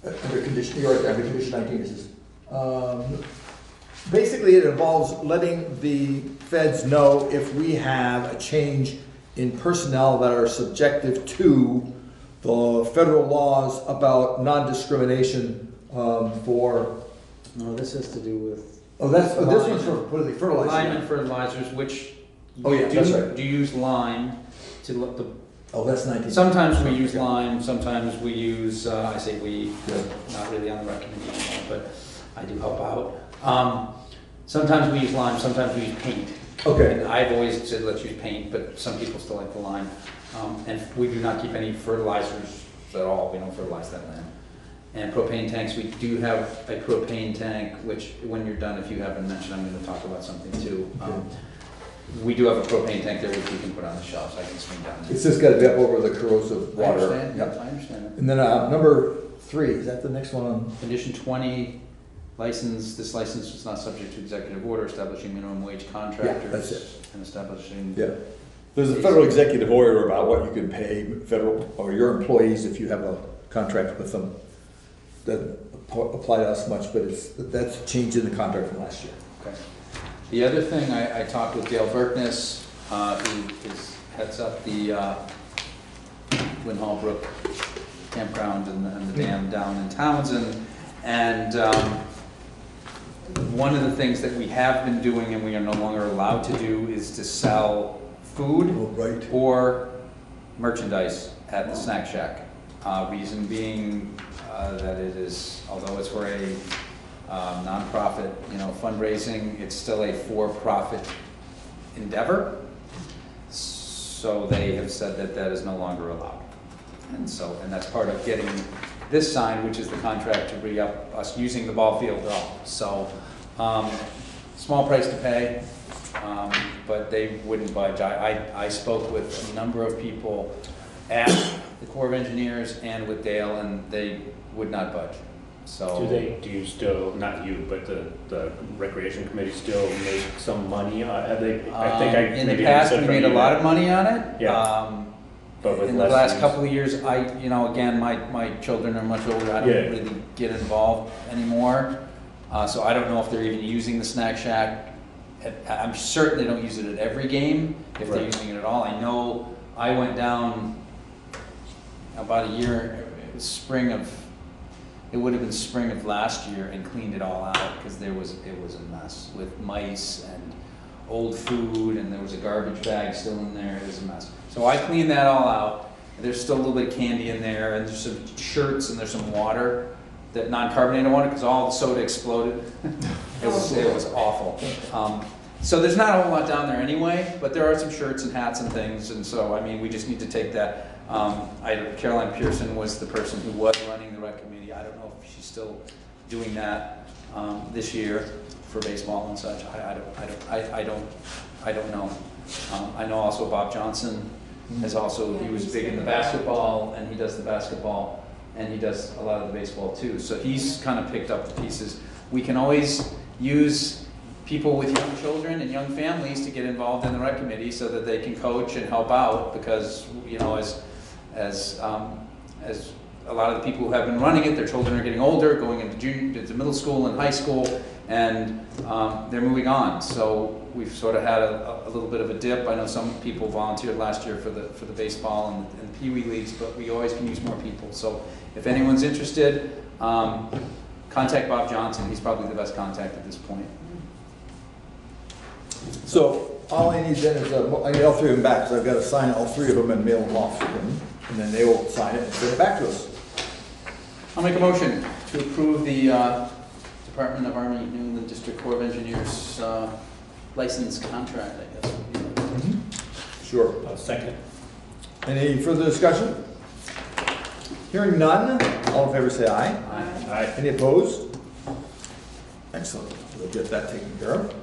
under condition, you're right there, under condition 19, it says, basically it involves letting the feds know if we have a change in personnel that are subjective to the federal laws about non-discrimination for... No, this has to do with... Oh, this one's for fertilizer. Lime and fertilizers, which Oh, yeah, that's right. do use lime to let the... Oh, that's 19. Sometimes we use lime, sometimes we use, I say we, not really on the recommendation, but I do help out. Sometimes we use lime, sometimes we use paint. Okay. And I've always said let's use paint, but some people still like the lime. And we do not keep any fertilizers at all. We don't fertilize that land. And propane tanks, we do have a propane tank, which when you're done, if you haven't mentioned, I'm going to talk about something too. We do have a propane tank there which we can put on the shelves. I can swing down there. It's just got to be up over the corrosive water. I understand, Yep. I understand that. And then number 3, is that the next one on? Condition 20, this license is not subject to executive order establishing minimum wage contractors. Yeah, that's it. And establishing. Yeah. There's a federal executive order about what you can pay federal or your employees if you have a contract with them. That apply to us much, but that's a change in the contract from last year. Okay. The other thing, I talked with Dale Berkness, who heads up the Twin Hall Brook campground and the dam down in Townsend. And one of the things that we have been doing and we are no longer allowed to do is to sell food or merchandise at the snack shack. Reason being that it is, although it's for a nonprofit, fundraising, it's still a for-profit endeavor. So they have said that that is no longer allowed. And that's part of getting this signed, which is the contract to re-up us using the ball field at all. So, small price to pay, but they wouldn't budge. I spoke with a number of people at the Corps of Engineers and with Dale, and they would not budge. So do you still, not you, but the recreation committee still make some money on it? In the past, we made a lot of money on it. Yeah. But with in the last couple of years, again, my children are much older. I don't really get involved anymore. So I don't know if they're even using the snack shack. I'm certain they don't use it at every game, if they're using it at all. I know I went down about a year, it would have been spring of last year, and cleaned it all out because it was a mess with mice and old food, and there was a garbage bag still in there. It was a mess. So I cleaned that all out. There's still a little bit of candy in there, and there's some shirts, and there's some water, that non-carbonated water, because all the soda exploded. It was awful. So there's not a whole lot down there anyway, but there are some shirts and hats and things, and so, we just need to take that. Caroline Pearson was the person who was running the rec committee. I don't know if she's still doing that this year for baseball and such. I don't know. I know also Bob Johnson has also, he was big in the basketball, and he does the basketball, and he does a lot of the baseball too. So he's kind of picked up the pieces. We can always use people with young children and young families to get involved in the rec committee so that they can coach and help out, because as a lot of the people who have been running it, their children are getting older, going into middle school and high school, and they're moving on. So we've sort of had a little bit of a dip. I know some people volunteered last year for the baseball and the Pee Wee leagues, but we always can use more people. So if anyone's interested, contact Bob Johnson. He's probably the best contact at this point. So all I need then is, I need all 3 of them back, because I've got to sign all 3 of them and mail them off to them, and then they will sign it and send it back to us. I'll make a motion to approve the Department of Army New England District Corps of Engineers license contract, I guess. Sure. Second. Any further discussion? Hearing none, all in favor say aye. Aye. Any opposed? Excellent. We'll get that taken care of.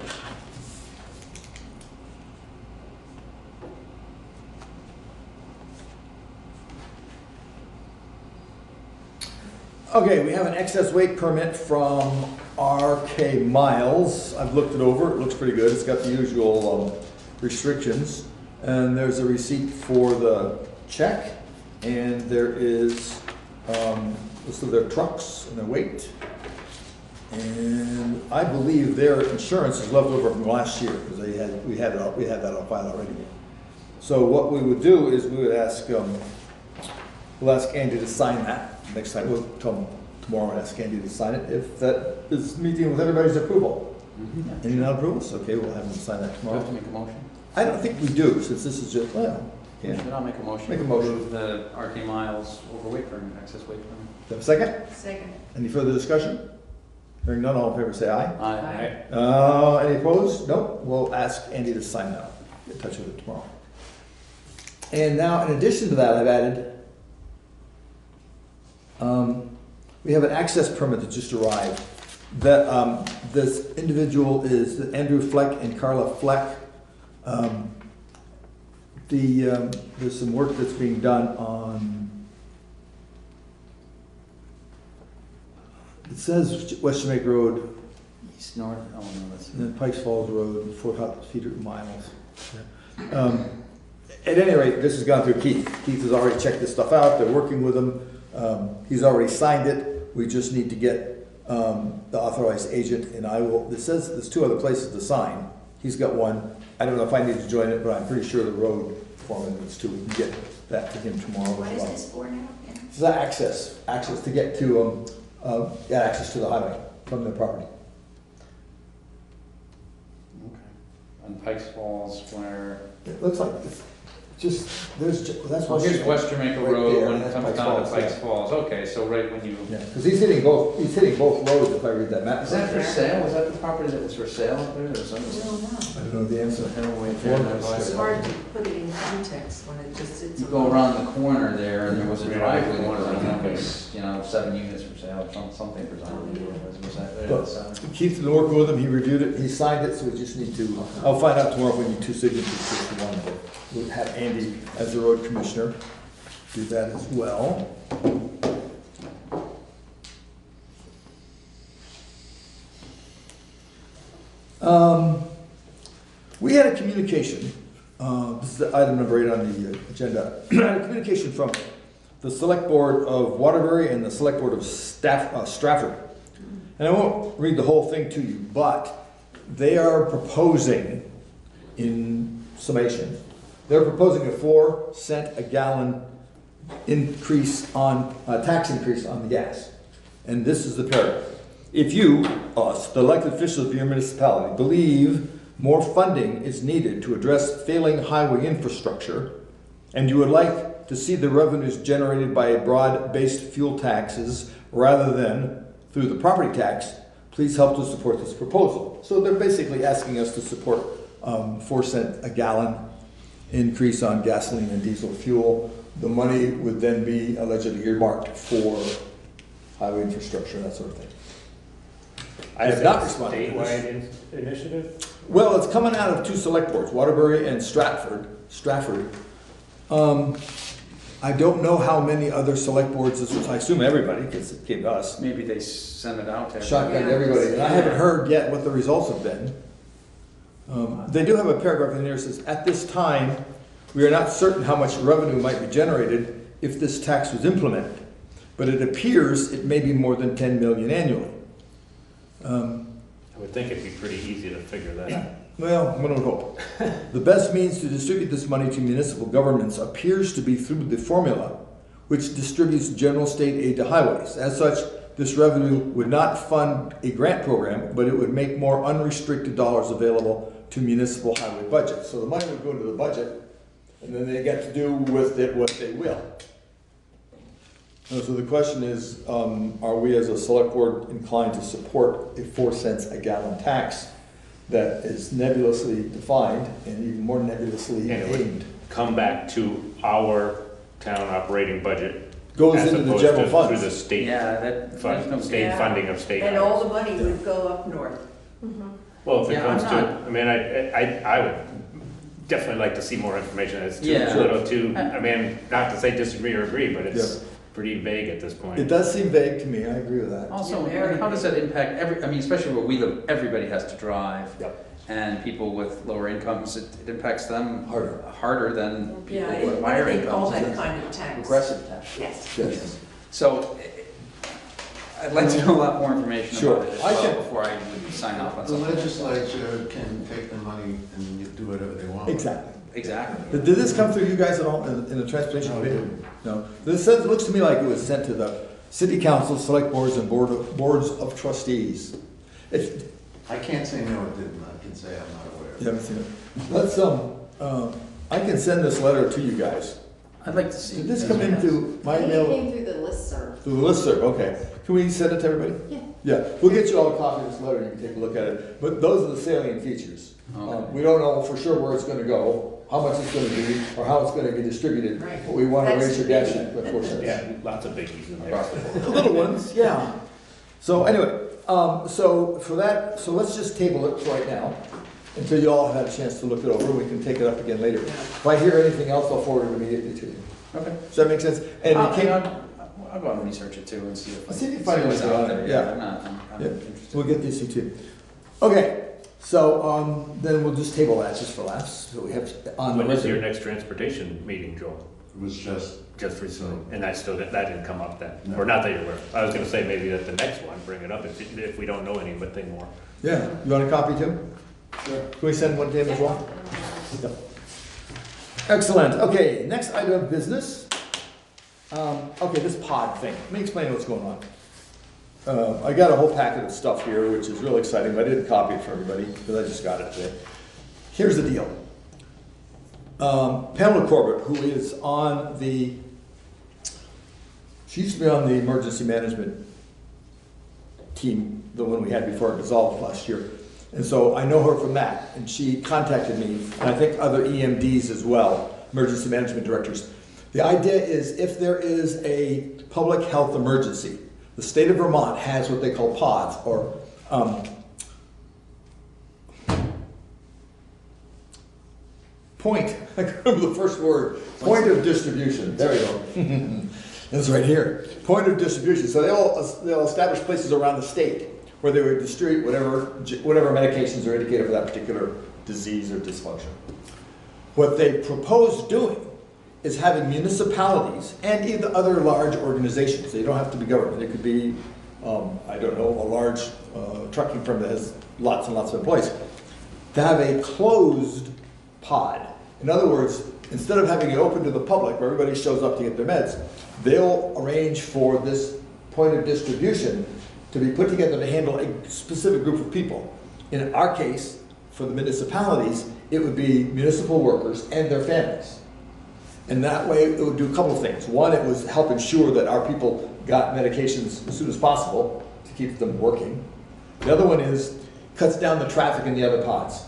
Okay, we have an excess weight permit from RK Miles. I've looked it over, it looks pretty good. It's got the usual restrictions. And there's a receipt for the check, and there is list of their trucks and their weight. And I believe their insurance is left over from last year, because we had that on file already. So what we would do is we would ask, we'll ask Andy to sign that. Next time, we'll tell him tomorrow and ask Andy to sign it, if that is meeting with everybody's approval. Any non-approvals? Okay, we'll have him sign that tomorrow. Do we have to make a motion? I don't think we do, since this is just, well, yeah. Then I'll make a motion. Make a motion. Approve the RK Miles overweight permit, excess weight permit. Do you have a second? Second. Any further discussion? Hearing none, all in favor say aye. Aye. Any opposed? No? We'll ask Andy to sign that. Get in touch with it tomorrow. And now, in addition to that, I've added, we have an access permit that just arrived. That this individual is Andrew Fleck and Carla Fleck. There's some work that's being done on, it says West Jamaica Road, East, north, oh no, that's. and then Pikes Falls Road, 4 feet miles. At any rate, this has gone through Keith. Keith has already checked this stuff out. They're working with him. He's already signed it. We just need to get the authorized agent, and I will. It says there's 2 other places to sign. He's got one. I don't know if I need to join it, but I'm pretty sure the road foreman needs to. We can get that to him tomorrow. What is this for now? This is access to get to access to the highway from the property. Okay. On Pikes Falls, where. It looks like it's just that's well, here's West Jamaica Road there, when it comes down to Pikes Falls. Okay, so right when you. Yeah, because he's hitting both roads if I read that map. Is that for sale? Was that the property that was for sale up there? Or something? I don't know the answer. It's hard to put it in context when it just sits. You go around the corner there, and there was a driveway. It was 7 units for sale, something for sale. Was that But Keith's been working with him. He reviewed it. He signed it. So we just need to. I'll find out tomorrow if we need 2 signatures. Just the one. We'll have Andy as the road commissioner do that as well. We had a communication. This is the item number 8 on the agenda. We had a communication from the Select Board of Waterbury and the Select Board of Stratford. And I won't read the whole thing to you, but they are proposing, in summation, they're proposing a 4-cent a gallon increase on tax increase on the gas. And this is the paragraph. If you, us, the elected officials of your municipality, believe more funding is needed to address failing highway infrastructure, and you would like to see the revenues generated by broad-based fuel taxes rather than through the property tax, please help to support this proposal. So they're basically asking us to support 4 cent a gallon increase on gasoline and diesel fuel. The money would then be allegedly earmarked for highway infrastructure, that sort of thing. I have not responded to statewide initiative? Well, it's coming out of 2 select boards, Waterbury and Stratford. I don't know how many other select boards this was. I assume everybody, because it came to us. Maybe they sent it out to Shotgun to everybody. And I haven't heard yet what the results have been. They do have a paragraph in there that says, at this time, we are not certain how much revenue might be generated if this tax was implemented, but it appears it may be more than 10 million annually. I would think it'd be pretty easy to figure that out. Well, I'm going to hope. The best means to distribute this money to municipal governments appears to be through the formula, which distributes general state aid to highways. As such, this revenue would not fund a grant program, but it would make more unrestricted dollars available to municipal highway budgets. So the money would go into the budget, and then they get to do with it what they will. So the question is, are we as a select board inclined to support a 4 cents a gallon tax that is nebulously defined and even more nebulously aimed? Come back to our town operating budget. Goes into the general funds. Through the state, state Yeah. funding of state. And all the money would go up north. Well, if it comes to, I mean, I would definitely like to see more information. It's too little too, I mean, not to say disagree or agree, but it's, pretty vague at this point. It does seem vague to me, I agree with that. Also, how does that impact I mean, especially where we live, everybody has to drive. Yep. And people with lower incomes, it impacts them harder than people Yeah, with higher they call incomes. that kind of tax. Progressive tax. Yes. Yes. So I'd like to know a lot more information Sure. about it as well before I would sign off on The something. legislature can take the money and do whatever they want. Exactly. Exactly. Did this come through you guys at all in the transportation committee? No. This looks to me like it was sent to the city council, select boards, and boards of trustees. I can't say no, it didn't. I can say I'm not aware. You haven't seen it? Let's, I can send this letter to you guys. I'd like to see. Did this come in through my email? It came through the listserv. Through the listserv, okay. Can we send it to everybody? Yeah. Yeah, we'll get you all a copy of this letter, and you can take a look at it. But those are the salient features. We don't know for sure where it's gonna go, how much it's gonna be, or how it's gonna be distributed. Right. But we wanna That's raise your the gas biggie. rate, of course. Yeah, lots of biggies in there. The little ones, yeah. So anyway, so for that, so let's just table it right now until you all have had a chance to look it over. We can take it up again later. If I hear anything else, I'll forward it immediately to you. Okay. Does that make sense? And it came, I'll go out and research it too and see if see if you find what's anything out on there. it. Yeah, Yeah. I'm Yeah. interested. We'll get this to you too. Okay, so then we'll just table that just for laughs. So we have on the When is your record. next transportation meeting, Joel? It was just recently, and that didn't come up then, or not that you're aware of. I was gonna say maybe at the next one, bring it up if we don't know anything more. Yeah, you want a copy too? Sure. Can we send one to him as well? Yeah. Excellent. Okay, next item of business. Okay, this pod thing. Let me explain what's going on. I got a whole packet of stuff here, which is really exciting, but I didn't copy it for everybody because I just got it today. Here's the deal. Pamela Corbett, who is on she used to be on the emergency management team, the one we had before it dissolved last year. And so I know her from that, and she contacted me, and I think other EMDs as well, emergency management directors. The idea is if there is a public health emergency, the state of Vermont has what they call pods, or point, I can't remember the first word, point of distribution, there we go. It's right here, point of distribution. So they'll establish places around the state where they would distribute whatever medications are indicated for that particular disease or dysfunction. What they propose doing is having municipalities and even other large organizations. They don't have to be government. It could be, I don't know, a large trucking firm that has lots and lots of employees, to have a closed pod. In other words, instead of having it open to the public where everybody shows up to get their meds, they'll arrange for this point of distribution to be put together to handle a specific group of people. In our case, for the municipalities, it would be municipal workers and their families. And that way, it would do a couple of things. One, it was help ensure that our people got medications as soon as possible to keep them working. The other one is cuts down the traffic in the other pods,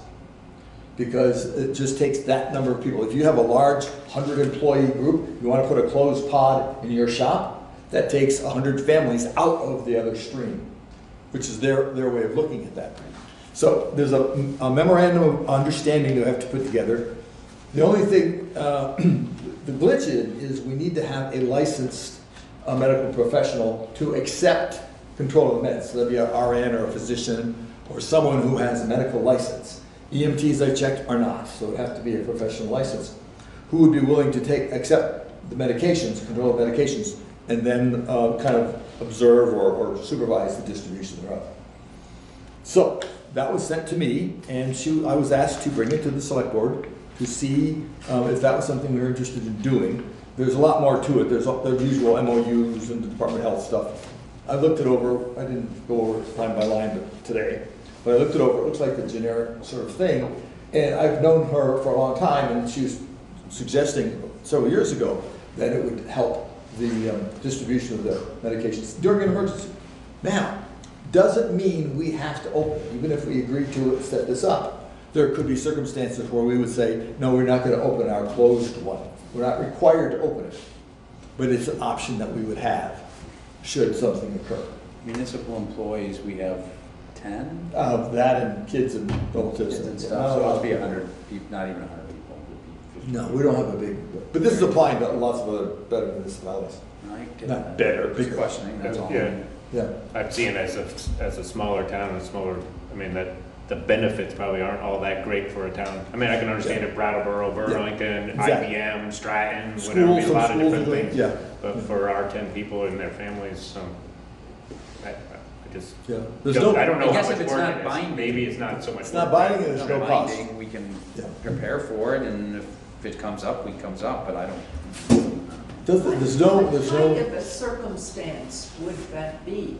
because it just takes that number of people. If you have a large 100-employee group, you want to put a closed pod in your shop, that takes 100 families out of the other stream, which is their way of looking at that. So there's a memorandum of understanding that we have to put together. The only thing, the glitch is we need to have a licensed medical professional to accept control of the meds. So that'd be an RN or a physician or someone who has a medical license. EMTs I checked are not, so it would have to be a professional license who would be willing to accept the medications, control the medications, and then kind of observe or supervise the distribution thereof. So that was sent to me, and I was asked to bring it to the select board to see if that was something we were interested in doing. There's a lot more to it. There's the usual MOUs and the Department of Health stuff. I looked it over. I didn't go over it line by line today, but I looked it over. It looks like the generic sort of thing. And I've known her for a long time, and she was suggesting several years ago that it would help the distribution of the medications during an emergency. Now, doesn't mean we have to open it, even if we agree to set this up. There could be circumstances where we would say, no, we're not going to open our closed one. We're not required to open it, but it's an option that we would have should something occur. Municipal employees, we have 10? That and kids and relatives and stuff, so it must be 100 people, not even 100 people. No, we don't have a big, but this is applying to lots of other better municipalities. I Mike. Not better, Just bigger. questioning, that's all. Yeah. Yeah. I've seen as a smaller town and smaller, I mean, that the benefits probably aren't all that great for a town. I mean, I can understand if Brattleboro, Burlington, Exactly. IBM, Stratton, Schools, whatever, I mean, a some lot of schools different are doing- things. yeah. But for our 10 people and their families, I just, Yeah. I don't know I guess how if much it's work not it is. binding. Maybe it's not so much. It's not work. binding and there's no cost. Binding, we can Yeah. prepare for it, and if it comes up, it comes up, but I don't. There's no, What kind of a circumstance would that be?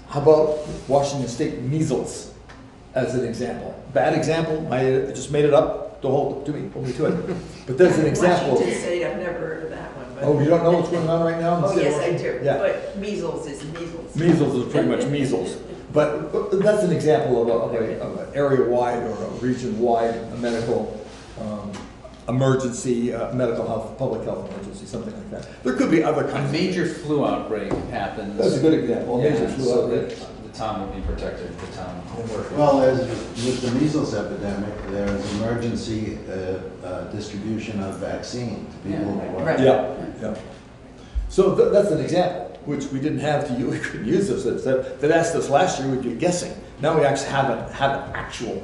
how about Washington State measles as an example? Bad example, I just made it up, don't hold me to it. But there's an example. Washington State, I've never heard of that one. But Oh, you don't know what's going on right now? in the Oh, state of yes, I Washington? do, Yeah. but measles is measles. Measles is pretty much measles. But that's an example of an area-wide or a region-wide medical emergency, medical health, public health emergency, something like that. There could be other kinds. A major flu outbreak happens. That's a good example, a major Yeah, flu so outbreak. that the town will be protected, the town. Well, with the measles epidemic, there's emergency distribution of vaccine to people. who are- Yeah. So that's an example, which we didn't have to use, we couldn't use this. That asked us last year, we'd be guessing. Now we actually have an actual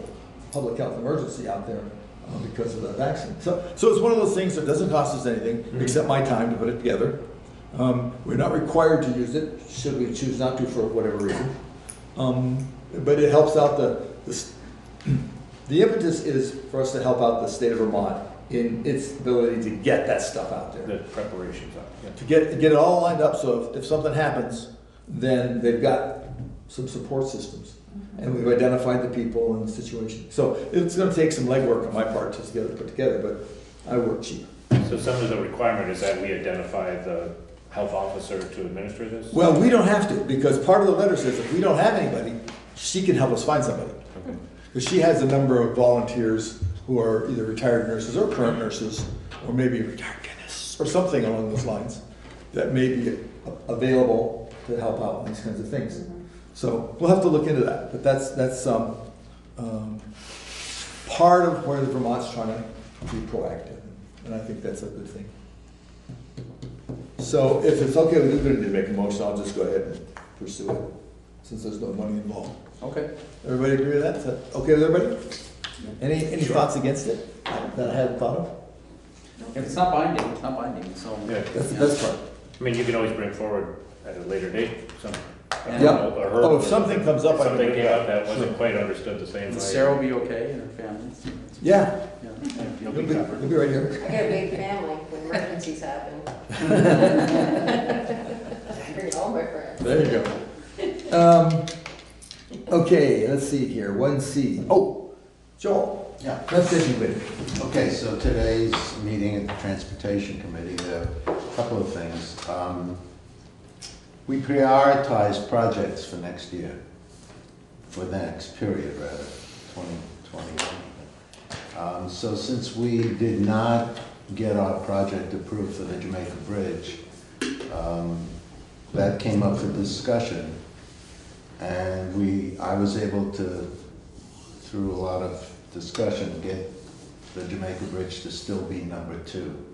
public health emergency out there because of the vaccine. So it's one of those things that doesn't cost us anything, except my time to put it together. We're not required to use it, should we choose not to for whatever reason. But it helps out the impetus is for us to help out the state of Vermont in its ability to get that stuff out there. The preparations up, yeah. To get it all lined up, so if something happens, then they've got some support systems. And we've identified the people and the situation. So it's gonna take some legwork on my part to get it put together, but I work cheap. So some of the requirement is that we identify the health officer to administer this? Well, we don't have to, because part of the letter says if we don't have anybody, she can help us find somebody. Because she has a number of volunteers who are either retired nurses or current nurses, or maybe retired dentists, or something along those lines, that may be available to help out in these kinds of things. So we'll have to look into that, but that's part of where the Vermont's trying to be proactive, and I think that's a good thing. So if it's okay with you, we need to make a motion, I'll just go ahead and pursue it, since there's no money involved. Okay. Everybody agree with that? Is that okay with everybody? Any thoughts against it that I hadn't thought of? If it's not binding, it's not binding, so. Yeah, That's the best part. I mean, you can always bring forward at a later date, some. Yeah. Oh, if something comes up, I can Something bring it came up. up that wasn't Sure. quite understood the same way. Will Sarah be okay and her family? Yeah. You'll be covered. You'll be right here. I got a big family when emergencies happen. Bring all my friends. There you go. Okay, let's see here, 1C. Oh, Joel. Yeah. Let's get you in. Okay, so today's meeting at the Transportation Committee, there are a couple of things. We prioritized projects for next year, for the next period rather, 2021. So since we did not get our project approved for the Jamaica Bridge, that came up for discussion. And I was able to, through a lot of discussion, get the Jamaica Bridge to still be number 2.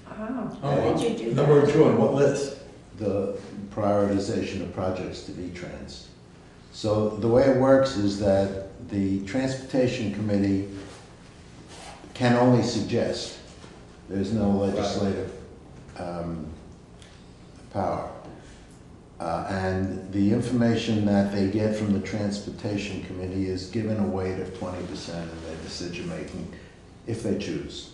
Oh, Oh, did you do that? number 2 on what list? The prioritization of projects to V-Trans. So the way it works is that the Transportation Committee can only suggest. There's no legislative power. And the information that they get from the Transportation Committee is given a weight of 20% in their decision-making, if they choose.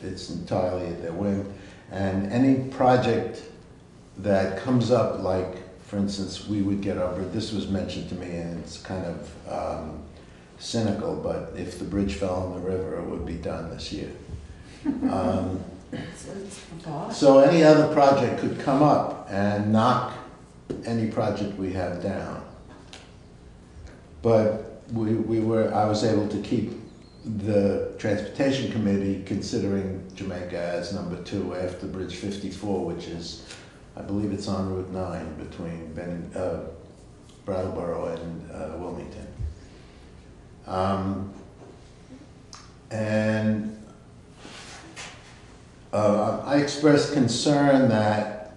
It's entirely at their whim. And any project that comes up, like, for instance, we would get over, this was mentioned to me, and it's kind of cynical, but if the bridge fell in the river, it would be done this year. So any other project could come up and knock any project we have down. But I was able to keep the Transportation Committee considering Jamaica as number 2 after Bridge 54, which is, I believe it's on Route 9 between Brattleboro and Wilmington. I expressed concern that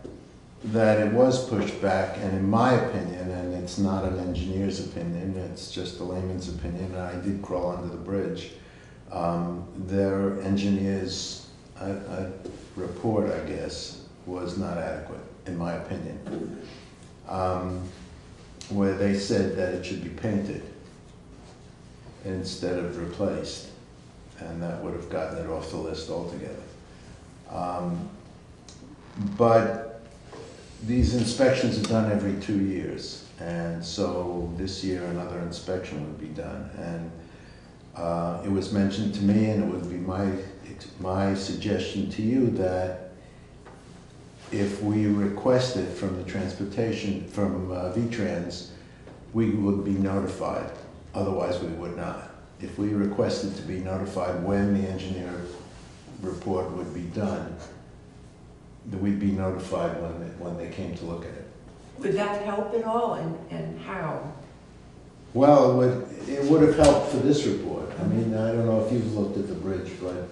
that it was pushed back, and in my opinion, and it's not an engineer's opinion, it's just a layman's opinion, and I did crawl under the bridge, their engineer's report, I guess, was not adequate, in my opinion, where they said that it should be painted instead of replaced, and that would have gotten it off the list altogether. But these inspections are done every 2 years, and so this year another inspection would be done. And it was mentioned to me, and it would be my suggestion to you that if we requested from the transportation, from V-Trans, we would be notified. Otherwise, we would not. If we requested to be notified when the engineer report would be done, that we'd be notified when they came to look at it. Would that help at all, and how? Well, it would have helped for this report. I mean, I don't know if you've looked at the bridge, but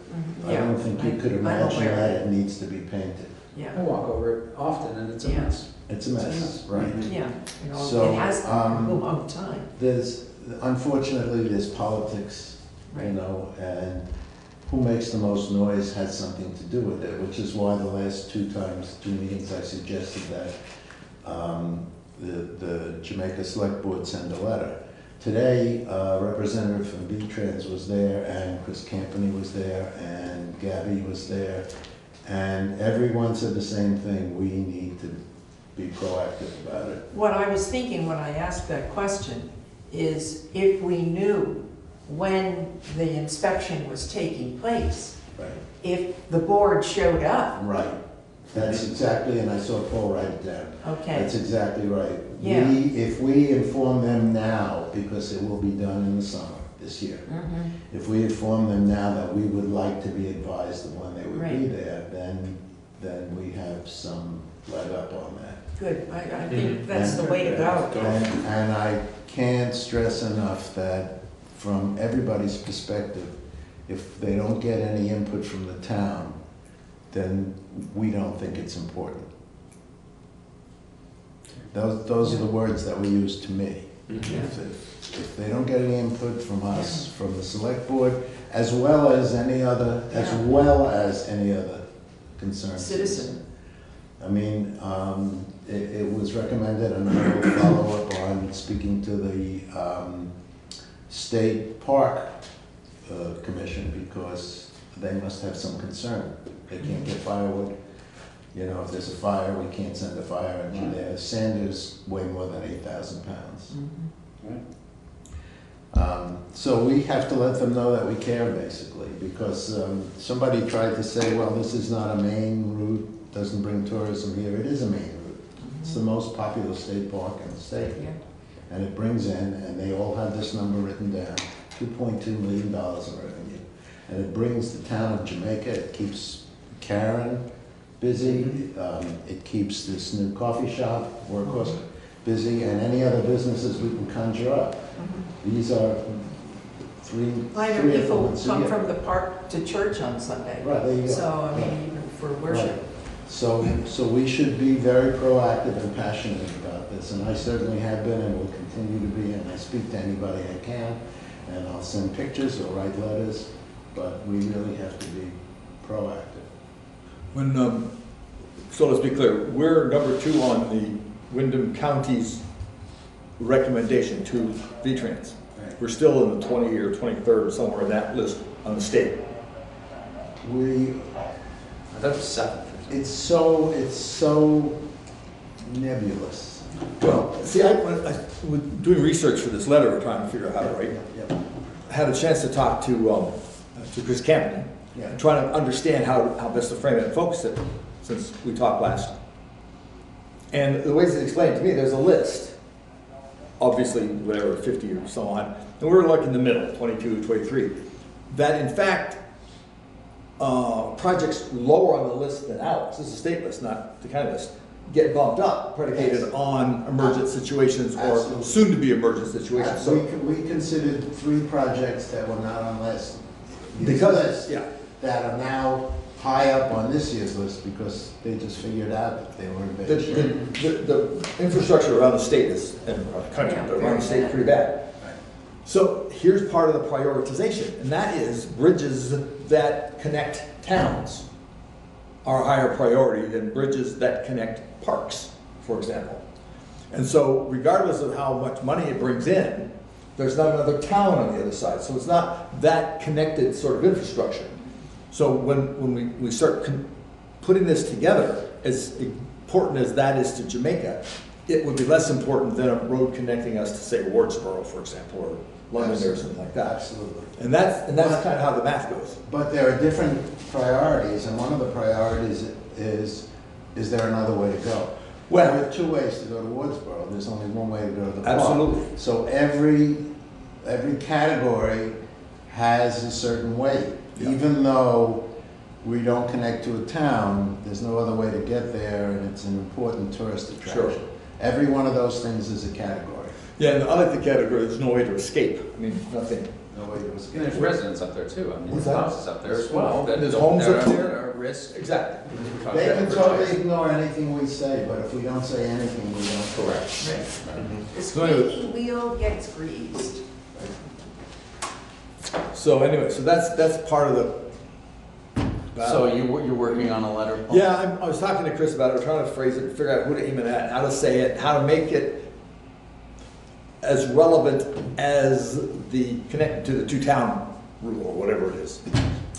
I don't think you could imagine that it needs to be painted. Yeah. I walk over it often and it's a mess. It's a mess, right? Yeah, you know, So, it has been a long time. Unfortunately, there's politics, you know, and who makes the most noise has something to do with it, which is why the last two meetings, I suggested that the Jamaica Select Board send a letter. Today, Representative from V-Trans was there, and Chris Campany was there, and Gabby was there, and everyone said the same thing: we need to be proactive about it. What I was thinking when I asked that question is if we knew when the inspection was taking place, right. If the board showed up. Right. That's exactly, and I saw Paul write it down. Okay. That's exactly right. Yeah. If we inform them now, because it will be done in the summer this year, if we inform them now that we would like to be advised of when they would be there, then we have some leg up on that. Good. I think that's the way to go. And I can't stress enough that from everybody's perspective, if they don't get any input from the town, then we don't think it's important. Those are the words that we use to me. If they don't get any input from us, from the select board, as well as any other concerned citizen. I mean, it was recommended, and I will follow up on speaking to the State Park Commission, because they must have some concern. They can't get firewood. You know, if there's a fire, we can't send a fire engine there. Sanders weigh more than 8,000 pounds. So we have to let them know that we care, basically, because somebody tried to say, well, this is not a main route, doesn't bring tourism here. It is a main route. It's the most popular state park in the state. And it brings in, and they all have this number written down, $2.2 million in revenue. And it brings the town of Jamaica, it keeps Karen busy, it keeps this new coffee shop, Workhorse, busy, and any other businesses we can conjure up. These are three I know people come from the park to church on Sunday. Right, there you go. So, I mean, even for worship. Right. So we should be very proactive and passionate about this, and I certainly have been and will continue to be, and I speak to anybody I can, and I'll send pictures or write letters, but we really have to be proactive. So let's be clear, we're number 2 on the Windham County's recommendation to V-Trans. We're still in the 20th or 23rd or somewhere in that list on the state. I thought it was 7th. It's so nebulous. Well, see, I was doing research for this letter, we're trying to figure out how to write. I had a chance to talk to Chris Campany, and trying to understand how best to frame it and focus it since we talked last. And the ways it's explained to me, there's a list, obviously, whatever, 50 or so on, and we're like in the middle, 22, 23, that in fact, projects lower on the list than ours, this is a state list, not the county list, get bumped up, predicated on emergent situations or soon-to-be emergent situations. So we considered 3 projects that were not on list. Because, that are now high up on this year's list because they just figured out that they were in The, bad shape. the infrastructure around the state is, and around the country, but around the state is pretty bad. So here's part of the prioritization, and that is bridges that connect towns are a higher priority than bridges that connect parks, for example. And so regardless of how much money it brings in, there's not another town on the other side. So it's not that connected sort of infrastructure. So when we start putting this together, as important as that is to Jamaica, it would be less important than a road connecting us to, say, Wardsboro, for example, or London or something like that. Absolutely. And that's kind of how the math goes. But there are different priorities, and one of the priorities is there another way to go? Well, there are two ways to go to Wardsboro. There's only one way to go to the park. Absolutely. So every category has a certain weight. Yeah. Even though we don't connect to a town, there's no other way to get there, and it's an important tourist attraction. Sure. Every one of those things is a category. Yeah, and I like the category, there's no way to escape. I mean, nothing. No way to escape. And there's residents up there too. I mean, What's there's that? houses up there as well. There's homes up there. That are at risk. Exactly. They can totally ignore anything we say, but if we don't say anything, we don't. Correct. The So anyway- squeaky wheel gets greased. So anyway, so that's part of the. So you're working on a letter, Paul? Yeah, I was talking to Chris about it, trying to phrase it, figure out who to aim it at, how to say it, how to make it as relevant as the connected to the two-town rule or whatever it is.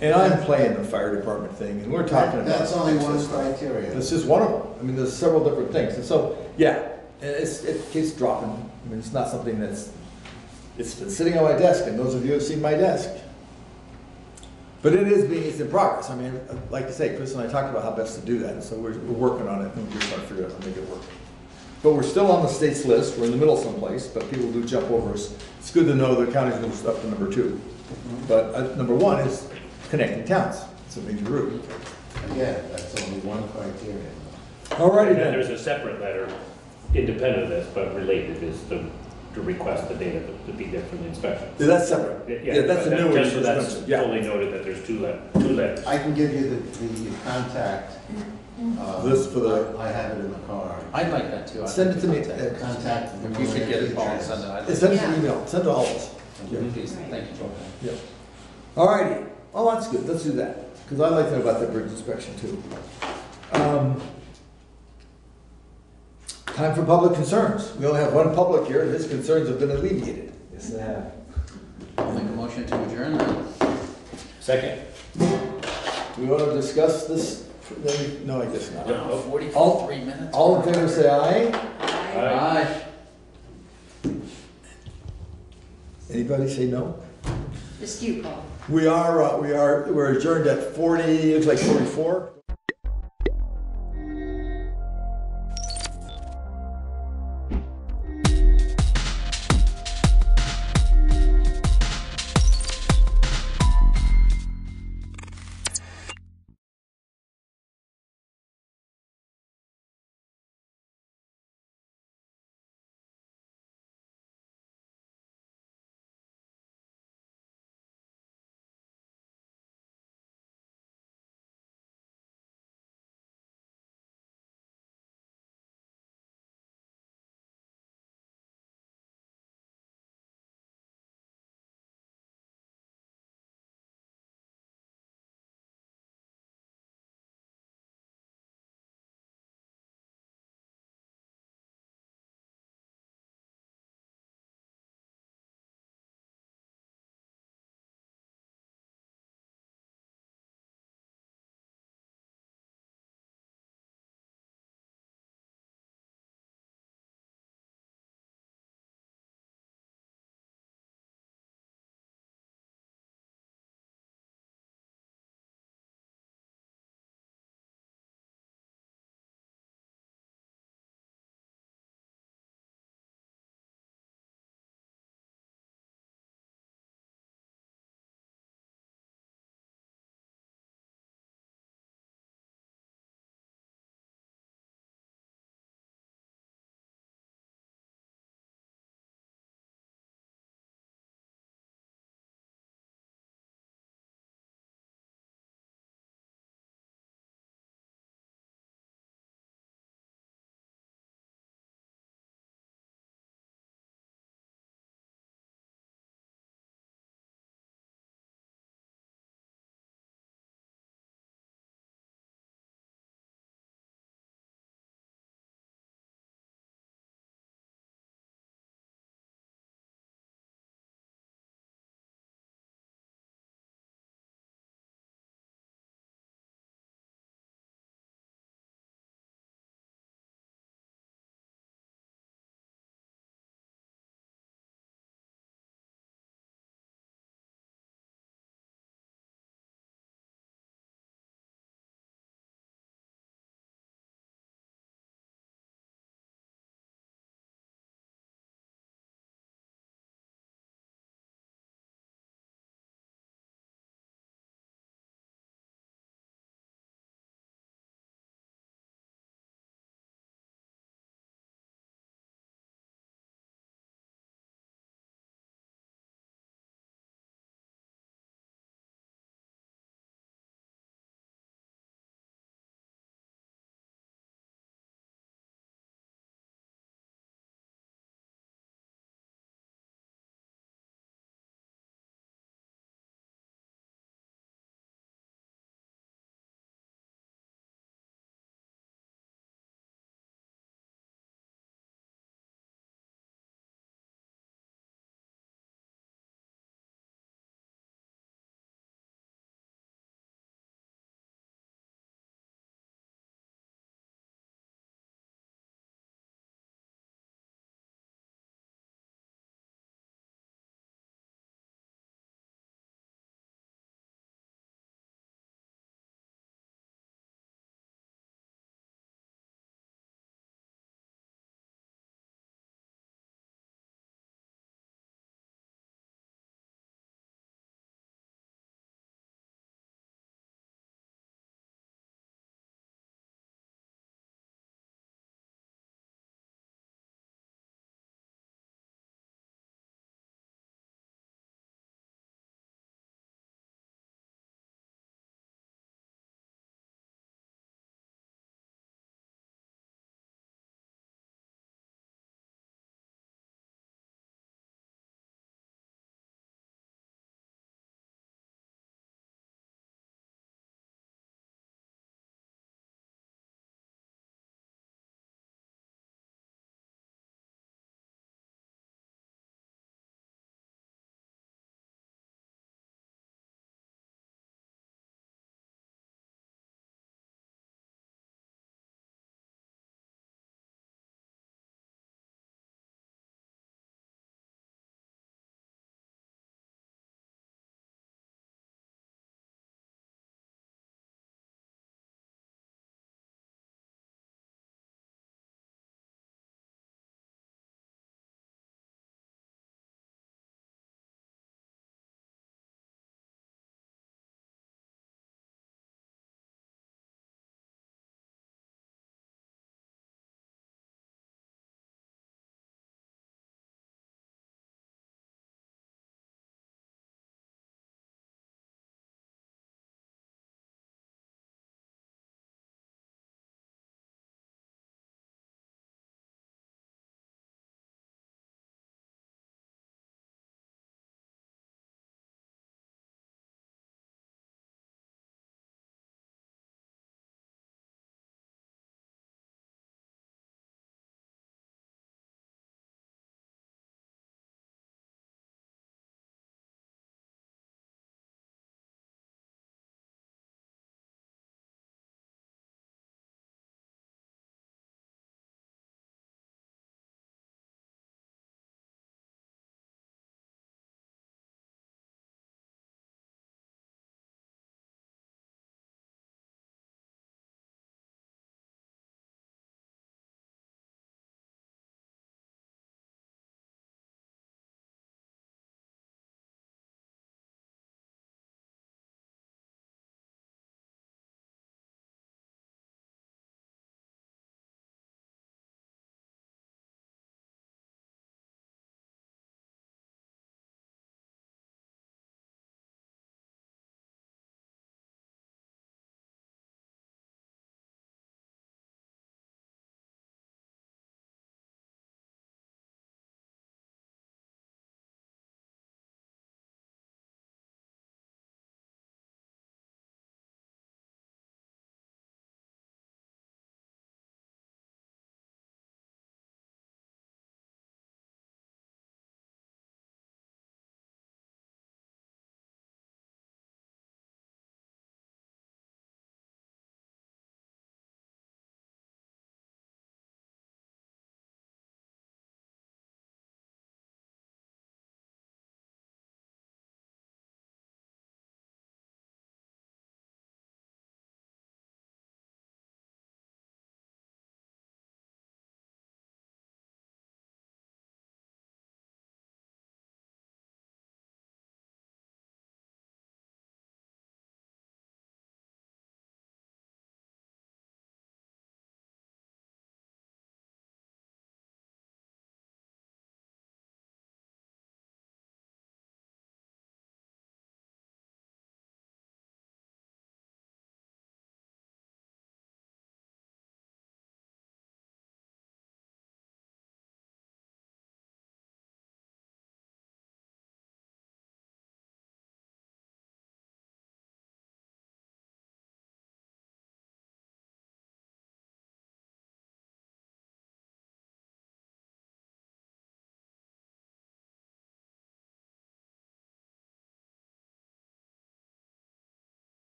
And I'm playing the fire department thing, and we're talking about. That's only one criteria. This is one of them. I mean, there's several different things, and so yeah, it keeps dropping. I mean, it's not something it's been sitting on my desk, and those of you who have seen my desk. But it's in progress. I mean, like I say, Chris and I talked about how best to do that, and so we're working on it, and we're trying to figure out how to make it work. But we're still on the state's list. We're in the middle someplace, but people do jump over us. It's good to know the county's moved up to number 2. But number 1 is connecting towns. It's a major route. Yeah, that's only one criteria. All righty then. There's a separate letter, independent of this, but related, is to request the data to be there for the inspection. Yeah, that's separate. Yeah, that's a new one. Just so that's fully noted that there's two letters. I can give you the contact. This for the. I have it in the car. I'd like that too. Send it to me. Contact. If you could get it, Paul, and send it. Send it to email. Send it to all of us. Please, thank you, Paul. Yeah. All righty. Well, that's good. Let's do that. Because I'd like to know about that bridge inspection too. Time for public concerns. We only have one public here, and his concerns have been alleviated. Yes, they have. I'll make a motion to adjourn then. Second. Do we want to discuss this? No, I guess not. 43 minutes. All in favor say aye. Aye. Anybody say no? Just you, Paul. We're adjourned at 40, looks like 44.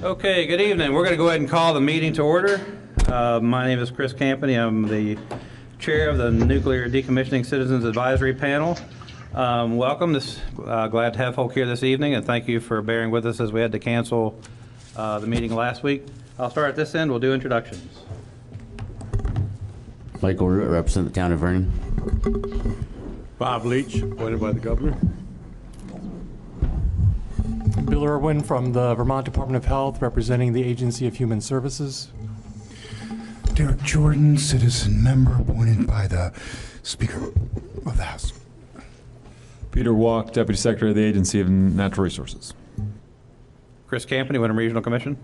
Okay, good evening. We're going to go ahead and call the meeting to order. My name is Chris Campany. I'm the chair of the Nuclear Decommissioning Citizens Advisory Panel. Welcome. Glad to have folk here this evening, and thank you for bearing with us as we had to cancel the meeting last week. I'll start at this end. We'll do introductions. Michael Root, I represent the town of Vernon. Bob Leach, appointed by the governor. Bill Irwin from the Vermont Department of Health, representing the Agency of Human Services. Derek Jordan, citizen member appointed by the Speaker of the House. Peter Walk, Deputy Secretary of the Agency of Natural Resources. Chris Campany, Wyndham Regional Commission.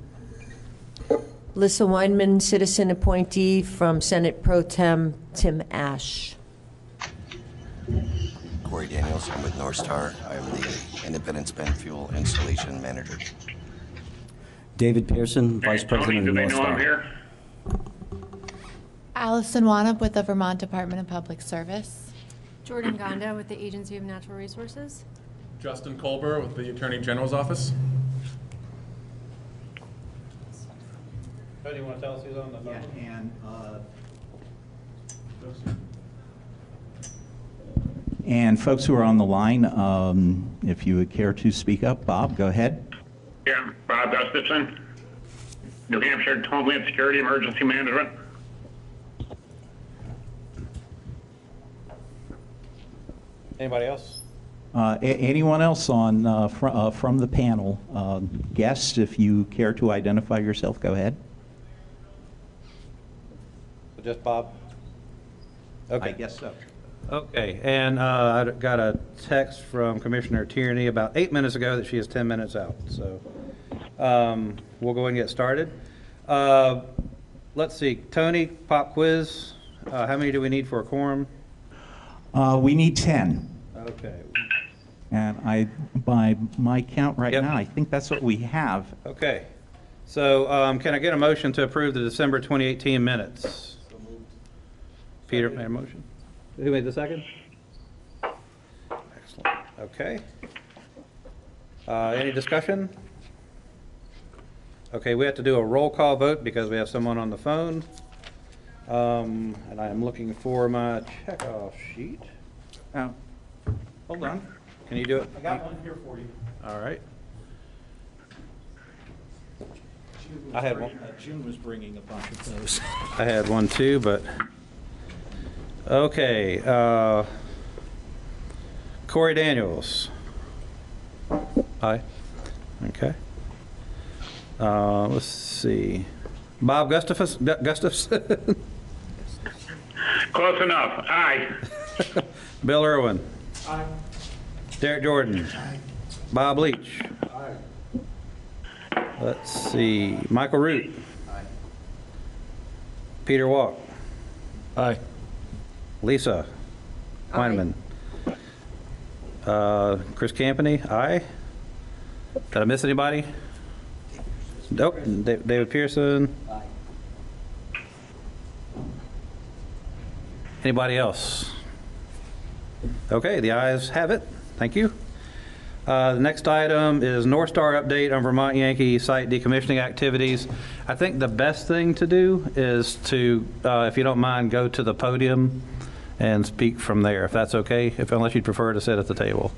Lissa Weinman, citizen appointee from Senate Pro Tem Tim Ash. Corey Daniels, I'm with North Star. I'm the Independent Spent Fuel Installation Manager. David Pearson, Vice President of North Star. Allison Wannup with the Vermont Department of Public Service. Jordan Gonda with the Agency of Natural Resources. Justin Colbert with the Attorney General's Office. Do you want to tell us who's on the phone? And folks who are on the line, if you would care to speak up, Bob, go ahead. Yeah, Bob Gustafson, New Hampshire Homeland Security Emergency Management. Anybody else? Anyone else on from the panel? Guests, if you care to identify yourself, go ahead. Just Bob? Okay. I guess so. Okay, and I got a text from Commissioner Tierney about 8 minutes ago that she is 10 minutes out. So we'll go ahead and get started. Let's see, Tony, pop quiz. How many do we need for a quorum? We need 10. Okay. And by my count right now, I think that's what we have. Okay. So can I get a motion to approve the December 2018 minutes? Peter made a motion. Who made the second? Excellent. Okay. Any discussion? Okay, we have to do a roll call vote because we have someone on the phone. And I am looking for my checkoff sheet. Hold on. Can you do it? I got one here for you. All right. I had one. June was bringing a bunch of those. I had one too, but okay. Corey Daniels. Aye. Okay. Let's see. Bob Gustafson. Close enough. Aye. Bill Irwin. Aye. Derek Jordan. Aye. Bob Leach. Aye. Let's see. Michael Root. Aye. Peter Walk. Aye. Lisa Weinman. Chris Campany. Aye. Did I miss anybody? Nope. David Pearson. Aye. Anybody else? Okay, the ayes have it. Thank you. The next item is North Star update on Vermont Yankee site decommissioning activities. I think the best thing to do is to, if you don't mind, go to the podium and speak from there, if that's okay, unless you'd prefer to sit at the table.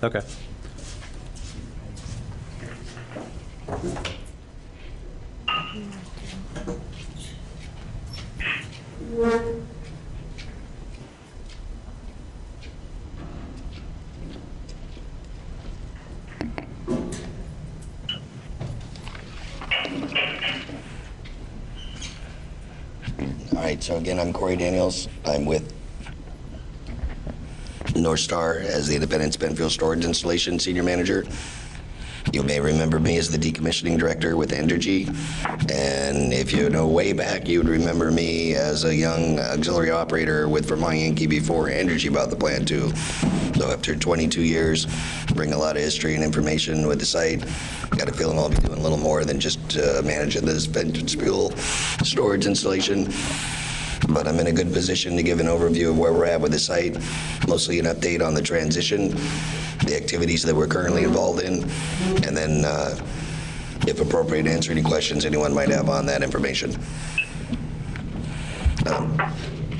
Okay. All right, so again, I'm Corey Daniels. I'm with North Star as the Independent Spent Fuel Storage Installation Senior Manager. You may remember me as the Decommissioning Director with Entergy. And if you know way back, you would remember me as a young auxiliary operator with Vermont Yankee before Entergy bought the plant too. So after 22 years, bring a lot of history and information with the site. Got a feeling I'll be doing a little more than just managing the spent fuel storage installation. But I'm in a good position to give an overview of where we're at with the site, mostly an update on the transition the activities that we're currently involved in, and then, if appropriate, answer any questions anyone might have on that information.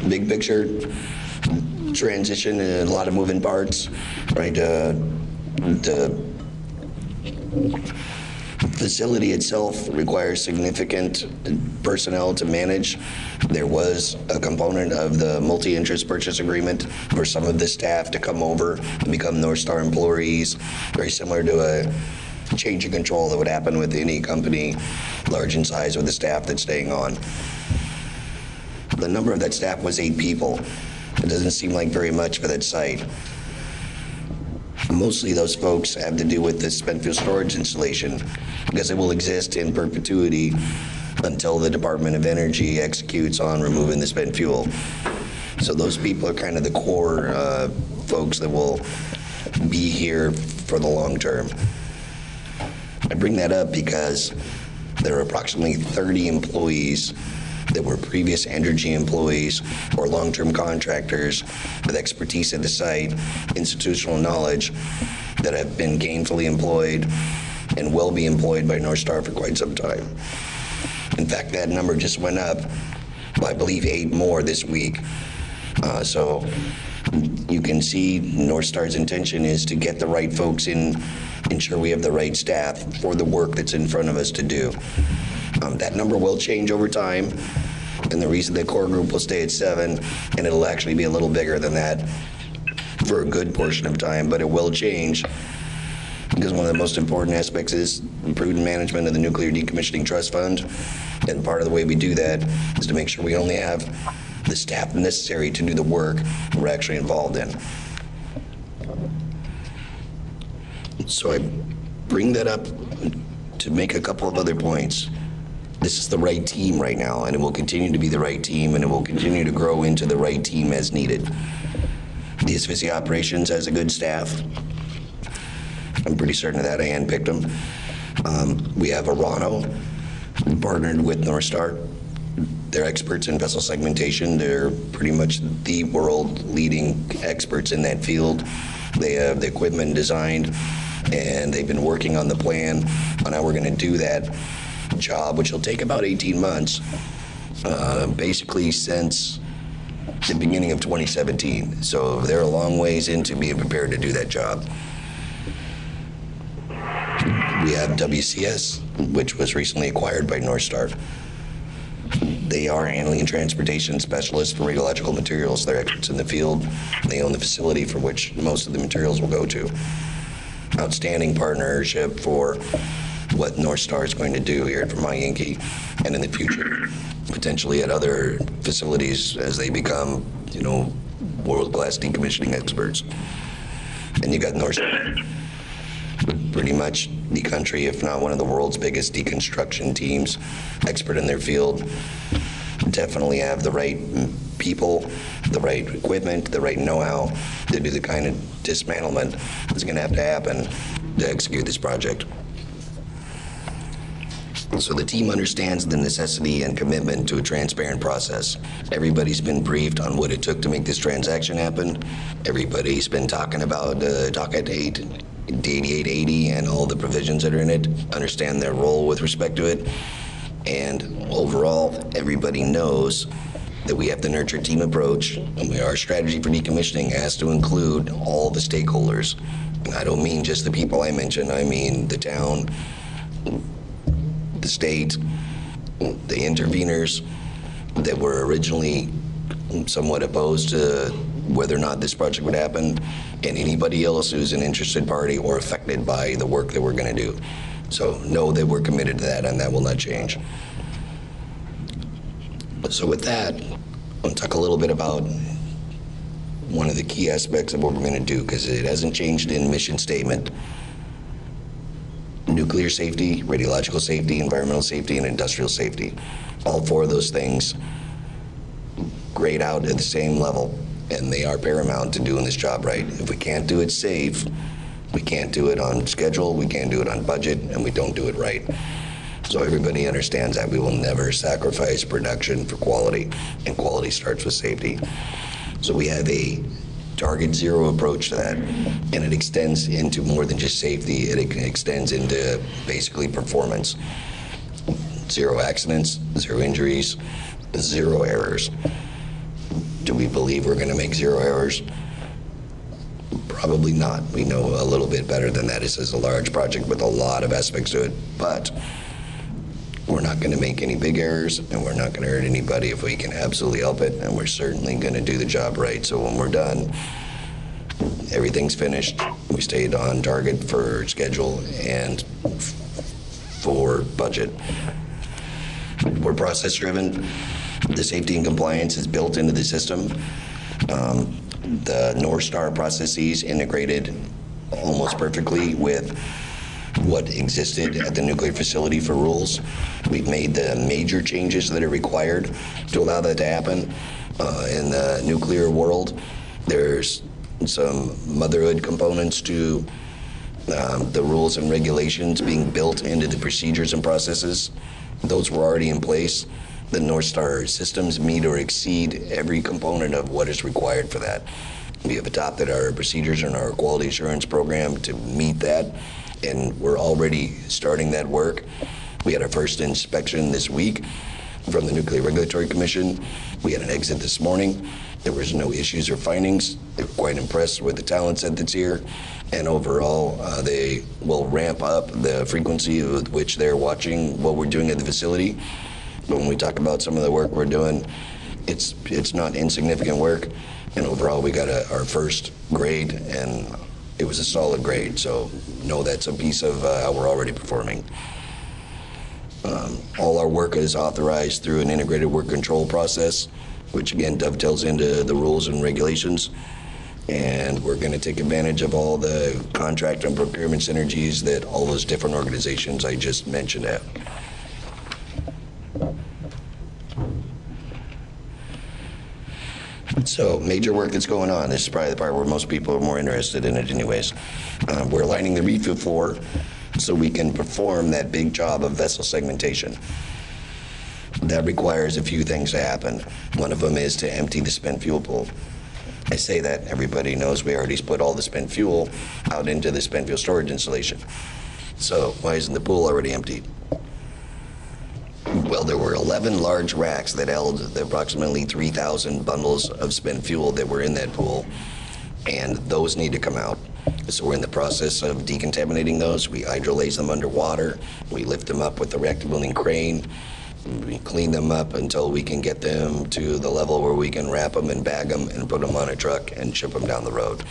Big picture, transition and a lot of moving parts, right? The facility itself requires significant personnel to manage. There was a component of the multi-interest purchase agreement for some of the staff to come over and become North Star employees, very similar to a change of control that would happen with any company, large in size, with the staff that's staying on. The number of that staff was 8 people. It doesn't seem like very much for that site. Mostly those folks have to do with the spent fuel storage installation because it will exist in perpetuity until the Department of Energy executes on removing the spent fuel. So those people are kind of the core folks that will be here for the long term. I bring that up because there are approximately 30 employees that were previous Entergy employees or long-term contractors with expertise at the site, institutional knowledge, that have been gainfully employed and will be employed by North Star for quite some time. In fact, that number just went up by, I believe, 8 more this week. So you can see North Star's intention is to get the right folks in, ensure we have the right staff for the work that's in front of us to do. That number will change over time, and the reason the core group will stay at 7, and it'll actually be a little bigger than that for a good portion of time, but it will change because one of the most important aspects is prudent management of the Nuclear Decommissioning Trust Fund, and part of the way we do that is to make sure we only have the staff necessary to do the work we're actually involved in. So I bring that up to make a couple of other points. This is the right team right now, and it will continue to be the right team, and it will continue to grow into the right team as needed. The Asphyxia Operations has a good staff. I'm pretty certain of that. I handpicked them. We have Arano, partnered with North Star. They're experts in vessel segmentation. They're pretty much the world-leading experts in that field. They have the equipment designed, and they've been working on the plan on how we're going to do that job, which will take about 18 months, basically since the beginning of 2017. So they're a long ways into being prepared to do that job. We have WCS, which was recently acquired by North Star. They are handling and transportation specialists for radiological materials. They're experts in the field. They own the facility for which most of the materials will go to. Outstanding partnership for what North Star is going to do here at Vermont Yankee and in the future, potentially at other facilities as they become, world-class decommissioning experts. And you got North Star, pretty much the country, if not one of the world's biggest deconstruction teams, expert in their field. Definitely have the right people, the right equipment, the right know-how to do the kind of dismantlement that's going to have to happen to execute this project. So the team understands the necessity and commitment to a transparent process. Everybody's been briefed on what it took to make this transaction happen. Everybody's been talking about the docket 8880 and all the provisions that are in it, understand their role with respect to it. And overall, everybody knows that we have the nurture team approach, and our strategy for decommissioning has to include all the stakeholders. And I don't mean just the people I mentioned, I mean the town, the state, the interveners that were originally somewhat opposed to whether or not this project would happen, and anybody else who's an interested party or affected by the work that we're going to do. So know that we're committed to that, and that will not change. So with that, I'll talk a little bit about one of the key aspects of what we're going to do, because it hasn't changed in mission statement. Nuclear safety, radiological safety, environmental safety, and industrial safety. All 4 of those things grade out at the same level, and they are paramount to doing this job right. If we can't do it safe, we can't do it on schedule, we can't do it on budget, and we don't do it right. So everybody understands that we will never sacrifice production for quality, and quality starts with safety. So we have a target zero approach to that, and it extends into more than just safety. It extends into basically performance. 0 accidents, 0 injuries, 0 errors. Do we believe we're going to make 0 errors? Probably not. We know a little bit better than that. This is a large project with a lot of aspects to it, but we're not going to make any big errors, and we're not going to hurt anybody if we can absolutely help it, and we're certainly going to do the job right. So when we're done, everything's finished. We stayed on target for schedule and for budget. We're process driven. The safety and compliance is built into the system. The North Star processes integrated almost perfectly with what existed at the nuclear facility for rules. We've made the major changes that are required to allow that to happen. In the nuclear world, there's some motherhood components to the rules and regulations being built into the procedures and processes. Those were already in place. The North Star systems meet or exceed every component of what is required for that. We have adopted our procedures and our quality assurance program to meet that, and we're already starting that work. We had our first inspection this week from the Nuclear Regulatory Commission. We had an exit this morning. There was no issues or findings. They were quite impressed with the talent set that's here, and overall, they will ramp up the frequency with which they're watching what we're doing at the facility. When we talk about some of the work we're doing, it's not insignificant work, and overall we got our first grade, and it was a solid grade, so know that's a piece of how we're already performing. All our work is authorized through an integrated work control process, which again dovetails into the rules and regulations, and we're going to take advantage of all the contract and procurement synergies that all those different organizations I just mentioned have. So, major work that's going on. This is probably the part where most people are more interested in it anyways. We're lining the refuel floor so we can perform that big job of vessel segmentation. That requires a few things to happen. One of them is to empty the spent fuel pool. I say that, everybody knows we already put all the spent fuel out into the spent fuel storage installation. So, why isn't the pool already emptied? Well, there were 11 large racks that held the approximately 3,000 bundles of spent fuel that were in that pool, and those need to come out. So we're in the process of decontaminating those. We hydrolaze them underwater. We lift them up with the reactor building crane. We clean them up until we can get them to the level where we can wrap them and bag them and put them on a truck and ship them down the road.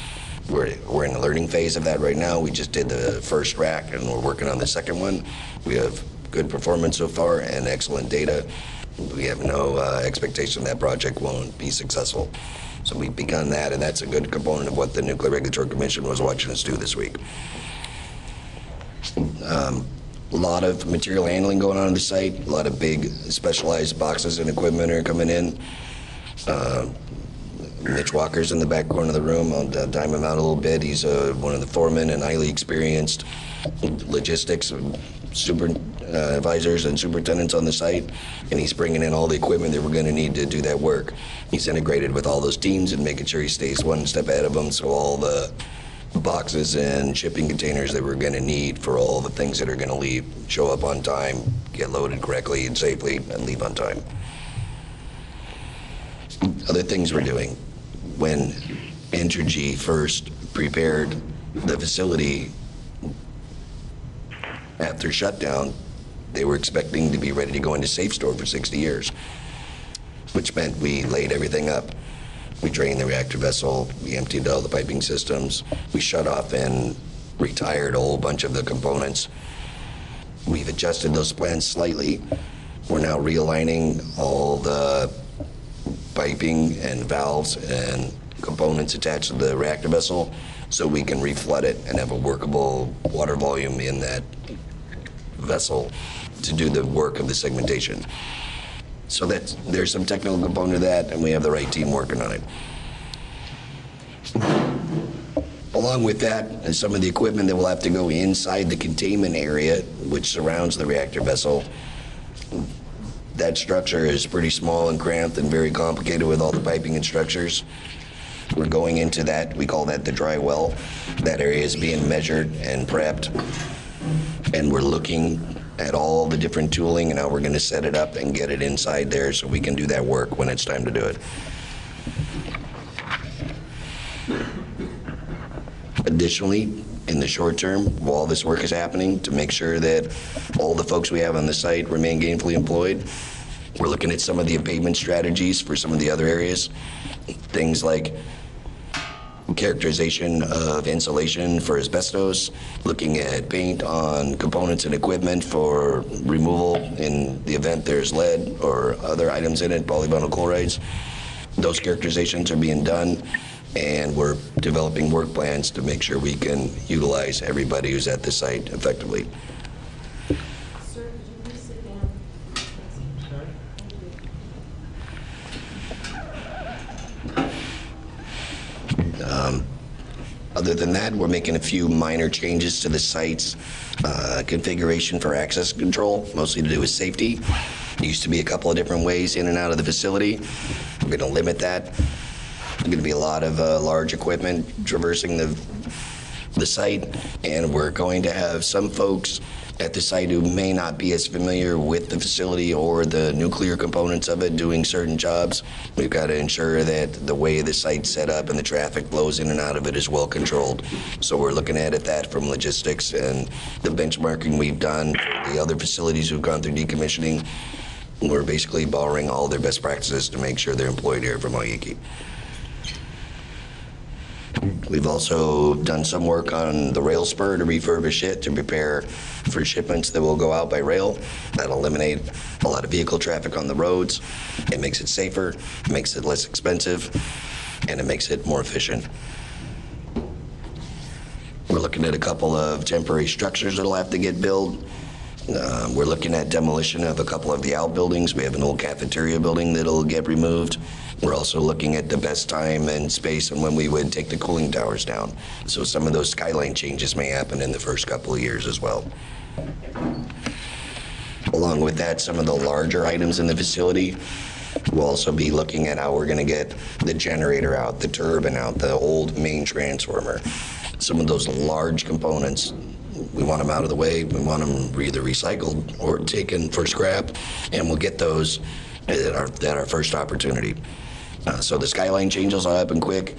We're in the learning phase of that right now. We just did the first rack, and we're working on the second one. We have good performance so far and excellent data. We have no expectation that project won't be successful. So we've begun that, and that's a good component of what the Nuclear Regulatory Commission was watching us do this week. A lot of material handling going on the site. A lot of big specialized boxes and equipment are coming in. Mitch Walker's in the back corner of the room. I'll dime him out a little bit. He's one of the foremen and highly experienced logistics supervisors and superintendents on the site, and he's bringing in all the equipment that we're going to need to do that work. He's integrated with all those teams and making sure he stays one step ahead of them, so all the boxes and shipping containers that we're going to need for all the things that are going to leave show up on time, get loaded correctly and safely, and leave on time. Other things we're doing. When Entergy first prepared the facility after shutdown, they were expecting to be ready to go into safe store for 60 years, which meant we laid everything up. We drained the reactor vessel, we emptied all the piping systems, we shut off and retired a whole bunch of the components. We've adjusted those plans slightly. We're now realigning all the piping and valves and components attached to the reactor vessel so we can reflood it and have a workable water volume in that vessel to do the work of the segmentation. So there's some technical component to that, and we have the right team working on it. Along with that, is some of the equipment that will have to go inside the containment area, which surrounds the reactor vessel. That structure is pretty small and cramped and very complicated with all the piping and structures. We're going into that, we call that the dry well. That area is being measured and prepped. And we're looking at all the different tooling and how we're gonna set it up and get it inside there so we can do that work when it's time to do it. Additionally, in the short term, while this work is happening, to make sure that all the folks we have on the site remain gainfully employed, we're looking at some of the abatement strategies for some of the other areas. Things like characterization of insulation for asbestos, looking at paint on components and equipment for removal in the event there's lead or other items in it, polyvinyl chlorides. Those characterizations are being done, and we're developing work plans to make sure we can utilize everybody who's at the site effectively. Sir, could you please sit down? Other than that, we're making a few minor changes to the site's configuration for access control, mostly to do with safety. There used to be a couple of different ways in and out of the facility. We're going to limit that. There's going to be a lot of large equipment traversing the site, and we're going to have some folks at the site who may not be as familiar with the facility or the nuclear components of it doing certain jobs. We've got to ensure that the way the site's set up and the traffic flows in and out of it is well controlled. So we're looking at that from logistics and the benchmarking we've done, the other facilities who've gone through decommissioning. We're basically borrowing all their best practices to make sure they're employed here from Waikiki. We've also done some work on the rail spur to refurbish it to prepare for shipments that will go out by rail. That'll eliminate a lot of vehicle traffic on the roads. It makes it safer, it makes it less expensive, and it makes it more efficient. We're looking at a couple of temporary structures that'll have to get built. We're looking at demolition of a couple of the outbuildings. We have an old cafeteria building that'll get removed. We're also looking at the best time and space and when we would take the cooling towers down. So some of those skyline changes may happen in the first couple of years as well. Along with that, some of the larger items in the facility, we'll also be looking at how we're going to get the generator out, the turbine out, the old main transformer. Some of those large components, we want them out of the way. We want them either recycled or taken for scrap, and we'll get those at our first opportunity. So the skyline changes will happen quick.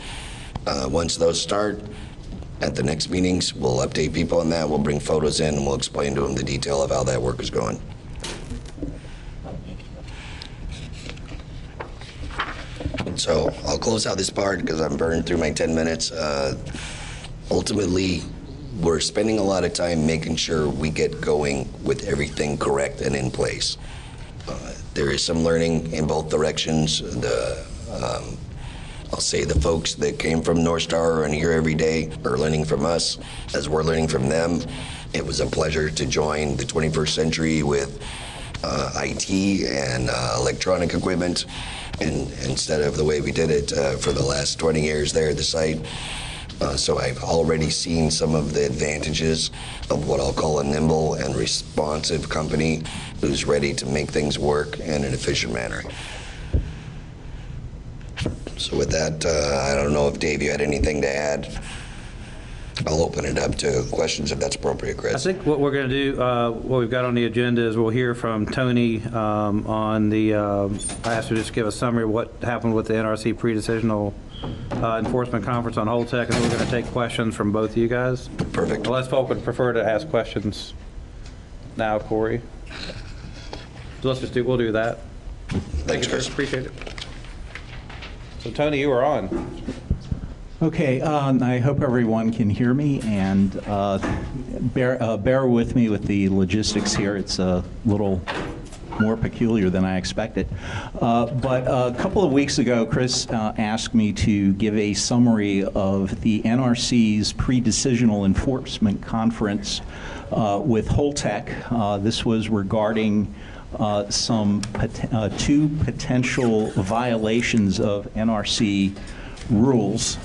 Once those start, at the next meetings, we'll update people on that. We'll bring photos in, and we'll explain to them the detail of how that work is going. So I'll close out this part because I'm burned through my 10 minutes. Ultimately, we're spending a lot of time making sure we get going with everything correct and in place. There is some learning in both directions. I'll say the folks that came from North Star and here every day are learning from us as we're learning from them. It was a pleasure to join the 21st century with IT and electronic equipment, and instead of the way we did it for the last 20 years there at the site. So I've already seen some of the advantages of what I'll call a nimble and responsive company who's ready to make things work in an efficient manner. So with that, I don't know if Dave, you had anything to add. I'll open it up to questions if that's appropriate, Chris. I think what we're going to do, what we've got on the agenda is we'll hear from Tony on the, I asked her to just give a summary of what happened with the NRC pre-decisional enforcement conference on Holtec, and then we're going to take questions from both of you guys. Perfect. Unless folk would prefer to ask questions now, Corey. So let's just do, we'll do that. Thanks, Chris. Appreciate it. So Tony, you are on. Okay, I hope everyone can hear me, and bear with me with the logistics here. It's a little more peculiar than I expected. But a couple of weeks ago, Chris asked me to give a summary of the NRC's pre-decisional enforcement conference with Holtec. This was regarding two potential violations of NRC rules.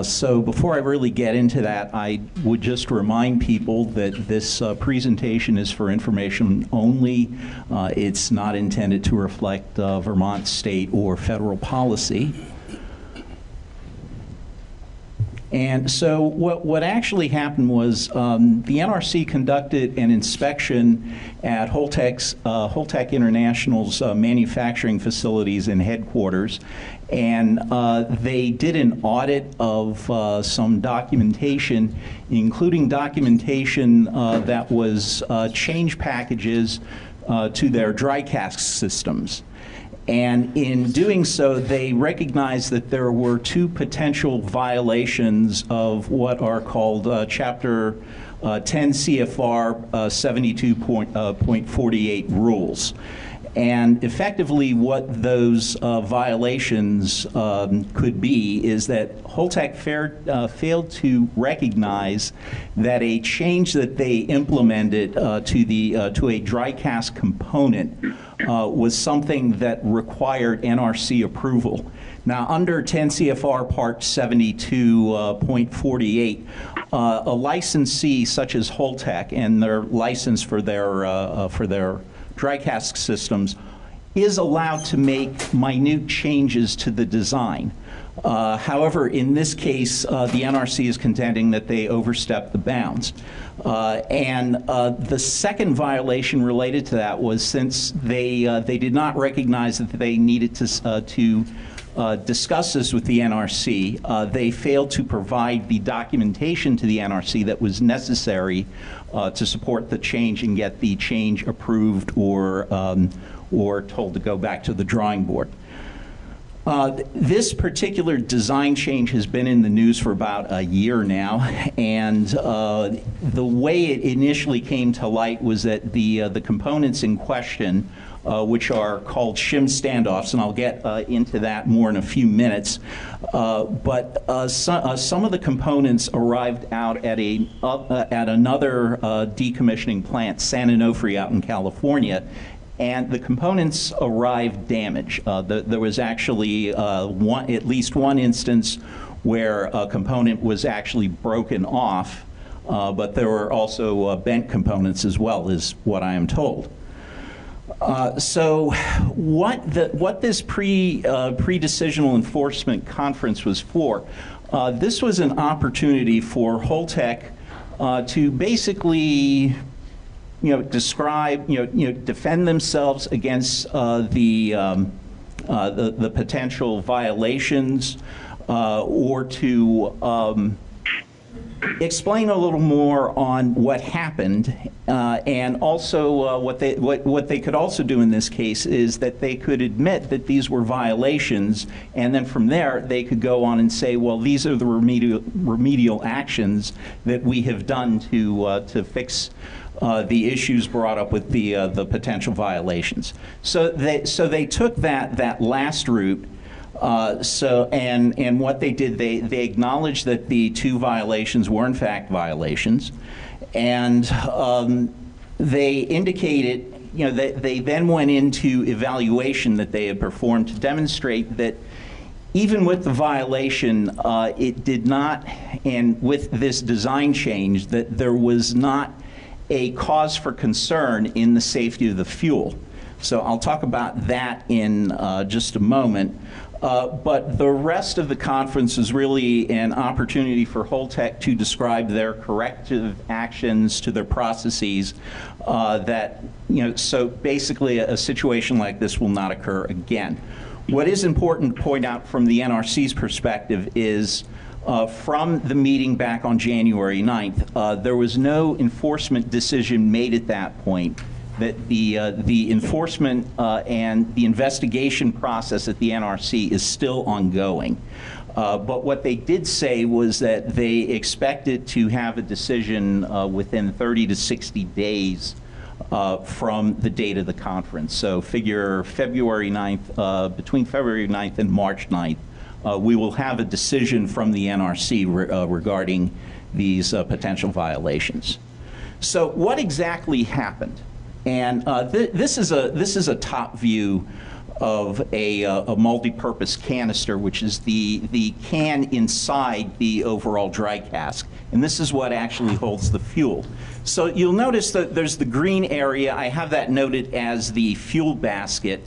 So before I really get into that, I would just remind people that this presentation is for information only. It's not intended to reflect Vermont state or federal policy. And so what actually happened was the NRC conducted an inspection at Holtec International's manufacturing facilities and headquarters, and they did an audit of some documentation, including documentation that was change packages to their dry cask systems. And in doing so, they recognized that there were two potential violations of what are called Chapter 10 CFR 72.48 rules. And effectively what those violations could be is that Holtec failed to recognize that a change that they implemented to a dry cask component was something that required NRC approval. Now, under 10 CFR Part 72.48, a licensee such as Holtec and their license for their dry cask systems is allowed to make minute changes to the design. However, in this case, the NRC is contending that they overstepped the bounds. The second violation related to that was, since they did not recognize that they needed to discuss this with the NRC, they failed to provide the documentation to the NRC that was necessary to support the change and get the change approved or told to go back to the drawing board. This particular design change has been in the news for about a year now, and the way it initially came to light was that the components in question, which are called shim standoffs, and I'll get into that more in a few minutes, but some of the components arrived out at another decommissioning plant, San Onofre, out in California, and the components arrived damaged. There was actually at least one instance where a component was actually broken off, but there were also bent components as well, is what I am told. So what this pre-decisional enforcement conference was for, this was an opportunity for Holtec to basically describe, defend themselves against the potential violations, or to explain a little more on what happened, and also what they could also do in this case is that they could admit that these were violations, and then from there they could go on and say, well, these are the remedial actions that we have done to fix the issues brought up with the potential violations. So they took that last route. And what they did, they acknowledged that the two violations were in fact violations, and they indicated, that they then went into evaluation that they had performed to demonstrate that even with the violation, it did not, and with this design change, that there was not a cause for concern in the safety of the fuel. So I'll talk about that in just a moment. But the rest of the conference is really an opportunity for Holtec to describe their corrective actions to their processes so basically a situation like this will not occur again. What is important to point out from the NRC's perspective is from the meeting back on January 9th, there was no enforcement decision made at that point. That the enforcement and the investigation process at the NRC is still ongoing. But what they did say was that they expected to have a decision within 30 to 60 days from the date of the conference. So figure February 9th, between February 9th and March 9th, we will have a decision from the NRC regarding these potential violations. So what exactly happened? And this is a top view of a multi-purpose canister, which is the can inside the overall dry cask. And this is what actually holds the fuel. So you'll notice that there's the green area. I have that noted as the fuel basket.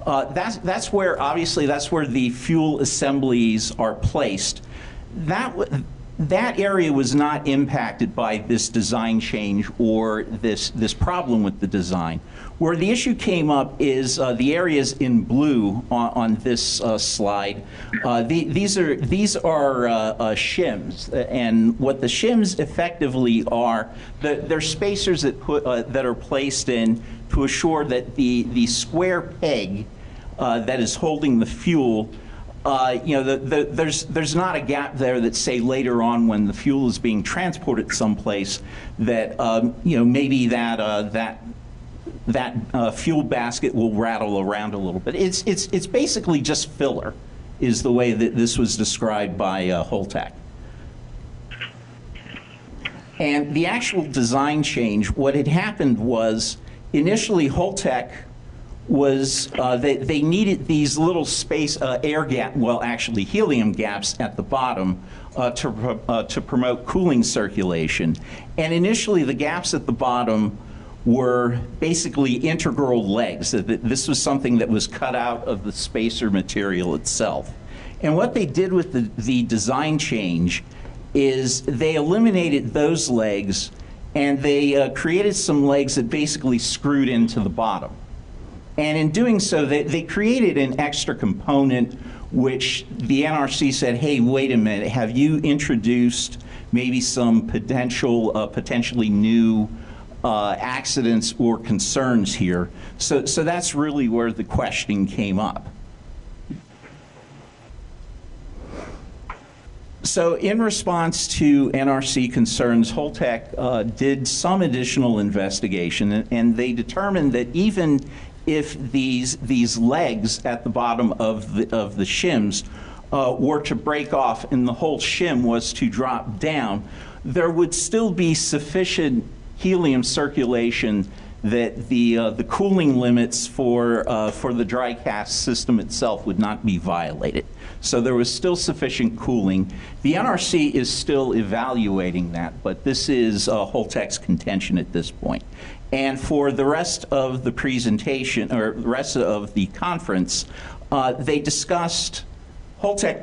That's where, obviously, that's where the fuel assemblies are placed. that area was not impacted by this design change or this problem with the design. Where the issue came up is the areas in blue on this slide. These are shims, and what the shims effectively are, they're spacers that are placed in to assure that the square peg that is holding the fuel, there's not a gap there that, say, later on when the fuel is being transported someplace that maybe that fuel basket will rattle around a little bit. It's basically just filler, is the way that this was described by Holtec. And the actual design change, what had happened was initially Holtec was they needed these little space air gap, well, actually helium gaps at the bottom to promote cooling circulation. And initially the gaps at the bottom were basically integral legs. This was something that was cut out of the spacer material itself. And what they did with the design change is they eliminated those legs and they created some legs that basically screwed into the bottom. And in doing so, they created an extra component which the NRC said, hey, wait a minute, have you introduced maybe some potentially new accidents or concerns here? So that's really where the questioning came up. So in response to NRC concerns, Holtec did some additional investigation, and they determined that even if these legs at the bottom of the shims were to break off and the whole shim was to drop down, there would still be sufficient helium circulation that the cooling limits for the dry cast system itself would not be violated. So there was still sufficient cooling. The NRC is still evaluating that, but this is Holtec's contention at this point. And for the rest of the presentation, or the rest of the conference, Holtec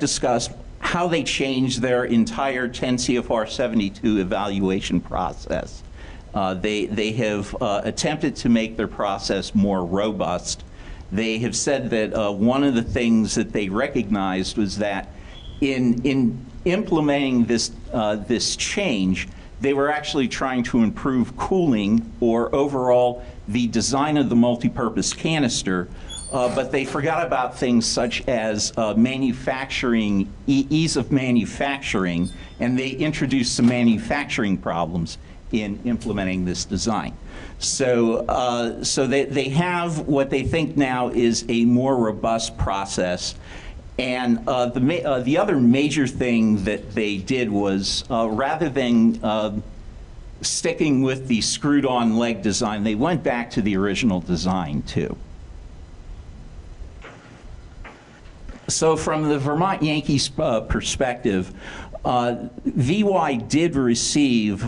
discussed how they changed their entire 10 CFR 72 evaluation process. They have attempted to make their process more robust. They have said that one of the things that they recognized was that in implementing this change, they were actually trying to improve cooling or overall the design of the multi-purpose canister, but they forgot about things such as manufacturing, ease of manufacturing, and they introduced some manufacturing problems in implementing this design. So they have what they think now is a more robust process. And the other major thing that they did was rather than sticking with the screwed-on leg design, they went back to the original design too. So from the Vermont Yankees perspective, VY did receive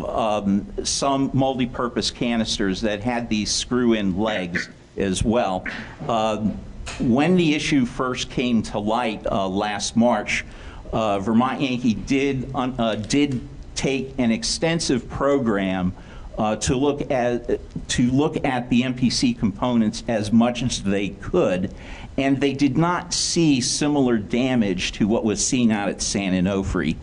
some multi-purpose canisters that had these screw-in legs as well. When the issue first came to light last March, Vermont Yankee did take an extensive program to look at the MPC components as much as they could, and they did not see similar damage to what was seen out at San Onofre.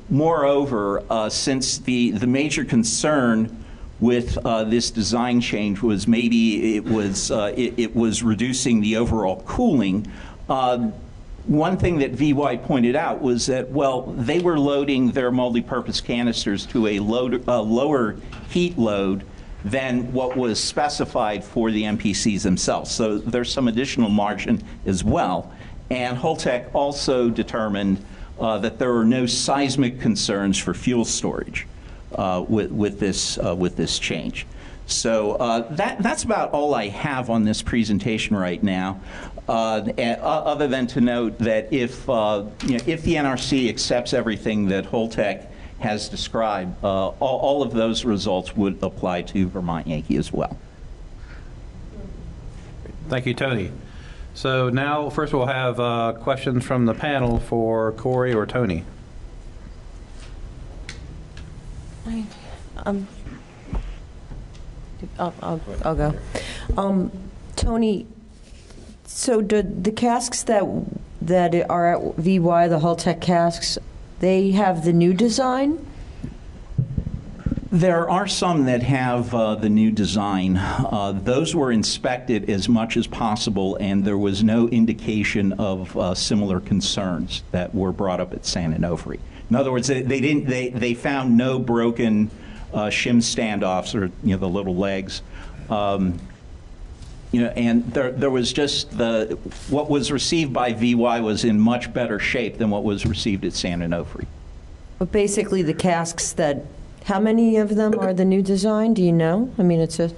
Moreover, since the major concern with this design change was maybe it was reducing the overall cooling, one thing that VY pointed out was that, well, they were loading their multi-purpose canisters to a lower heat load than what was specified for the MPCs themselves. So there's some additional margin as well. And Holtec also determined that there were no seismic concerns for fuel storage with this change. So that's about all I have on this presentation right now, other than to note that if the NRC accepts everything that Holtec has described, all of those results would apply to Vermont Yankee as well. Thank you, Tony. So now, first we'll have questions from the panel for Corey or Tony. I'll go. Tony, so the casks that are at VY, the Holtec casks, they have the new design? There are some that have the new design. Those were inspected as much as possible, and there was no indication of similar concerns that were brought up at San Onofre. In other words, they found no broken shim standoffs, or the little legs. And there was just what was received by VY was in much better shape than what was received at San Onofre. But basically, the casks that. How many of them are the new design? Do you know? I mean, it's a.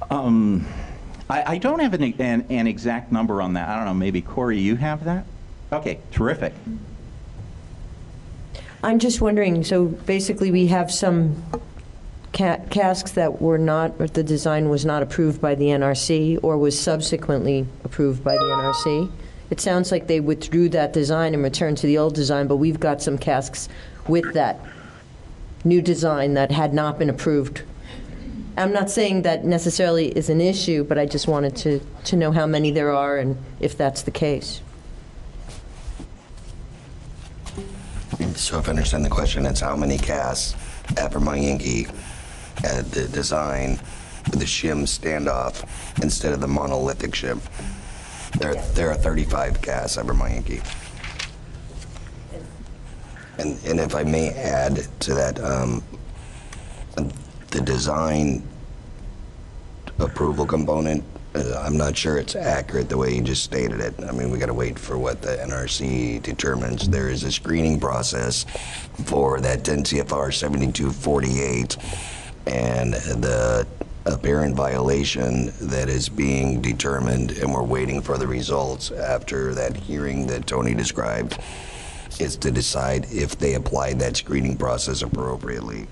I don't have an exact number on that. I don't know. Maybe Corey, you have that? Okay, terrific. I'm just wondering. So basically, we have some casks that were not, or the design was not approved by the NRC, or was subsequently approved by the NRC. It sounds like they withdrew that design and returned to the old design, but we've got some casks with that new design that had not been approved. I'm not saying that necessarily is an issue, but I just wanted to know how many there are and if that's the case. So if I understand the question, it's how many casks at Vermont Yankee had the design with the shim standoff instead of the monolithic shim. There are 35 casks at Vermont Yankee. And if I may add to that, the design approval component, I'm not sure it's accurate the way you just stated it. I mean, we got to wait for what the NRC determines. There is a screening process for that 10 CFR 7248, and the apparent violation that is being determined, and we're waiting for the results after that hearing that Tony described, is to decide if they applied that screening process appropriately.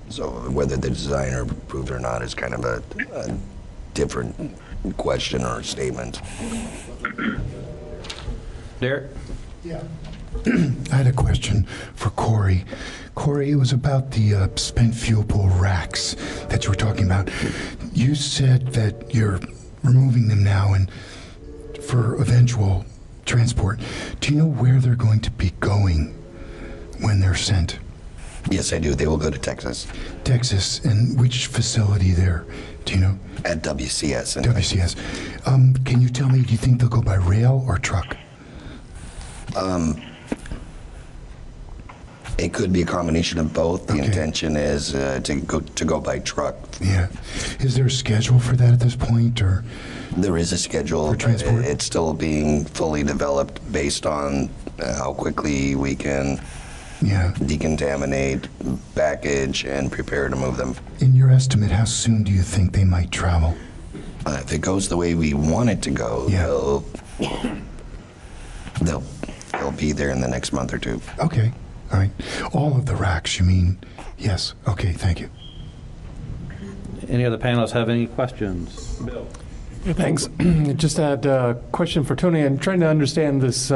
So whether the designer approved or not is kind of a different question or statement. Derek? Yeah. I had a question for Corey. Corey, it was about the spent fuel pool racks that you were talking about. You said that you're removing them now and for eventual transport. Do you know where they're going to be going when they're sent? Yes, I do. They will go to Texas. Texas, and which facility there? Do you know? At WCS. WCS. Can you tell me, do you think they'll go by rail or truck? It could be a combination of both. The intention is to go by truck. Yeah. Is there a schedule for that at this point, or? There is a schedule. For transport? It's still being fully developed based on how quickly we can decontaminate, package, and prepare to move them. In your estimate, how soon do you think they might travel? If it goes the way we want it to go, they'll be there in the next month or two. Okay. All right. All of the racks, you mean? Yes. Okay, thank you. Any other panelists have any questions? Bill? Thanks. Just had a question for Tony. I'm trying to understand this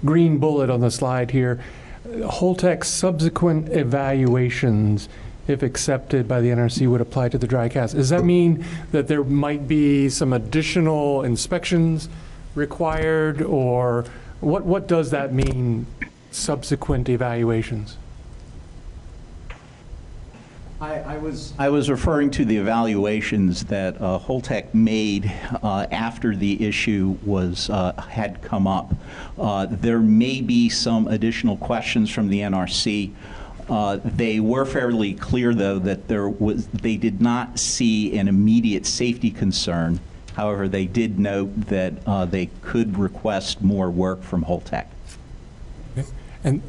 green bullet on the slide here. Holtec's subsequent evaluations, if accepted by the NRC, would apply to the dry cast. Does that mean that there might be some additional inspections required, or what does that mean, subsequent evaluations? I was referring to the evaluations that Holtec made after the issue had come up. There may be some additional questions from the NRC. They were fairly clear, though, that they did not see an immediate safety concern. However, they did note that they could request more work from Holtec. Okay. And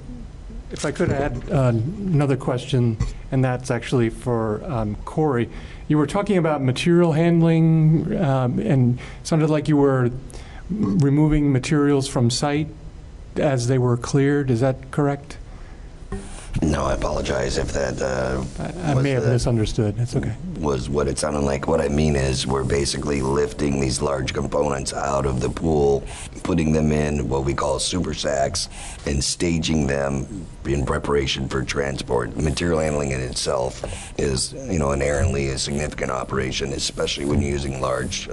if I could add another question, and that's actually for Corey. You were talking about material handling, and sounded like you were removing materials from site as they were cleared. Is that correct? No, I apologize if that I may have misunderstood. It's okay. was what it sounded like. What I mean is we're basically lifting these large components out of the pool, putting them in what we call super sacks, and staging them in preparation for transport. Material handling in itself is, inherently a significant operation, especially when you're using large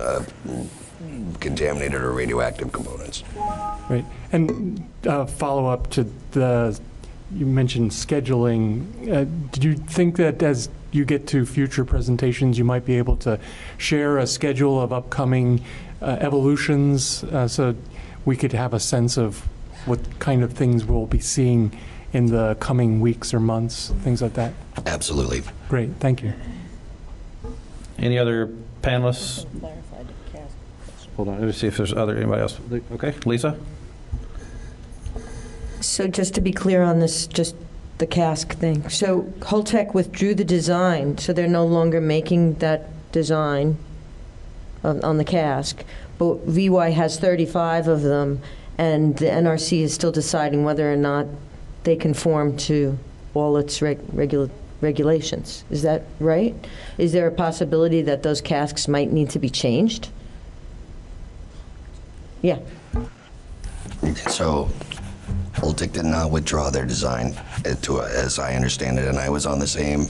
contaminated or radioactive components. Right. And follow up to you mentioned scheduling. Did you think that as you get to future presentations, you might be able to share a schedule of upcoming evolutions so we could have a sense of what kind of things we'll be seeing in the coming weeks or months, things like that? Absolutely. Great, thank you. Any other panelists? Hold on, let me see if there's anybody else. Okay, Lisa? So just to be clear on this, just the cask thing. So Holtec withdrew the design, so they're no longer making that design on the cask. But VY has 35 of them, and the NRC is still deciding whether or not they conform to all its regulations. Is that right? Is there a possibility that those casks might need to be changed? Yeah. So Holtec did not withdraw their design, as I understand it, and I was on the same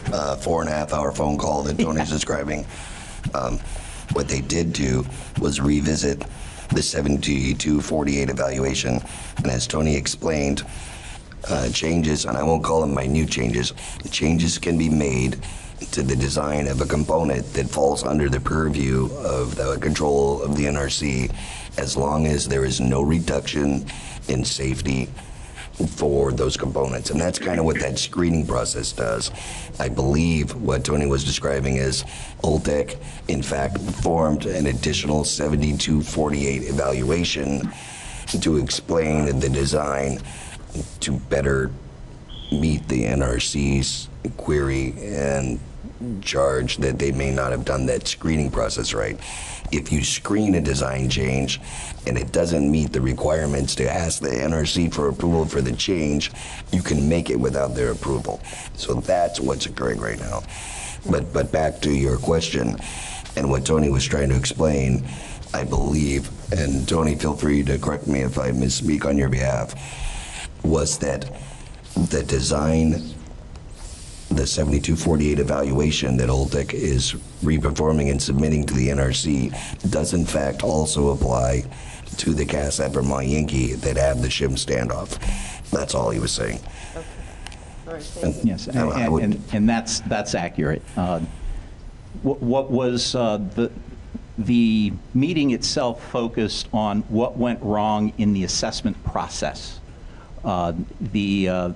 4.5-hour phone call that Tony's describing. What they did do was revisit the 7248 evaluation, and as Tony explained, changes, and I won't call them minute changes, changes can be made to the design of a component that falls under the purview of the control of the NRC, as long as there is no reduction in safety for those components. And that's kind of what that screening process does. I believe what Tony was describing is Holtec, in fact, performed an additional 7248 evaluation to explain the design to better meet the NRC's query and charge that they may not have done that screening process right. If you screen a design change and it doesn't meet the requirements to ask the NRC for approval for the change, you can make it without their approval. So that's what's occurring right now. But back to your question and what Tony was trying to explain, I believe, and Tony, feel free to correct me if I misspeak on your behalf, was that the design, the 7248 evaluation that Holtec is reperforming and submitting to the NRC does in fact also apply to the cast at Vermont Yankee that have the shim standoff. That's all he was saying. Okay. All right, Yes, and that's accurate. What was the meeting itself focused on what went wrong in the assessment process.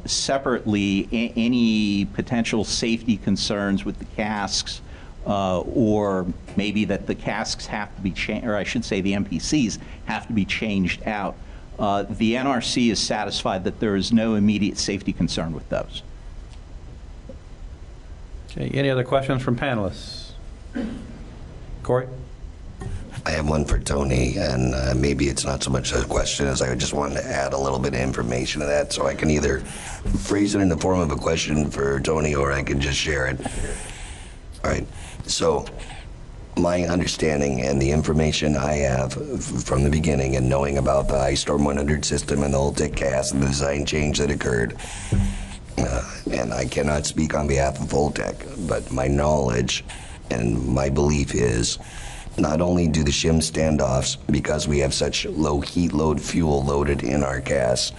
Separately, any potential safety concerns with the casks, or maybe that the casks have to be changed, or I should say the MPCs have to be changed out. The NRC is satisfied that there is no immediate safety concern with those. Okay, any other questions from panelists? Corey? I have one for Tony, and maybe it's not so much a question as I just wanted to add a little bit of information to that, so I can either phrase it in the form of a question for Tony or I can just share it. All right, so my understanding and the information I have from the beginning and knowing about the Ice Storm 100 system and the Holtec cast and the design change that occurred, and I cannot speak on behalf of Holtec, but my knowledge and my belief is not only do the shim standoffs, because we have such low heat load fuel loaded in our gas,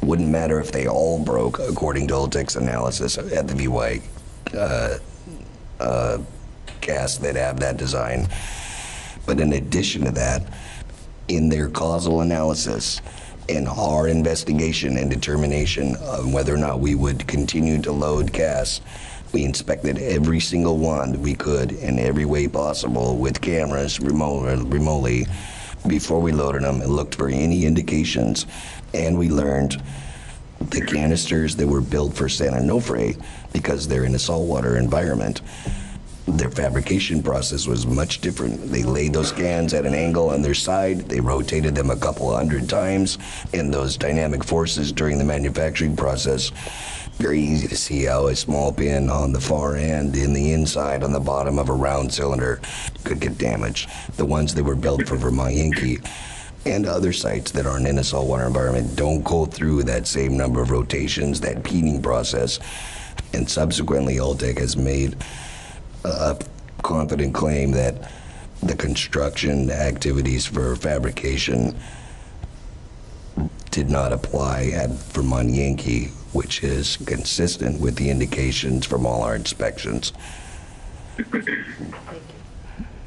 wouldn't matter if they all broke according to Holtec's analysis at the VY gas that have that design. But in addition to that, in their causal analysis, in our investigation and determination of whether or not we would continue to load gas, we inspected every single one we could in every way possible with cameras remotely before we loaded them and looked for any indications. And we learned the canisters that were built for San Onofre, because they're in a saltwater environment, their fabrication process was much different. They laid those cans at an angle on their side, they rotated them a couple 100 times, and those dynamic forces during the manufacturing process Very easy to see how a small pin on the far end in the inside on the bottom of a round cylinder could get damaged. The ones that were built for Vermont Yankee and other sites that aren't in a saltwater environment don't go through that same number of rotations, that peening process. And subsequently, Alltech has made a confident claim that the construction activities for fabrication did not apply at Vermont Yankee, which is consistent with the indications from all our inspections.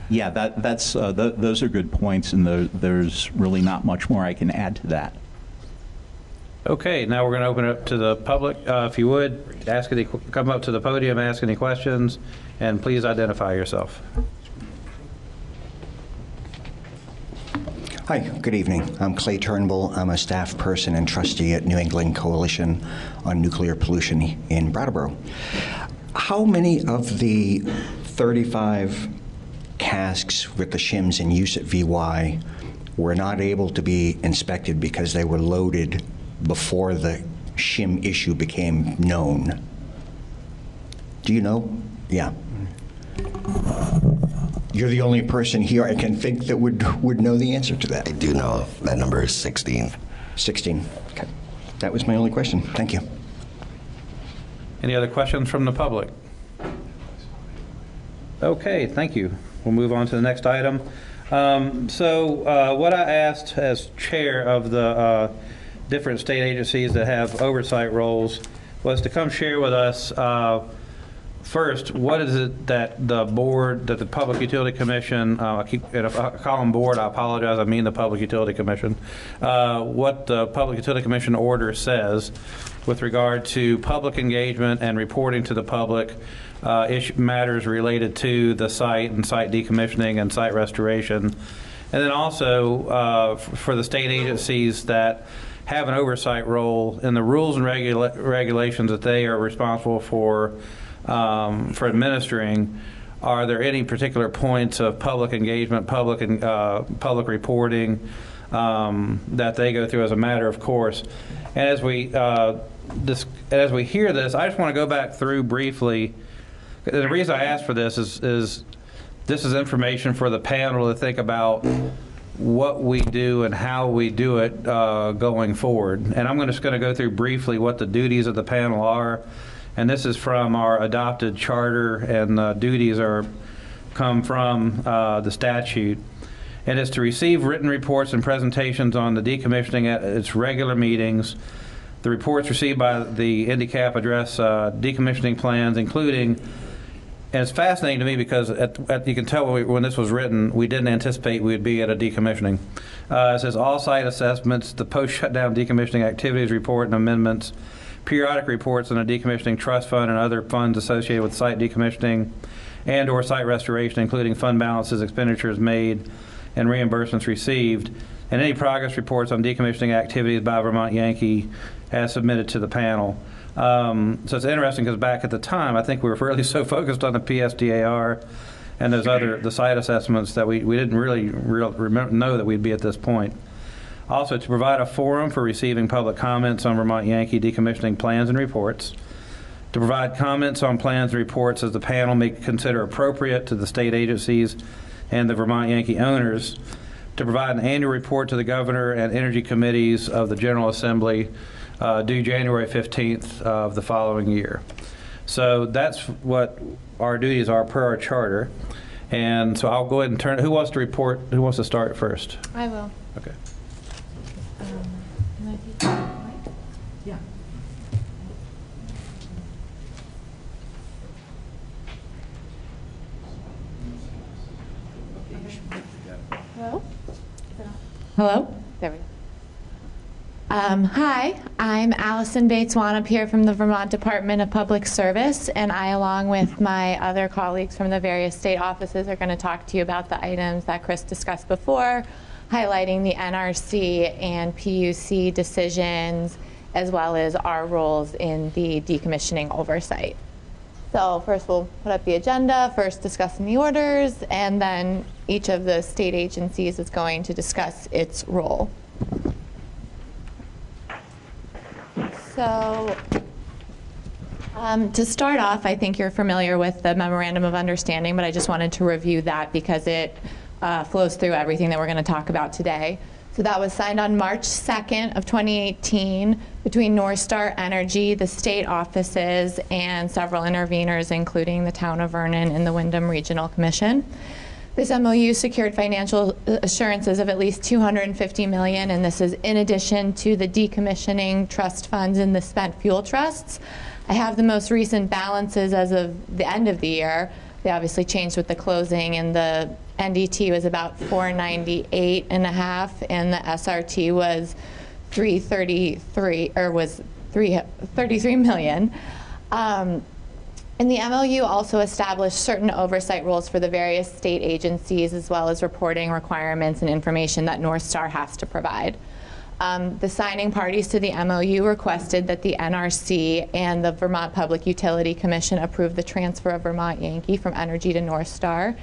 Yeah, those are good points, and there's really not much more I can add to that. Okay, now we're going to open it up to the public. If you would, come up to the podium, ask any questions, and please identify yourself. Hi, good evening. I'm Clay Turnbull. I'm a staff person and trustee at New England Coalition on Nuclear Pollution in Brattleboro. How many of the 35 casks with the shims in use at VY were not able to be inspected because they were loaded before the shim issue became known? Do you know? Yeah. You're the only person here I can think that would know the answer to that. I do know. That number is 16. 16. Okay. That was my only question. Thank you. Any other questions from the public? Okay, thank you. We'll move on to the next item. What I asked as chair of the different state agencies that have oversight roles was to come share with us first, what is it that the board, that the Public Utility Commission, if I call them board, I apologize, I mean the Public Utility Commission, what the Public Utility Commission order says with regard to public engagement and reporting to the public matters related to the site and site decommissioning and site restoration. And then also for the state agencies that have an oversight role in the rules and regulations that they are responsible for administering, are there any particular points of public engagement, public reporting that they go through as a matter of course? And as we hear this, I just want to go back through briefly. The reason I asked for this is this is information for the panel to think about what we do and how we do it going forward. And I'm just going to go through briefly what the duties of the panel are. And this is from our adopted charter, and the duties come from the statute. And it's to receive written reports and presentations on the decommissioning at its regular meetings. The reports received by the INDICAP address decommissioning plans, including, and it's fascinating to me because you can tell when this was written, we didn't anticipate we'd be at a decommissioning. It says all site assessments, the post-shutdown decommissioning activities report and amendments, periodic reports on a decommissioning trust fund and other funds associated with site decommissioning and or site restoration, including fund balances, expenditures made, and reimbursements received, and any progress reports on decommissioning activities by Vermont Yankee as submitted to the panel. So it's interesting because back at the time, I think we were really so focused on the PSDAR and those the site assessments that we didn't really know that we'd be at this point. Also, to provide a forum for receiving public comments on Vermont Yankee decommissioning plans and reports. To provide comments on plans and reports as the panel may consider appropriate to the state agencies and the Vermont Yankee owners. To provide an annual report to the governor and energy committees of the General Assembly due January 15th of the following year. So that's what our duties are per our charter. And so I'll go ahead and turn, who wants to start first? I will. Okay. Yeah. Hello? Hello? There we go. Hi, I'm Allison Bates-Wanop here from the Vermont Department of Public Service, and I, along with my other colleagues from the various state offices, are going to talk to you about the items that Chris discussed before, highlighting the NRC and PUC decisions, as well as our roles in the decommissioning oversight. So first we'll put up the agenda, first discussing the orders, and then each of the state agencies is going to discuss its role. So To start off, I think you're familiar with the Memorandum of Understanding, but I just wanted to review that because it flows through everything that we're going to talk about today. So that was signed on March 2nd of 2018 between North Star Energy, the state offices, and several interveners, including the town of Vernon and the Wyndham Regional Commission. This MOU secured financial assurances of at least $250 million, and this is in addition to the decommissioning trust funds and the spent fuel trusts. I have the most recent balances as of the end of the year. They obviously changed with the closing, and the NDT was about 498.5, and the SRT was 333, or was 33 million. And the MOU also established certain oversight rules for the various state agencies, as well as reporting requirements and information that North Star has to provide. The signing parties to the MOU requested that the NRC and the Vermont Public Utility Commission approve the transfer of Vermont Yankee from Energy to North Star.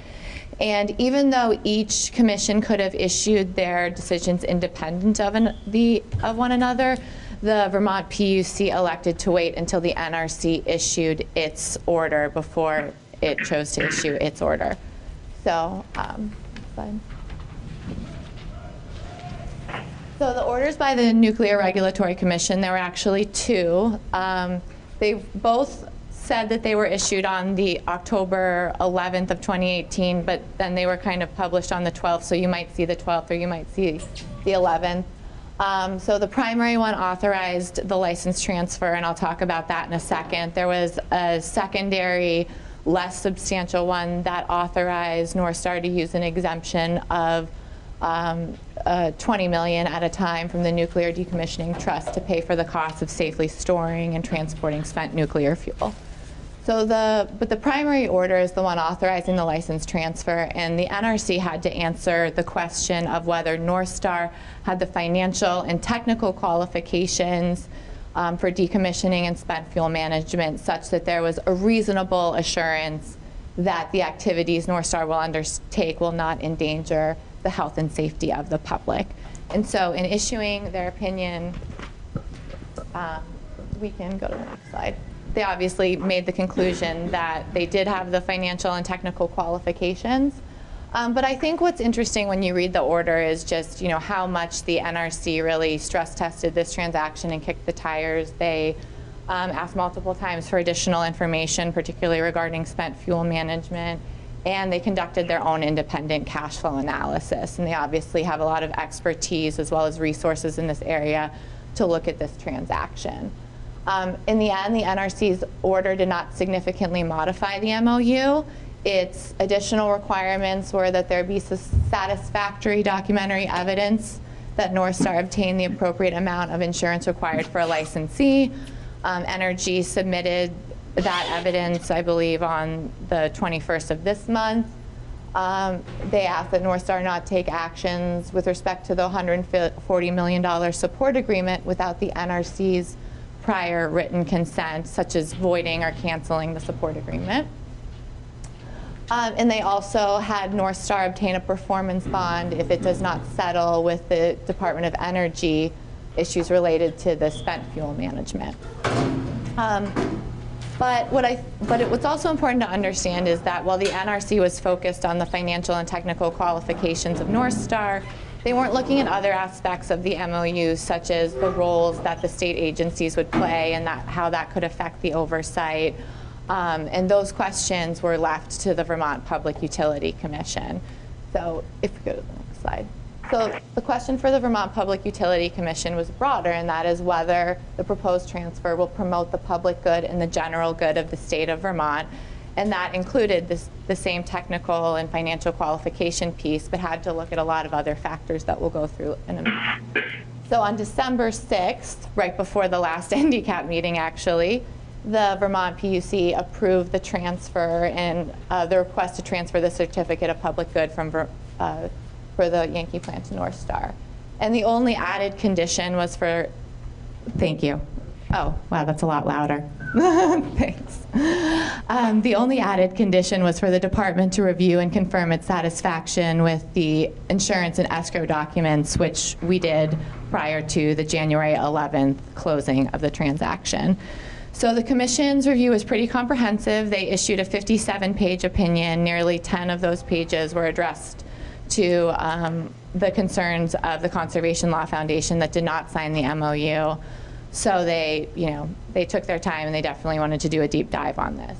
And even though each commission could have issued their decisions independent of one another, the Vermont PUC elected to wait until the NRC issued its order before it chose to issue its order. So, slide. So the orders by the Nuclear Regulatory Commission, there were actually two. They both said that they were issued on the October 11th of 2018, but then they were kind of published on the 12th, so you might see the 12th or you might see the 11th. So the primary one authorized the license transfer, and I'll talk about that in a second. There was a secondary, less substantial one that authorized North Star to use an exemption of $20 million at a time from the Nuclear Decommissioning Trust to pay for the cost of safely storing and transporting spent nuclear fuel. So but the primary order is the one authorizing the license transfer, and the NRC had to answer the question of whether North Star had the financial and technical qualifications for decommissioning and spent fuel management such that there was a reasonable assurance that the activities North Star will undertake will not endanger the health and safety of the public. And so in issuing their opinion, we can go to the next slide. They obviously made the conclusion that they did have the financial and technical qualifications. But I think what's interesting when you read the order is just, you know, how much the NRC really stress tested this transaction and kicked the tires. They asked multiple times for additional information, particularly regarding spent fuel management, and they conducted their own independent cash flow analysis. And they obviously have a lot of expertise as well as resources in this area to look at this transaction. In the end, the NRC's order did not significantly modify the MOU. Its additional requirements were that there be satisfactory documentary evidence that North Star obtained the appropriate amount of insurance required for a licensee. Energy submitted that evidence, I believe, on the 21st of this month. They asked that North Star not take actions with respect to the $140 million support agreement without the NRC's prior written consent, such as voiding or canceling the support agreement. And they also had North Star obtain a performance bond if it does not settle with the Department of Energy issues related to the spent fuel management. But what's also important to understand is that while the NRC was focused on the financial and technical qualifications of North Star, they weren't looking at other aspects of the MOU, such as the roles that the state agencies would play and how that could affect the oversight. And those questions were left to the Vermont Public Utility Commission. So if we go to the next slide. So the question for the Vermont Public Utility Commission was broader, and that is whether the proposed transfer will promote the public good and the general good of the state of Vermont. And that included the same technical and financial qualification piece, but had to look at a lot of other factors that we'll go through in a minute. So on December 6th, right before the last NDCAP meeting actually, the Vermont PUC approved the transfer and the request to transfer the certificate of public good from for the Yankee plant to North Star. And the only added condition was for, thank you. Oh, wow, that's a lot louder. Thanks. The only added condition was for the department to review and confirm its satisfaction with the insurance and escrow documents, which we did prior to the January 11th closing of the transaction. So the commission's review was pretty comprehensive. They issued a 57-page opinion. Nearly 10 of those pages were addressed to the concerns of the Conservation Law Foundation that did not sign the MOU. So they, they took their time and they definitely wanted to do a deep dive on this.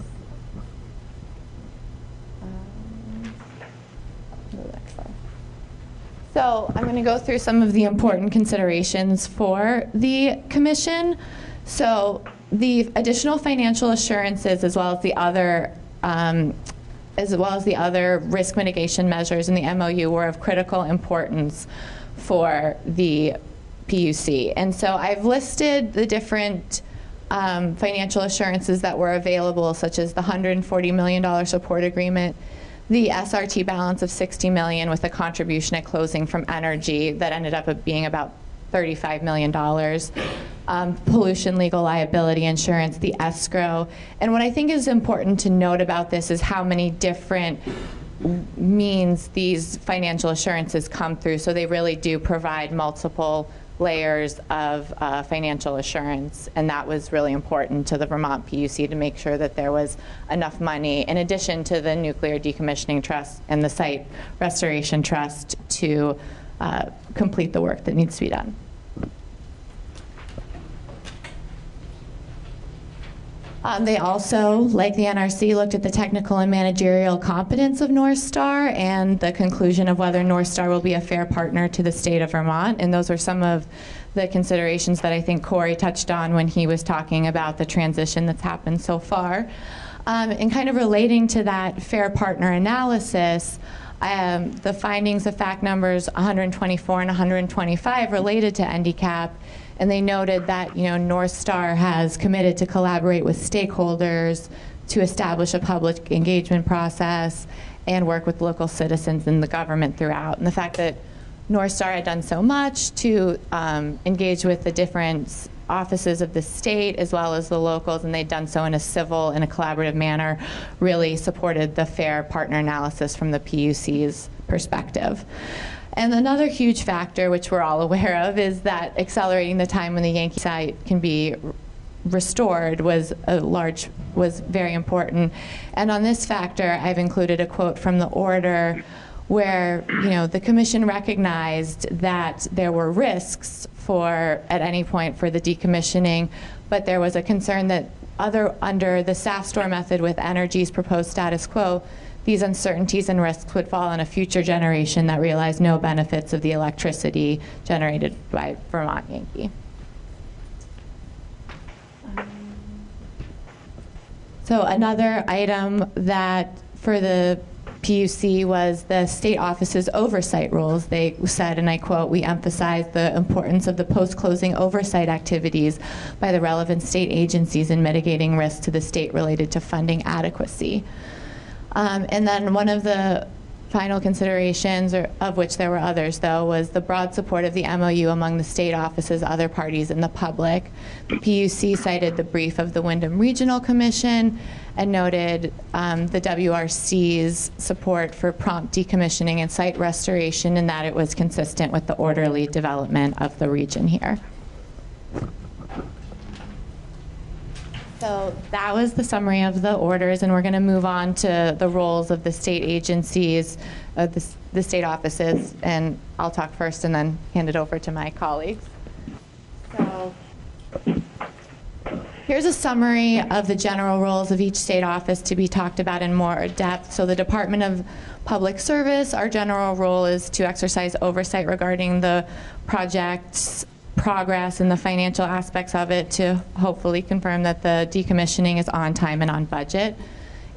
So I'm going to go through some of the important considerations for the commission. So the additional financial assurances, as well as the other risk mitigation measures in the MOU, were of critical importance for the PUC. And so I've listed the different financial assurances that were available, such as the $140 million support agreement, the SRT balance of $60 million with a contribution at closing from Energy that ended up being about $35 million, pollution legal liability insurance, the escrow. And what I think is important to note about this is how many different means these financial assurances come through. So they really do provide multiple layers of financial assurance, and that was really important to the Vermont PUC to make sure that there was enough money, in addition to the Nuclear Decommissioning Trust and the Site Restoration Trust, to complete the work that needs to be done. They also, like the NRC, looked at the technical and managerial competence of North Star and the conclusion of whether North Star will be a fair partner to the state of Vermont. And those are some of the considerations that I think Corey touched on when he was talking about the transition that's happened so far. And kind of relating to that fair partner analysis, the findings of fact numbers 124 and 125 related to NDCAP. And they noted that, North Star has committed to collaborate with stakeholders to establish a public engagement process and work with local citizens and the government throughout. And the fact that North Star had done so much to engage with the different offices of the state as well as the locals, and they'd done so in a civil and a collaborative manner, really supported the fair partner analysis from the PUC's perspective. And another huge factor, which we're all aware of, is that accelerating the time when the Yankee site can be restored was very important. And on this factor, I've included a quote from the order where, the commission recognized that there were risks at any point for the decommissioning, but there was a concern that under the SAFSTOR method with Energy's proposed status quo, these uncertainties and risks would fall on a future generation that realized no benefits of the electricity generated by Vermont Yankee. So another item that for the PUC was the state office's oversight rules. They said, and I quote, "We emphasize the importance of the post-closing oversight activities by the relevant state agencies in mitigating risks to the state related to funding adequacy." And then one of the final considerations, of which there were others though, was the broad support of the MOU among the state offices, other parties, and the public. The PUC cited the brief of the Wyndham Regional Commission and noted the WRC's support for prompt decommissioning and site restoration, and that it was consistent with the orderly development of the region here. So that was the summary of the orders, and we're going to move on to the roles of the state agencies, the state offices, and I'll talk first and then hand it over to my colleagues. So here's a summary of the general roles of each state office to be talked about in more depth. So the Department of Public Service, our general role is to exercise oversight regarding the project's progress and the financial aspects of it to hopefully confirm that the decommissioning is on time and on budget.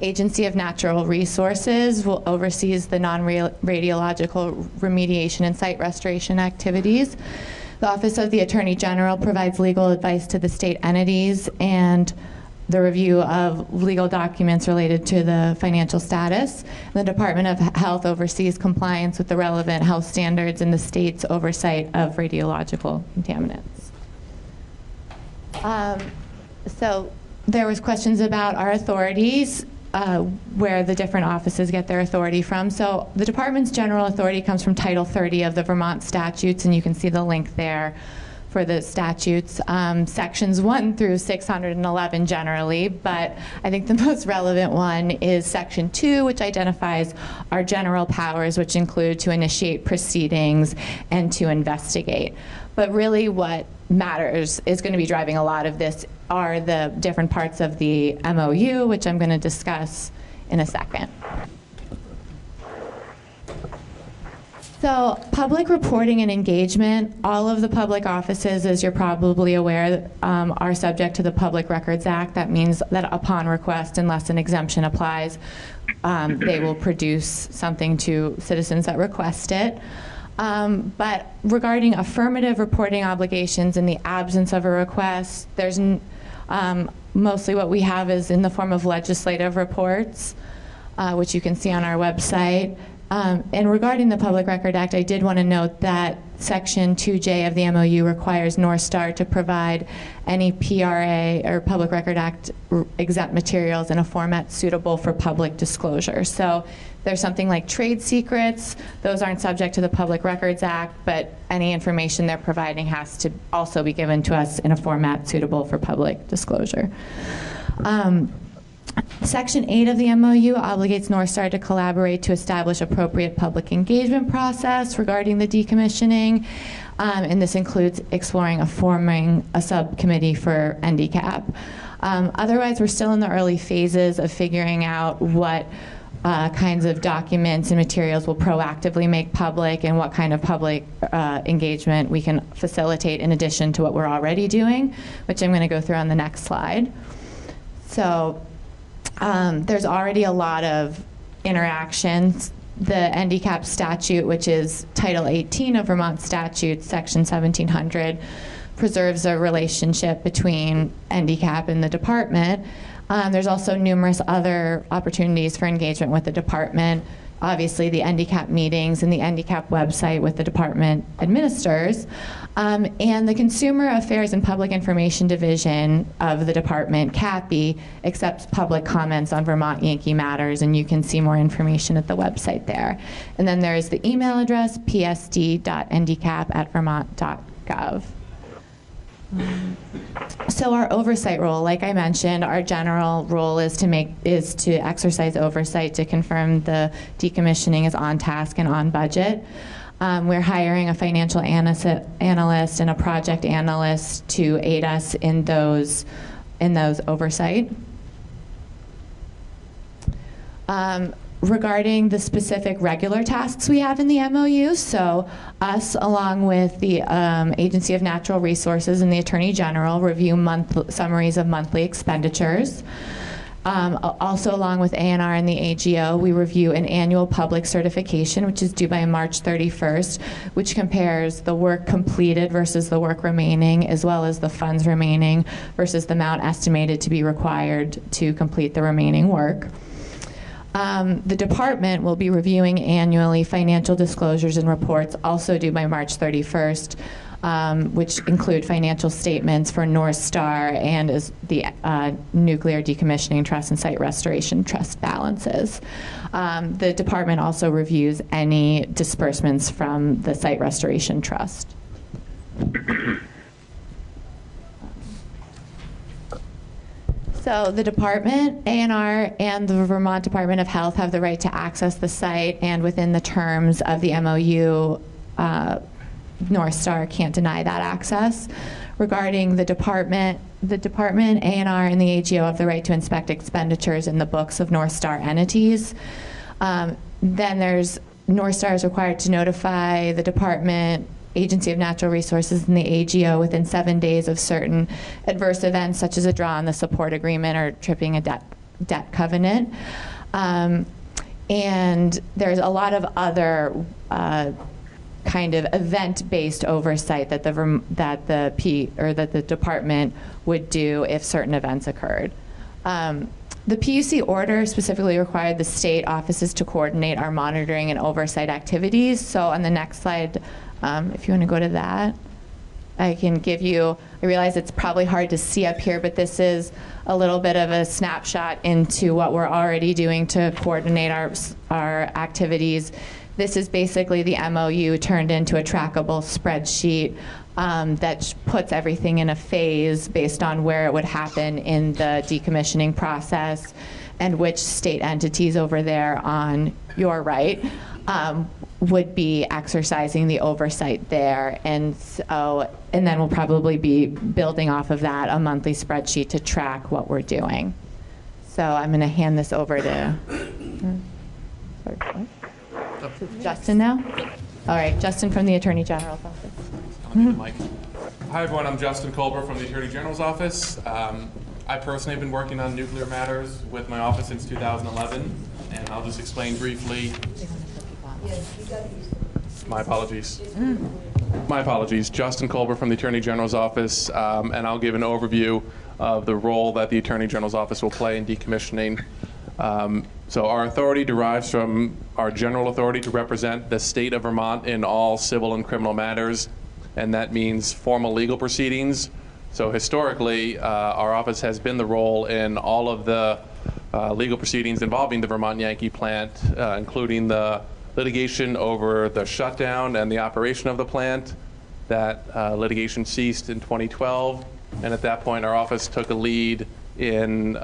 Agency of Natural Resources oversees the non-radiological remediation and site restoration activities. The Office of the Attorney General provides legal advice to the state entities and the review of legal documents related to the financial status. The Department of Health oversees compliance with the relevant health standards and the state's oversight of radiological contaminants. So there was questions about our authorities, where the different offices get their authority from. So the department's general authority comes from Title 30 of the Vermont statutes, and you can see the link there for the statutes, sections 1 through 611 generally, but I think the most relevant one is section 2, which identifies our general powers, which include to initiate proceedings and to investigate. But really what matters is going to be driving a lot of this are the different parts of the MOU, which I'm going to discuss in a second. So public reporting and engagement, all of the public offices, as you're probably aware, are subject to the Public Records Act. That means that upon request, unless an exemption applies, they will produce something to citizens that request it. But regarding affirmative reporting obligations in the absence of a request, there's mostly what we have is in the form of legislative reports, which you can see on our website. And regarding the Public Record Act, I did want to note that Section 2J of the MOU requires North Star to provide any PRA or Public Record Act exempt materials in a format suitable for public disclosure. So there's something like trade secrets. Those aren't subject to the Public Records Act, but any information they're providing has to also be given to us in a format suitable for public disclosure. Section 8 of the MOU obligates North Star to collaborate to establish appropriate public engagement process regarding the decommissioning, and this includes forming a subcommittee for NDCAP. Otherwise, we're still in the early phases of figuring out what kinds of documents and materials will proactively make public and what kind of public engagement we can facilitate in addition to what we're already doing, which I'm going to go through on the next slide. So there's already a lot of interactions. The NDCAP statute, which is Title 18 of Vermont Statutes, Section 1700, preserves a relationship between NDCAP and the department. There's also numerous other opportunities for engagement with the department. Obviously, the NDCAP meetings and the NDCAP website with the department administers. And the Consumer Affairs and Public Information Division of the department, CAPI, accepts public comments on Vermont Yankee matters, and you can see more information at the website there. And then there is the email address, psd.ndcap@vermont.gov. So our oversight role, like I mentioned, our general role is to exercise oversight to confirm the decommissioning is on task and on budget. We're hiring a financial analyst and a project analyst to aid us in those oversight. Regarding the specific regular tasks we have in the MOU, so us, along with the Agency of Natural Resources and the Attorney General, review summaries of monthly expenditures. Also, along with ANR and the AGO, we review an annual public certification, which is due by March 31st, which compares the work completed versus the work remaining, as well as the funds remaining versus the amount estimated to be required to complete the remaining work. The department will be reviewing annually financial disclosures and reports, also due by March 31st, which include financial statements for North Star and as the Nuclear Decommissioning Trust and Site Restoration Trust balances. The department also reviews any disbursements from the Site Restoration Trust. So the department, ANR, and the Vermont Department of Health have the right to access the site, and within the terms of the MOU, North Star can't deny that access. Regarding the department, ANR, and the AGO have the right to inspect expenditures in the books of North Star entities. Then there's North Star is required to notify the department, Agency of Natural Resources, and the AGO within 7 days of certain adverse events, such as a draw on the support agreement or tripping a debt covenant. And there's a lot of other kind of event-based oversight that the department would do if certain events occurred. The PUC order specifically required the state offices to coordinate our monitoring and oversight activities. So on the next slide, if you want to go to that, I can give you, I realize it's probably hard to see up here, but this is a little bit of a snapshot into what we're already doing to coordinate our activities. This is basically the MOU turned into a trackable spreadsheet that puts everything in a phase based on where it would happen in the decommissioning process and which state entities over there on your right would be exercising the oversight there. And then we'll probably be building off of that a monthly spreadsheet to track what we're doing. So I'm going to hand this over to Justin now. All right, Justin from the Attorney General's office. Hi everyone, I'm Justin Colbert from the Attorney General's office. I personally have been working on nuclear matters with my office since 2011, and I'll just explain briefly. My apologies. My apologies. Justin Colbert from the Attorney General's office, and I'll give an overview of the role that the Attorney General's office will play in decommissioning. So our authority derives from our general authority to represent the state of Vermont in all civil and criminal matters, and that means formal legal proceedings. So historically, our office has been the role in all of the legal proceedings involving the Vermont Yankee plant, including the litigation over the shutdown and the operation of the plant. That litigation ceased in 2012, and at that point our office took a lead in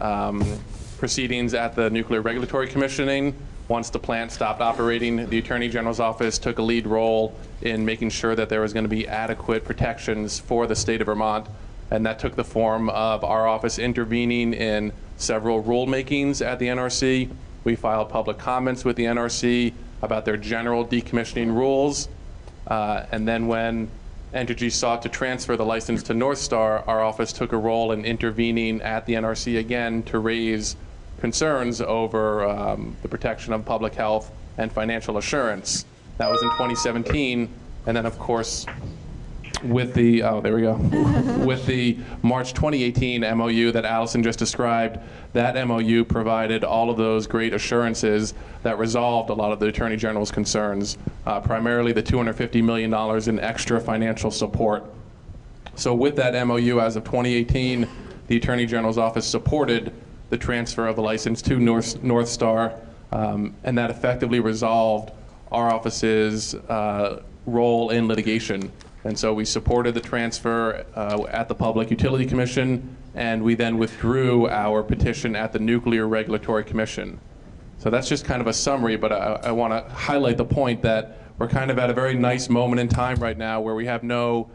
proceedings at the Nuclear Regulatory Commissioning. Once the plant stopped operating, the Attorney General's office took a lead role in making sure that there was going to be adequate protections for the state of Vermont, and that took the form of our office intervening in several rulemakings at the NRC. We filed public comments with the NRC about their general decommissioning rules, and then when Entergy sought to transfer the license to North Star, our office took a role in intervening at the NRC again to raise concerns over the protection of public health and financial assurance. That was in 2017, and then of course with the, with the March 2018 MOU that Allison just described, that MOU provided all of those great assurances that resolved a lot of the Attorney General's concerns, primarily the $250 million in extra financial support. So with that MOU as of 2018, the Attorney General's office supported the transfer of the license to North Star, and that effectively resolved our office's role in litigation. And so we supported the transfer at the Public Utility Commission, and we then withdrew our petition at the Nuclear Regulatory Commission. So that's just kind of a summary, but I want to highlight the point that we're kind of at a very nice moment in time right now where we have no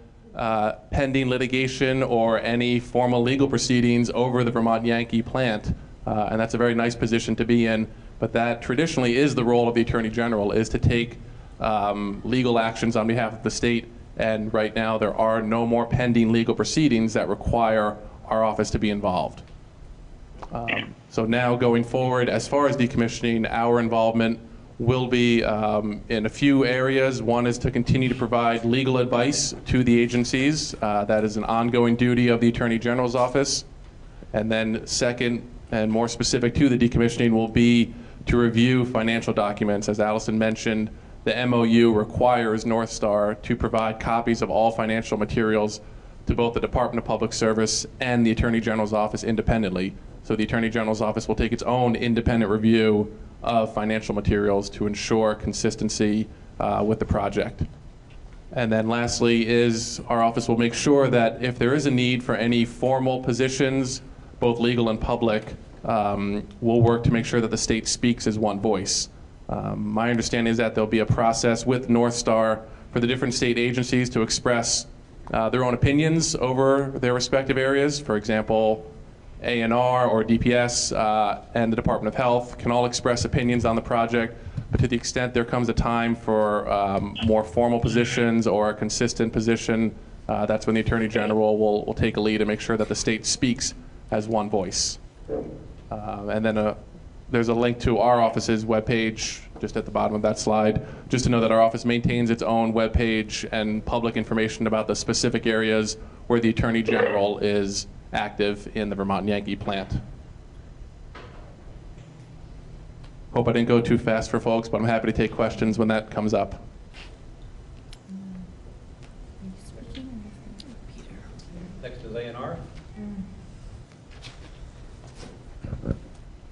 pending litigation or any formal legal proceedings over the Vermont Yankee plant. And that's a very nice position to be in. But that traditionally is the role of the Attorney General, is to take legal actions on behalf of the state. And right now there are no more pending legal proceedings that require our office to be involved. So now going forward, as far as decommissioning, our involvement will be in a few areas. One is to continue to provide legal advice to the agencies. That is an ongoing duty of the Attorney General's office. And then second, and more specific to the decommissioning, will be to review financial documents. As Allison mentioned, the MOU requires North Star to provide copies of all financial materials to both the Department of Public Service and the Attorney General's office independently. So the Attorney General's office will take its own independent review of financial materials to ensure consistency with the project. And then lastly is our office will make sure that if there is a need for any formal positions, both legal and public, we'll work to make sure that the state speaks as one voice. My understanding is that there'll be a process with North Star for the different state agencies to express their own opinions over their respective areas. For example, ANR or DPS and the Department of Health can all express opinions on the project, but to the extent there comes a time for more formal positions or a consistent position, that's when the Attorney General will take a lead and make sure that the state speaks as one voice. And then there's a link to our office's webpage just at the bottom of that slide, just to know that our office maintains its own webpage and public information about the specific areas where the Attorney General is active in the Vermont Yankee plant. Hope I didn't go too fast for folks, but I'm happy to take questions when that comes up. Next is ANR.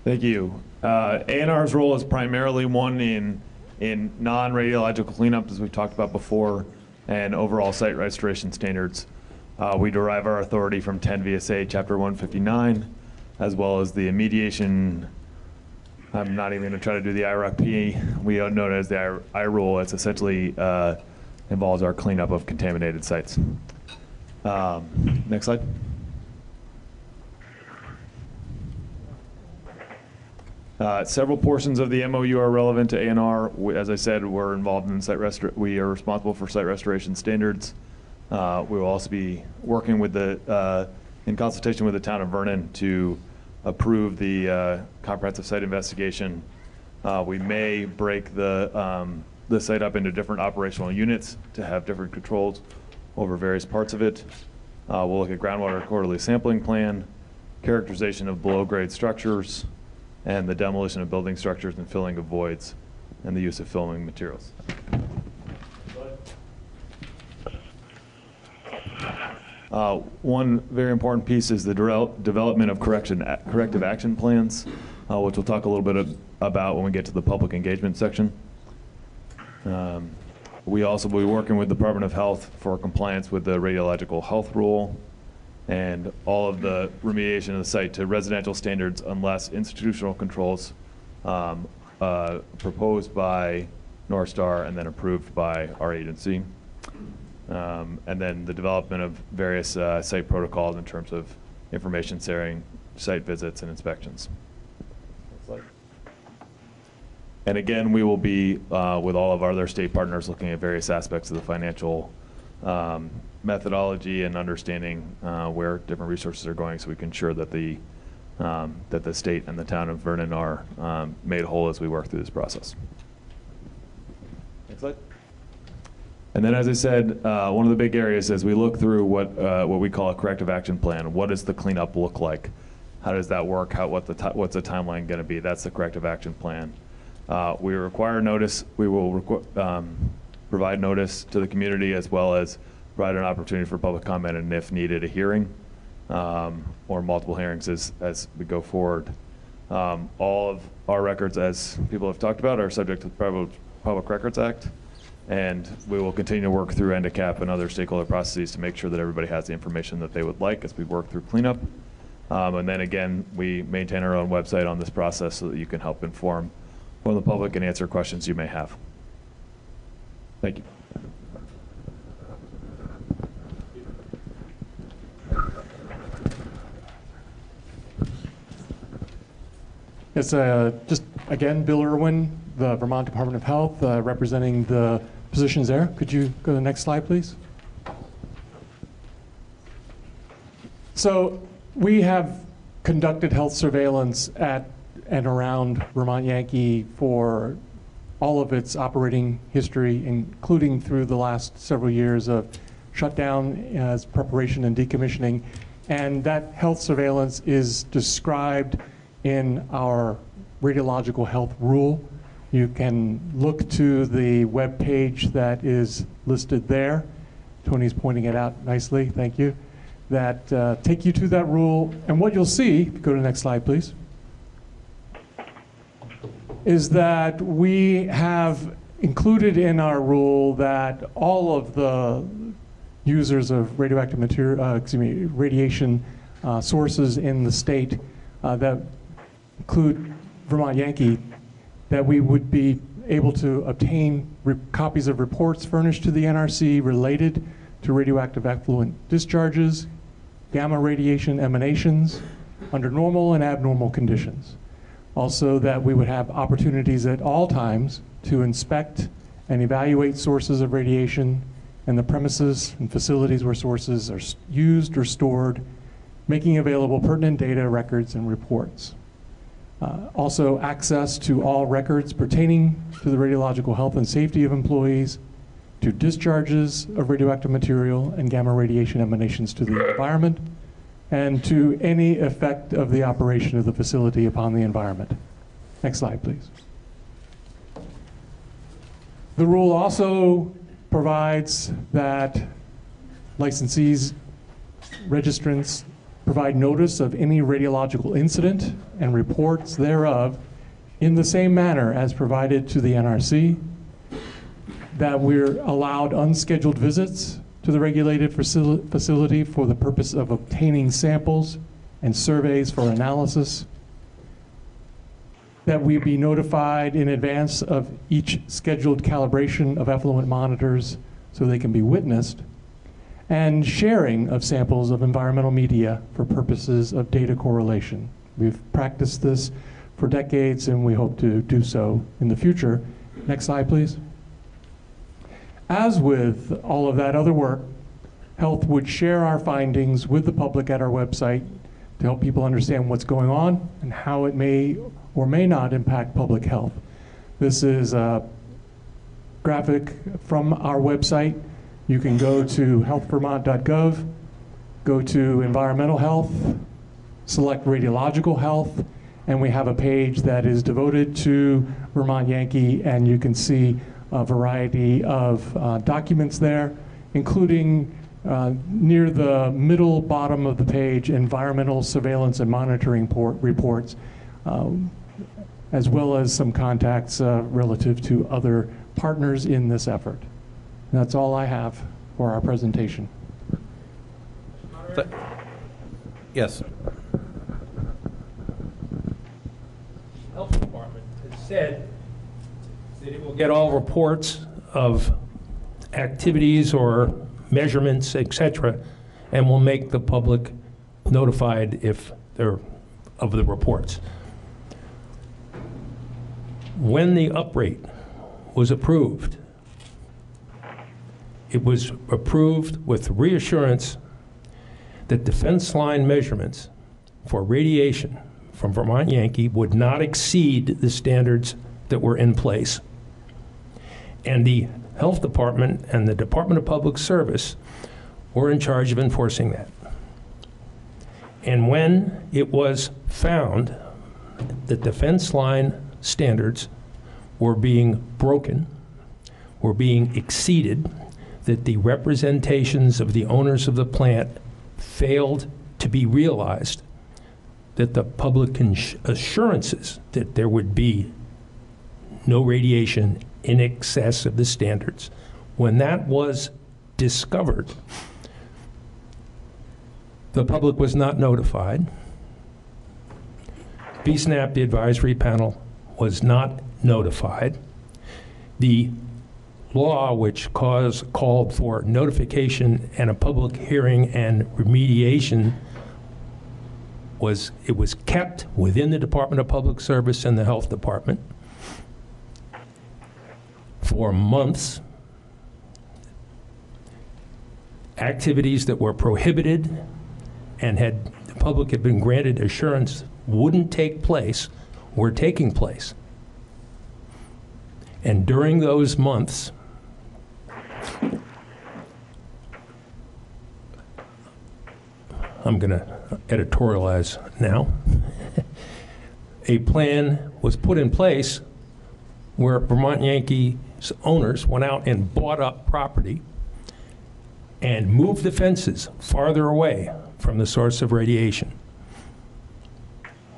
Thank you. ANR's role is primarily one in in non-radiological cleanup, as we've talked about before, and overall site restoration standards. We derive our authority from 10 VSA Chapter 159, as well as the mediation. I'm not even going to try to do the IROC-P. We know it as the I-Rule. It's essentially involves our cleanup of contaminated sites. Next slide. Several portions of the MOU are relevant to A&R. As I said, we're involved in we are responsible for site restoration standards. We will also be working with in consultation with the town of Vernon to approve the comprehensive site investigation. We may break the site up into different operational units to have different controls over various parts of it. We'll look at groundwater quarterly sampling plan, characterization of below-grade structures, and the demolition of building structures and filling of voids, and the use of filming materials. One very important piece is the development of corrective action plans, which we'll talk a little bit about when we get to the public engagement section. We also will be working with the Department of Health for compliance with the radiological health rule and all of the remediation of the site to residential standards unless institutional controls proposed by North Star and then approved by our agency. And then the development of various site protocols in terms of information sharing, site visits, and inspections. And again, we will be, with all of our other state partners, looking at various aspects of the financial methodology and understanding where different resources are going so we can ensure that the state and the town of Vernon are made whole as we work through this process. Next slide. And then, as I said, one of the big areas as we look through what we call a corrective action plan, what does the cleanup look like? How does that work? What's the timeline going to be? That's the corrective action plan. We require notice. We will provide notice to the community as well as provide an opportunity for public comment and, if needed, a hearing or multiple hearings as we go forward. All of our records, as people have talked about, are subject to the Public Records Act, and we will continue to work through NDCAP and other stakeholder processes to make sure that everybody has the information that they would like as we work through cleanup. And then again, we maintain our own website on this process so that you can help inform the public and answer questions you may have. Thank you. It's just, again, Bill Irwin, the Vermont Department of Health, representing the positions there. Could you go to the next slide, please? So we have conducted health surveillance at and around Vermont Yankee for all of its operating history, including through the last several years of shutdown as preparation and decommissioning. And that health surveillance is described in our radiological health rule. You can look to the web page that is listed there. Tony's pointing it out nicely, thank you. That take you to that rule. And what you'll see, if you go to the next slide, please, is that we have included in our rule that all of the users of radioactive material, radiation sources in the state that include Vermont Yankee, that we would be able to obtain copies of reports furnished to the NRC related to radioactive effluent discharges, gamma radiation emanations under normal and abnormal conditions. Also, that we would have opportunities at all times to inspect and evaluate sources of radiation and the premises and facilities where sources are used or stored, making available pertinent data, records, and reports. Also, access to all records pertaining to the radiological health and safety of employees, to discharges of radioactive material and gamma radiation emanations to the environment, and to any effect of the operation of the facility upon the environment. Next slide, please. The rule also provides that licensees, registrants provide notice of any radiological incident and reports thereof in the same manner as provided to the NRC, that we're allowed unscheduled visits to the regulated facility for the purpose of obtaining samples and surveys for analysis, that we be notified in advance of each scheduled calibration of effluent monitors so they can be witnessed, and sharing of samples of environmental media for purposes of data correlation. We've practiced this for decades, and we hope to do so in the future. Next slide, please. As with all of that other work, Health would share our findings with the public at our website to help people understand what's going on and how it may or may not impact public health. This is a graphic from our website. You can go to healthvermont.gov, go to environmental health, select radiological health, and we have a page that is devoted to Vermont Yankee, and you can see a variety of documents there, including near the middle bottom of the page, environmental surveillance and monitoring reports, as well as some contacts relative to other partners in this effort. And that's all I have for our presentation. Yes. Health Department has said that it will get all reports of activities or measurements, etc., and will make the public notified if they're of the reports. When the uprate was approved, it was approved with reassurance that defense line measurements for radiation from Vermont Yankee would not exceed the standards that were in place. And the Health Department and the Department of Public Service were in charge of enforcing that. And when it was found that defense line standards were being broken, were being exceeded, that the representations of the owners of the plant failed to be realized, that the public assurances that there would be no radiation in excess of the standards, when that was discovered, the public was not notified. BSNAP, the advisory panel, was not notified. The law which called for notification and a public hearing and remediation was kept within the Department of Public Service and the Health Department for months. Activities that were prohibited and the public had been granted assurance wouldn't take place were taking place. And during those months, I'm going to editorialize now, a plan was put in place where Vermont Yankee's owners went out and bought up property and moved the fences farther away from the source of radiation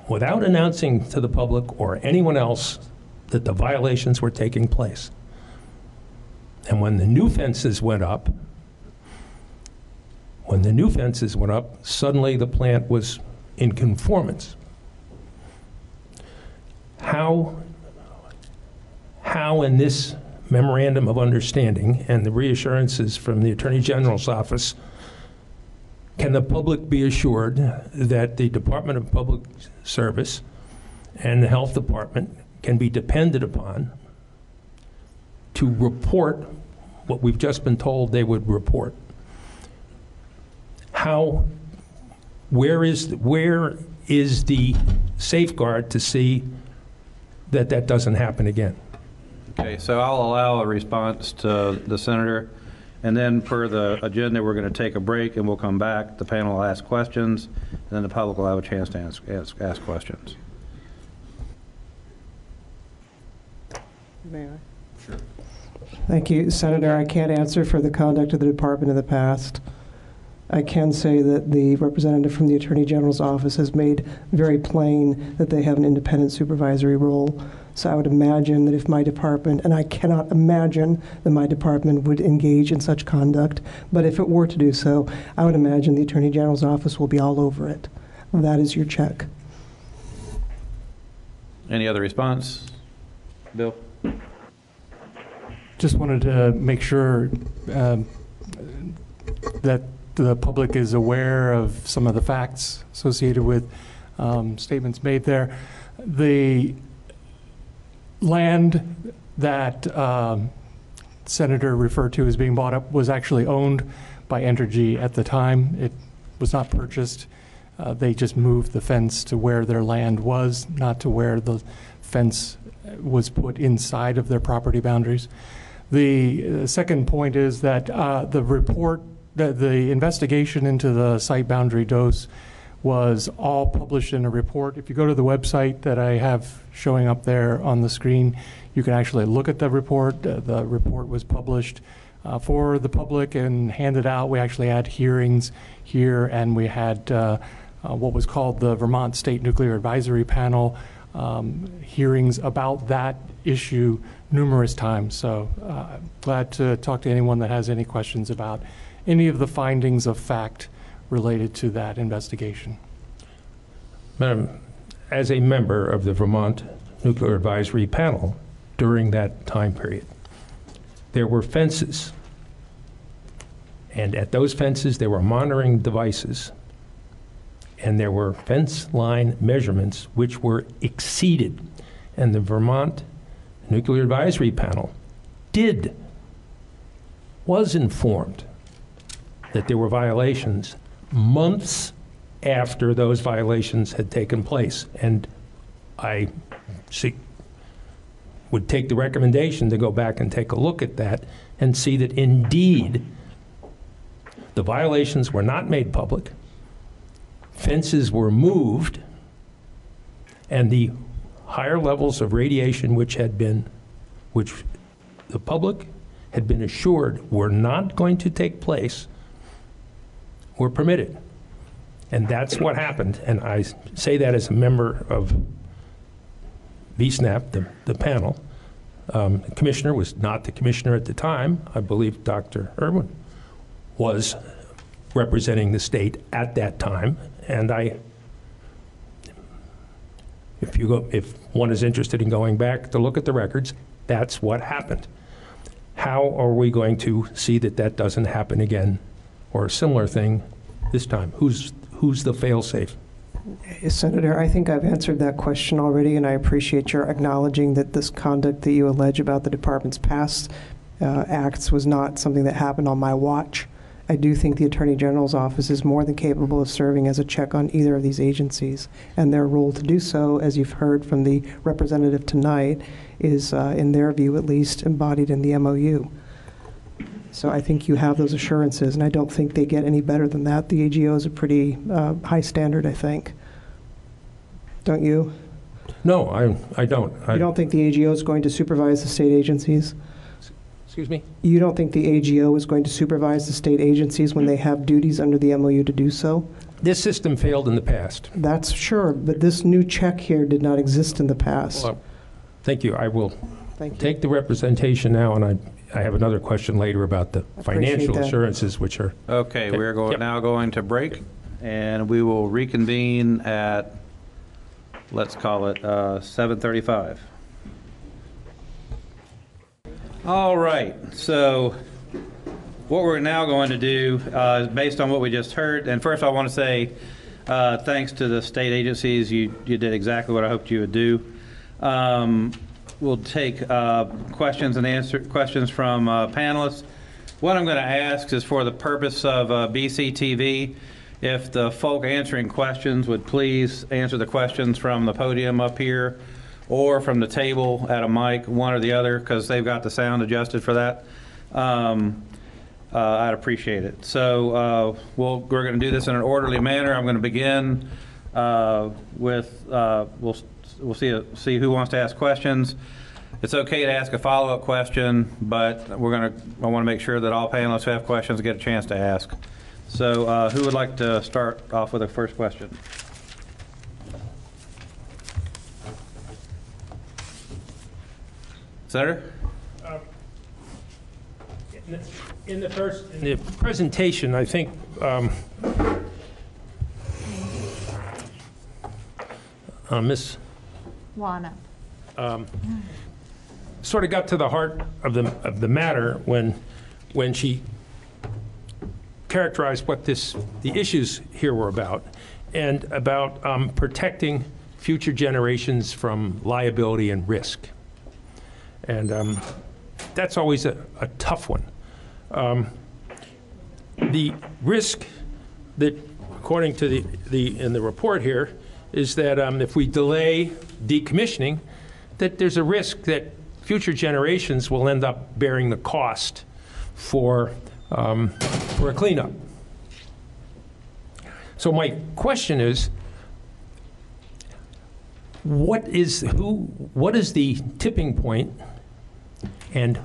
without announcing to the public or anyone else that the violations were taking place. And when the new fences went up, suddenly the plant was in conformance. How in this memorandum of understanding and the reassurances from the Attorney General's office can the public be assured that the Department of Public Service and the Health Department can be depended upon to report what we've just been told they would report? Where is the safeguard to see that that doesn't happen again? Okay, so I'll allow a response to the senator, and then per the agenda, we're going to take a break and we'll come back. The panel will ask questions, and then the public will have a chance to ask questions. May I? Thank you, Senator. I can't answer for the conduct of the department in the past. I can say that the representative from the Attorney General's office has made very plain that they have an independent supervisory role. So I would imagine that if my department, and I cannot imagine that my department would engage in such conduct, but if it were to do so, I would imagine the Attorney General's office will be all over it. That is your check. Any other response? Bill? Just wanted to make sure that the public is aware of some of the facts associated with statements made there. The land that Senator referred to as being bought up was actually owned by Entergy at the time. It was not purchased. They just moved the fence to where their land was, not to where the fence was put inside of their property boundaries. The second point is that the report, the investigation into the site boundary dose was all published in a report. If you go to the website that I have showing up there on the screen, you can actually look at the report. The report was published for the public and handed out. We actually had hearings here, and we had what was called the Vermont State Nuclear Advisory Panel hearings about that issue numerous times. So glad to talk to anyone that has any questions about any of the findings of fact related to that investigation. Madam, as a member of the Vermont Nuclear Advisory Panel during that time period, there were fences, and at those fences there were monitoring devices, and there were fence line measurements which were exceeded, and the Vermont Nuclear Advisory Panel was informed that there were violations months after those violations had taken place. And I would take the recommendation to go back and take a look at that and see that indeed the violations were not made public, fences were moved, and the higher levels of radiation which the public had been assured were not going to take place were permitted. And that's what happened. And I say that as a member of VSNAP, the panel. The commissioner was not the commissioner at the time. I believe Dr. Irwin was representing the state at that time. And if one is interested in going back to look at the records, that's what happened. How are we going to see that that doesn't happen again, or a similar thing this time? Who's the fail-safe? Senator, I think I've answered that question already, and I appreciate your acknowledging that this conduct that you allege about the department's past acts was not something that happened on my watch. I do think the Attorney General's office is more than capable of serving as a check on either of these agencies, and their role to do so, as you've heard from the representative tonight, is, in their view at least, embodied in the MOU. So I think you have those assurances, and I don't think they get any better than that. The AGO is a pretty high standard, I think. Don't you? No, I don't. You don't think the AGO is going to supervise the state agencies? Excuse me? You don't think the AGO is going to supervise the state agencies when they have duties under the MOU to do so? This system failed in the past. That's sure, but this new check here did not exist in the past. Well, thank you. I will take the representation now, and I have another question later about the financial assurances, which are... Okay, we're now going to break, and we will reconvene at, let's call it 7:35. All right, so what we're now going to do is based on what we just heard, and first I want to say thanks to the state agencies. You did exactly what I hoped you would do. We'll take questions from panelists. What I'm going to ask is, for the purpose of BCTV, if the folk answering questions would please answer the questions from the podium up here or from the table at a mic, one or the other, because they've got the sound adjusted for that. I'd appreciate it. So we're going to do this in an orderly manner. I'm going to begin with, we'll see who wants to ask questions. It's okay to ask a follow-up question, but I want to make sure that all panelists who have questions get a chance to ask. So who would like to start off with the first question? Senator? In the presentation, I think Ms. Wana. Sort of got to the heart of the matter when she characterized what the issues here were about, and about protecting future generations from liability and risk. And that's always a tough one. The risk that, according to in the report here, is that if we delay decommissioning, that there's a risk that future generations will end up bearing the cost for a cleanup. So my question is, what is the tipping point, and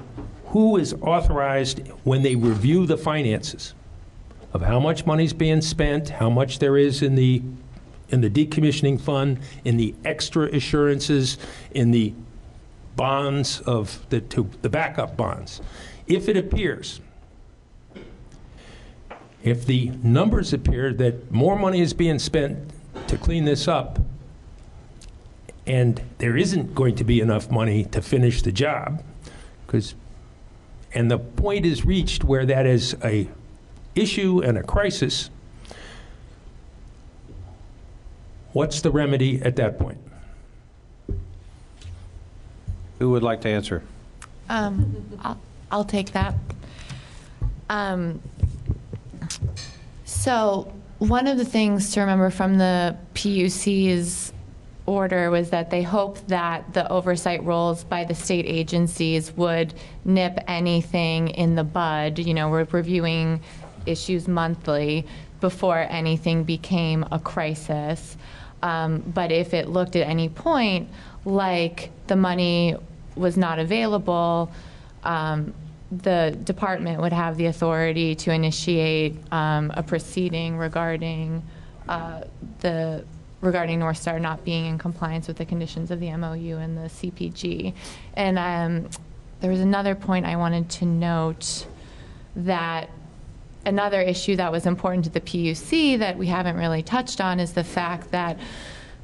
who is authorized when they review the finances of how much money's being spent, how much there is in the decommissioning fund, in the extra assurances, in the bonds of the backup bonds? If it appears, if the numbers appear that more money is being spent to clean this up, and there isn't going to be enough money to finish the job, and the point is reached where that is a issue and a crisis, what's the remedy at that point? Who would like to answer? I'll take that. So one of the things to remember from the PUC's order was that they hoped that the oversight roles by the state agencies would nip anything in the bud. You know, we're reviewing issues monthly before anything became a crisis. But if it looked at any point like the money was not available, the department would have the authority to initiate a proceeding regarding regarding North Star not being in compliance with the conditions of the MOU and the CPG. And there was another point I wanted to note, that another issue that was important to the PUC that we haven't really touched on is the fact that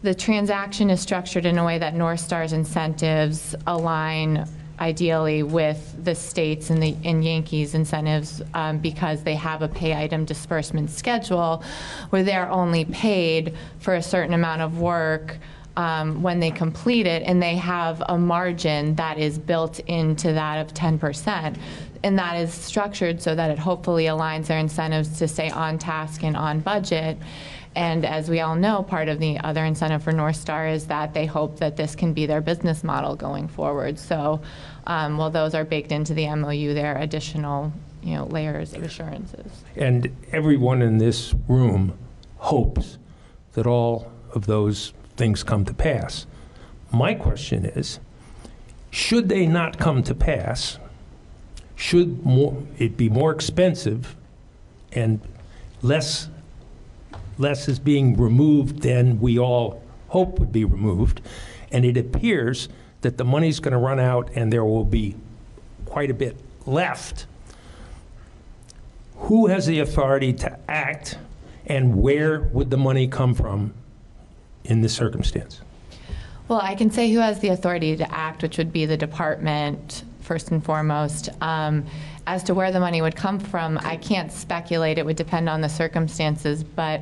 the transaction is structured in a way that North Star's incentives align ideally with the states and Yankees incentives, because they have a pay item disbursement schedule where they're only paid for a certain amount of work when they complete it, and they have a margin that is built into that of 10%. And that is structured so that it hopefully aligns their incentives to stay on task and on budget. And as we all know, part of the other incentive for North Star is that they hope that this can be their business model going forward. So while those are baked into the MOU, there are additional layers of assurances. And everyone in this room hopes that all of those things come to pass. My question is, should they not come to pass, should it be more expensive and less is being removed than we all hope would be removed, and it appears that the money's going to run out and there will be quite a bit left, who has the authority to act, and where would the money come from in this circumstance? Well, I can say who has the authority to act, which would be the department first and foremost. As to where the money would come from, I can't speculate. It would depend on the circumstances, but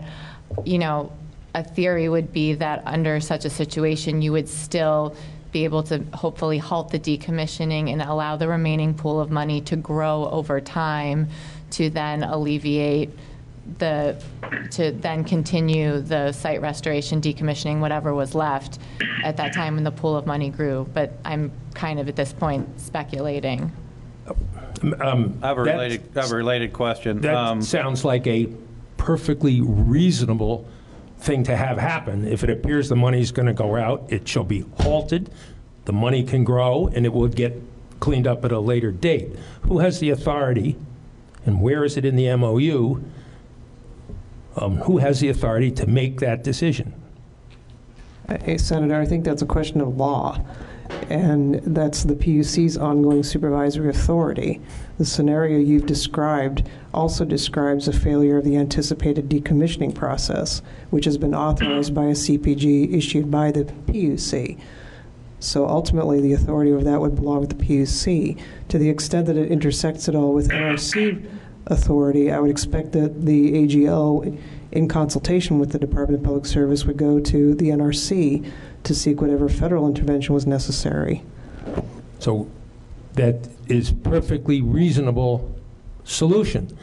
a theory would be that under such a situation, you would still be able to hopefully halt the decommissioning and allow the remaining pool of money to grow over time to then alleviate to then continue the site restoration, decommissioning, whatever was left at that time when the pool of money grew. But I'm kind of at this point speculating. I have a related question. That sounds like a perfectly reasonable thing to have happen. If it appears the money's going to go out, it shall be halted, the money can grow, and it will get cleaned up at a later date. Who has the authority, and where is it in the MOU, Who has the authority to make that decision? Hey, Senator, I think that's a question of law, and that's the PUC's ongoing supervisory authority. The scenario you've described also describes a failure of the anticipated decommissioning process, which has been authorized by a CPG issued by the PUC. So ultimately, the authority over that would belong with the PUC. To the extent that it intersects at all with NRC authority, I would expect that the AGO, in consultation with the Department of Public Service, would go to the NRC to seek whatever federal intervention was necessary. So that is perfectly reasonable solution.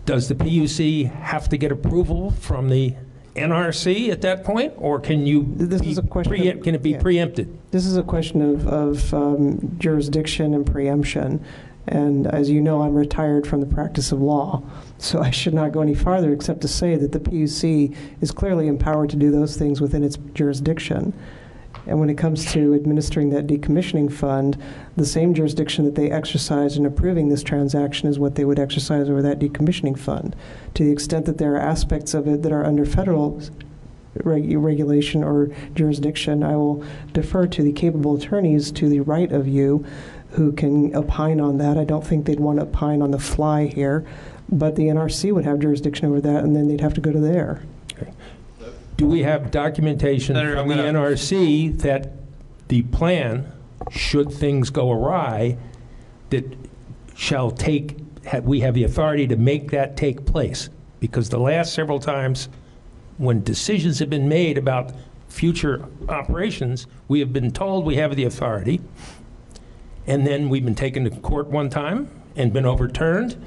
Does the PUC have to get approval from the NRC at that point, or can can it be preempted? This is a question of jurisdiction and preemption. And as you know, I'm retired from the practice of law, so I should not go any farther except to say that the PUC is clearly empowered to do those things within its jurisdiction. And when it comes to administering that decommissioning fund, the same jurisdiction that they exercise in approving this transaction is what they would exercise over that decommissioning fund. To the extent that there are aspects of it that are under federal regulation or jurisdiction, I will defer to the capable attorneys to the right of you who can opine on that. I don't think they'd want to opine on the fly here, but the NRC would have jurisdiction over that, and then they'd have to go to there. Okay. Do we have documentation from the NRC that the plan, should things go awry, that we have the authority to make that take place? Because the last several times when decisions have been made about future operations, we have been told we have the authority, and then we've been taken to court one time and been overturned.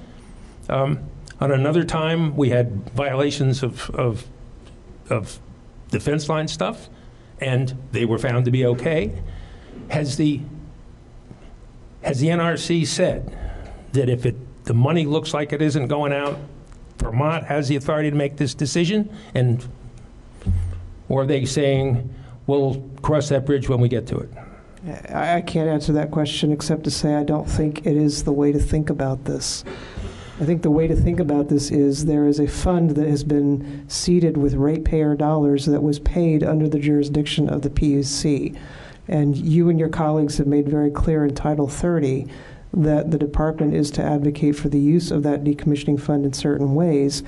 On another time, we had violations of defense line stuff, and they were found to be okay. Has the NRC said that if the money looks like it isn't going out, Vermont has the authority to make this decision? Or are they saying, we'll cross that bridge when we get to it? I can't answer that question except to say I don't think it is the way to think about this. I think the way to think about this is there is a fund that has been seeded with ratepayer dollars that was paid under the jurisdiction of the PUC. And you and your colleagues have made very clear in Title 30 that the department is to advocate for the use of that decommissioning fund in certain ways.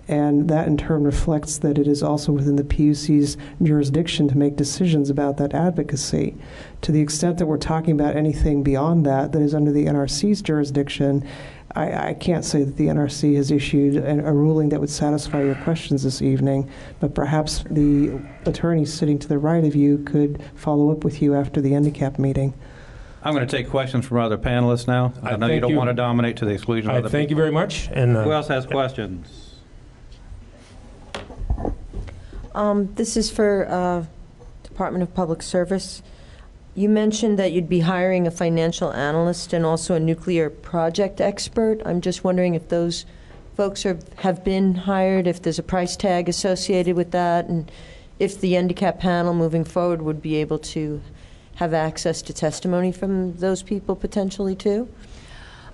And that in turn reflects that it is also within the PUC's jurisdiction to make decisions about that advocacy. To the extent that we're talking about anything beyond that is under the NRC's jurisdiction, I can't say that the NRC has issued a ruling that would satisfy your questions this evening, but perhaps the attorney sitting to the right of you could follow up with you after the NDCAP meeting. I'm going to take questions from other panelists now. I know you don't want to dominate to the exclusion of other people. Thank you very much. And who else has questions? This is for Department of Public Service. You mentioned that you'd be hiring a financial analyst and also a nuclear project expert. I'm just wondering if those folks have been hired, if there's a price tag associated with that, and if the NDCAP panel moving forward would be able to have access to testimony from those people potentially too?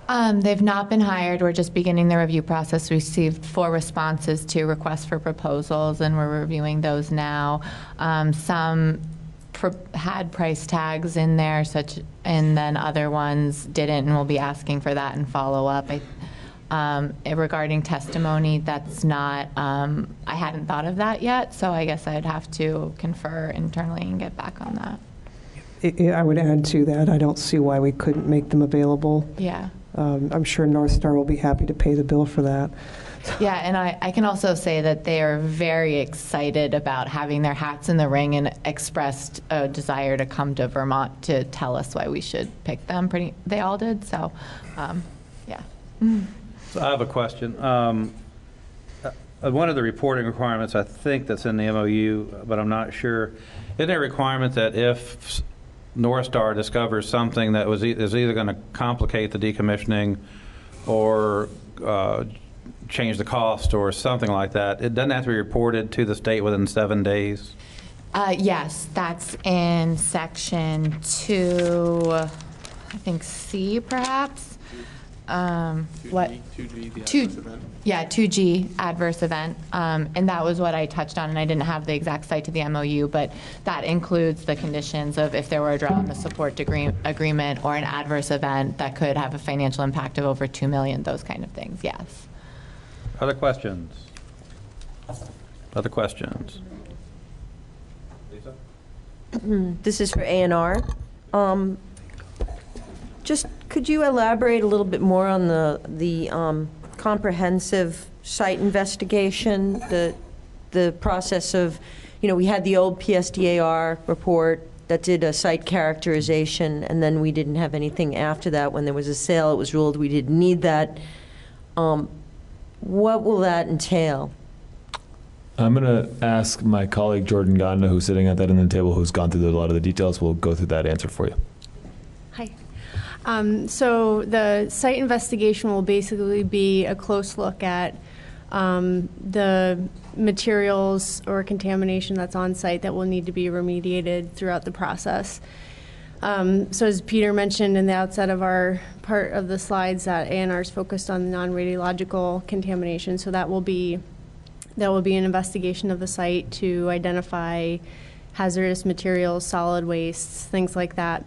They've not been hired. We're just beginning the review process. We received 4 responses to requests for proposals, and we're reviewing those now. Some had price tags in there, and then other ones didn't, and we'll be asking for that and follow up. Regarding testimony, that's not, I hadn't thought of that yet, so I guess I'd have to confer internally and get back on that. I would add to that, I don't see why we couldn't make them available. Yeah. I'm sure North Star will be happy to pay the bill for that. Yeah, and I can also say that they are very excited about having their hats in the ring and expressed a desire to come to Vermont to tell us why we should pick them. They all did, so yeah. So I have a question. One of the reporting requirements, I think that's in the MOU, but I'm not sure, isn't there a requirement that if North Star discovers something that is either going to complicate the decommissioning or change the cost or something like that, it doesn't have to be reported to the state within 7 days? Yes, that's in section 2, I think C perhaps. What? 2G, the Two- adverse event. Yeah, 2G, adverse event. And that was what I touched on, and I didn't have the exact site to the MOU, but that includes the conditions of if there were a draw on the support agreement or an adverse event that could have a financial impact of over $2 million, those kind of things, yes. Other questions? Other questions? This is for A&R. Just could you elaborate a little bit more on the comprehensive site investigation, the process of, we had the old PSDAR report that did a site characterization, and then we didn't have anything after that. When there was a sale, it was ruled we didn't need that. What will that entail? I'm going to ask my colleague Jordan Ganda, who's sitting at that end of the table, who's gone through a lot of the details. We'll go through that answer for you. Hi. So the site investigation will basically be a close look at the materials or contamination that's on site that will need to be remediated throughout the process. So as Peter mentioned in the outset of our part of the slides, that A&R is focused on non-radiological contamination. So that will be an investigation of the site to identify hazardous materials, solid wastes, things like that,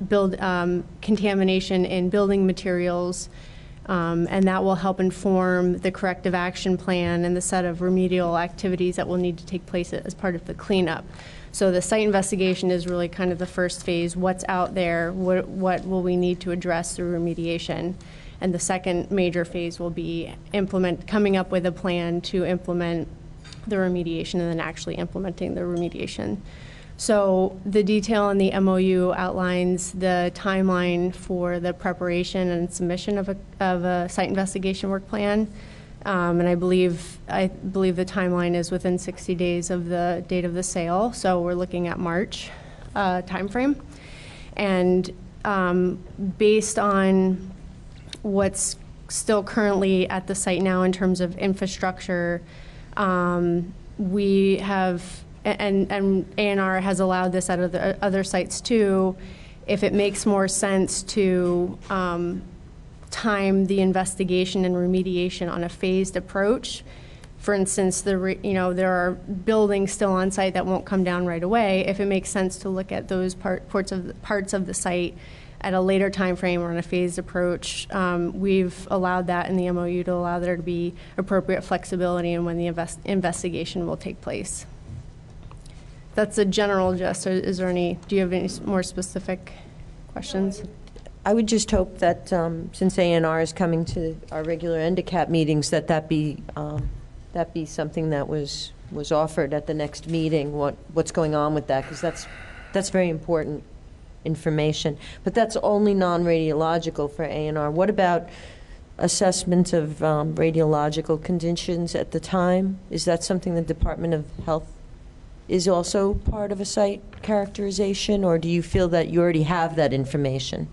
contamination in building materials, and that will help inform the corrective action plan and the set of remedial activities that will need to take place as part of the cleanup. So the site investigation is really kind of the first phase. What's out there? What will we need to address through remediation? And the second major phase will be coming up with a plan to implement the remediation and then actually implementing the remediation. So the detail in the MOU outlines the timeline for the preparation and submission of a site investigation work plan. And I believe the timeline is within 60 days of the date of the sale. So we're looking at March timeframe. And based on what's still currently at the site now in terms of infrastructure, we have, and A&R has allowed this at other sites too, if it makes more sense to time the investigation and remediation on a phased approach. For instance, there are buildings still on site that won't come down right away. If it makes sense to look at those parts of the site at a later time frame or on a phased approach, we've allowed that in the MOU to allow there to be appropriate flexibility in when the investigation will take place. That's a general gist. Do you have any more specific questions? I would just hope that since A&R is coming to our regular ENDICAP meetings, that be something that was offered at the next meeting. What's going on with that? Because that's very important information. But that's only non-radiological for A&R. What about assessment of radiological conditions at the time? Is that something the Department of Health is also part of a site characterization, or do you feel that you already have that information?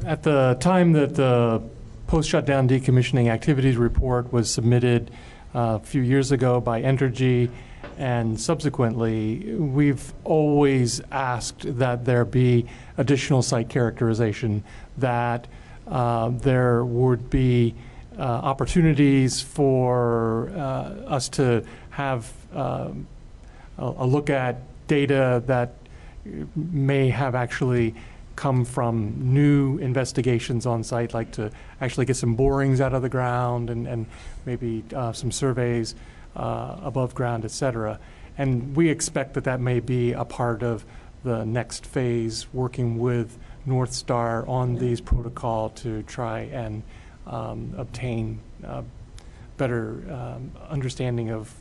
At the time that the post-shutdown decommissioning activities report was submitted a few years ago by Entergy, and subsequently, we've always asked that there be additional site characterization, that there would be opportunities for us to have a look at data that may have actually come from new investigations on site, like to actually get some borings out of the ground and maybe some surveys above ground, et cetera. And we expect that may be a part of the next phase, working with North Star on these protocol to try and obtain better understanding of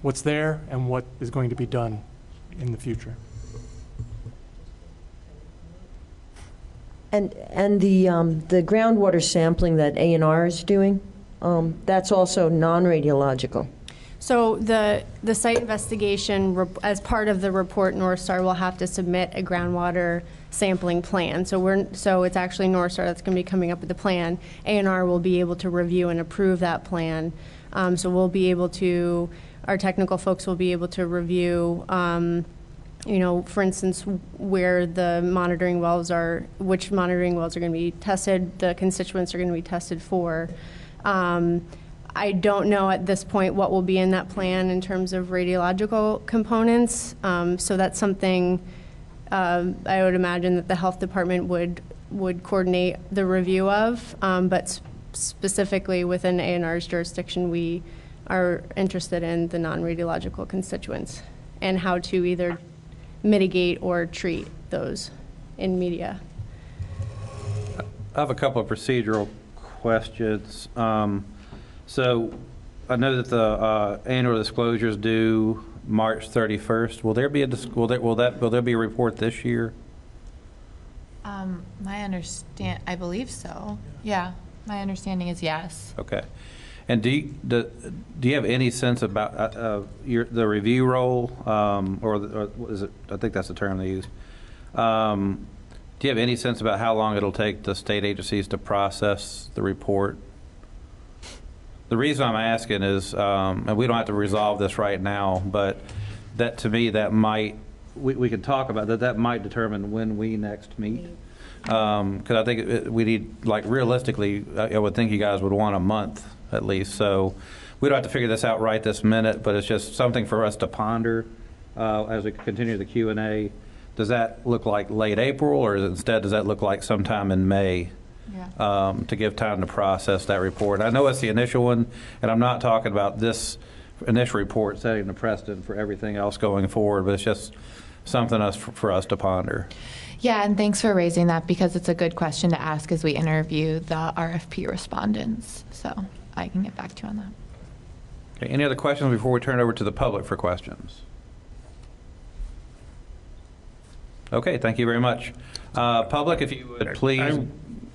what's there and what is going to be done in the future. And the groundwater sampling that A&R is doing, that's also non-radiological. So the site investigation, as part of the report, North Star will have to submit a groundwater sampling plan. So it's actually North Star that's going to be coming up with the plan. A&R will be able to review and approve that plan. So we'll be able to, our technical folks will be able to review for instance, where the monitoring wells are, which monitoring wells are going to be tested, the constituents are going to be tested for. I don't know at this point what will be in that plan in terms of radiological components. So that's something I would imagine that the health department would coordinate the review of. But specifically within A&R's jurisdiction, we are interested in the non-radiological constituents and how to either mitigate or treat those in media. I have a couple of procedural questions. So I know that the annual disclosure is due March 31st. Will there be a will there be a report this year? I believe so. Yeah, my understanding is yes. Okay. And do you have any sense about the review role, or is it? I think that's the term they use. Do you have any sense about how long it'll take the state agencies to process the report? The reason I'm asking is, and we don't have to resolve this right now, but that to me that might we could talk about that might determine when we next meet. Because I think we need, like, realistically, I would think you guys would want a month at least. So we don't have to figure this out right this minute, but it's just something for us to ponder as we continue the Q&A. Does that look like late April, or instead does that look like sometime in May? Yeah. To give time to process that report? I know it's the initial one, and I'm not talking about this initial report setting the precedent for everything else going forward, but it's just something for us to ponder. Yeah, and thanks for raising that, because it's a good question to ask as we interview the RFP respondents. So I can get back to you on that. Okay, any other questions before we turn over to the public for questions? Okay, thank you very much. Public, if you would please.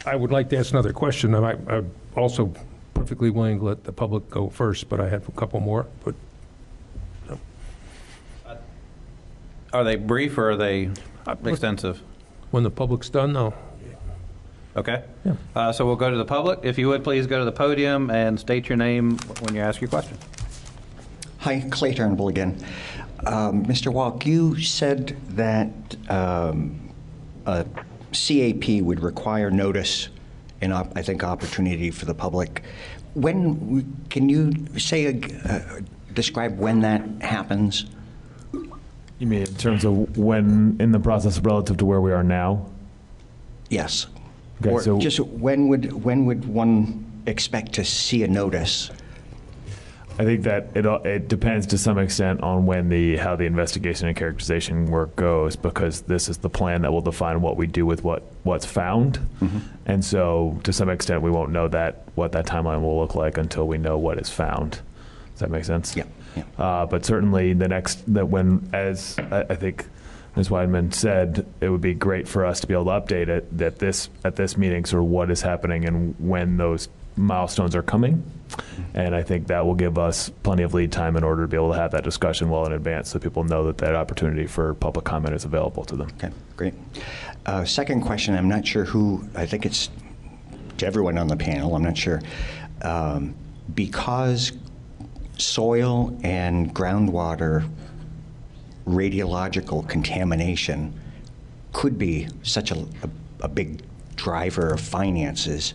I would like to ask another question. I'm also perfectly willing to let the public go first, but I have a couple more. But are they brief or are they extensive? When the public's done, no. Okay. Yeah. So we'll go to the public. If you would please go to the podium and state your name when you ask your question. Hi, Clay Turnbull again. Mr. Walk, you said that a CAP would require notice and I think opportunity for the public. Can you say describe when that happens? You mean in terms of when in the process relative to where we are now? Yes. Okay, or so just when would one expect to see a notice? I think that it depends to some extent on when how the investigation and characterization work goes, because this is the plan that will define what we do with what's found. Mm-hmm. And so to some extent we won't know what that timeline will look like until we know what is found. Does that make sense? Yeah. But certainly as I think Ms. Weidman said, it would be great for us to be able to update it at this meeting, sort of what is happening and when those milestones are coming. And I think that will give us plenty of lead time in order to be able to have that discussion well in advance, so people know that opportunity for public comment is available to them. Okay, great. Second question, I'm not sure who, I think it's to everyone on the panel, I'm not sure. Because soil and groundwater radiological contamination could be such a big driver of finances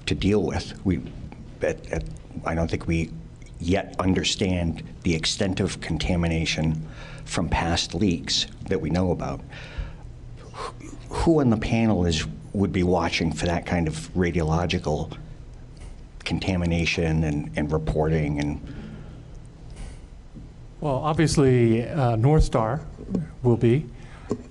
to deal with, I don't think we yet understand the extent of contamination from past leaks that we know about. Who on the panel would be watching for that kind of radiological contamination and reporting? And well, obviously, North Star will be,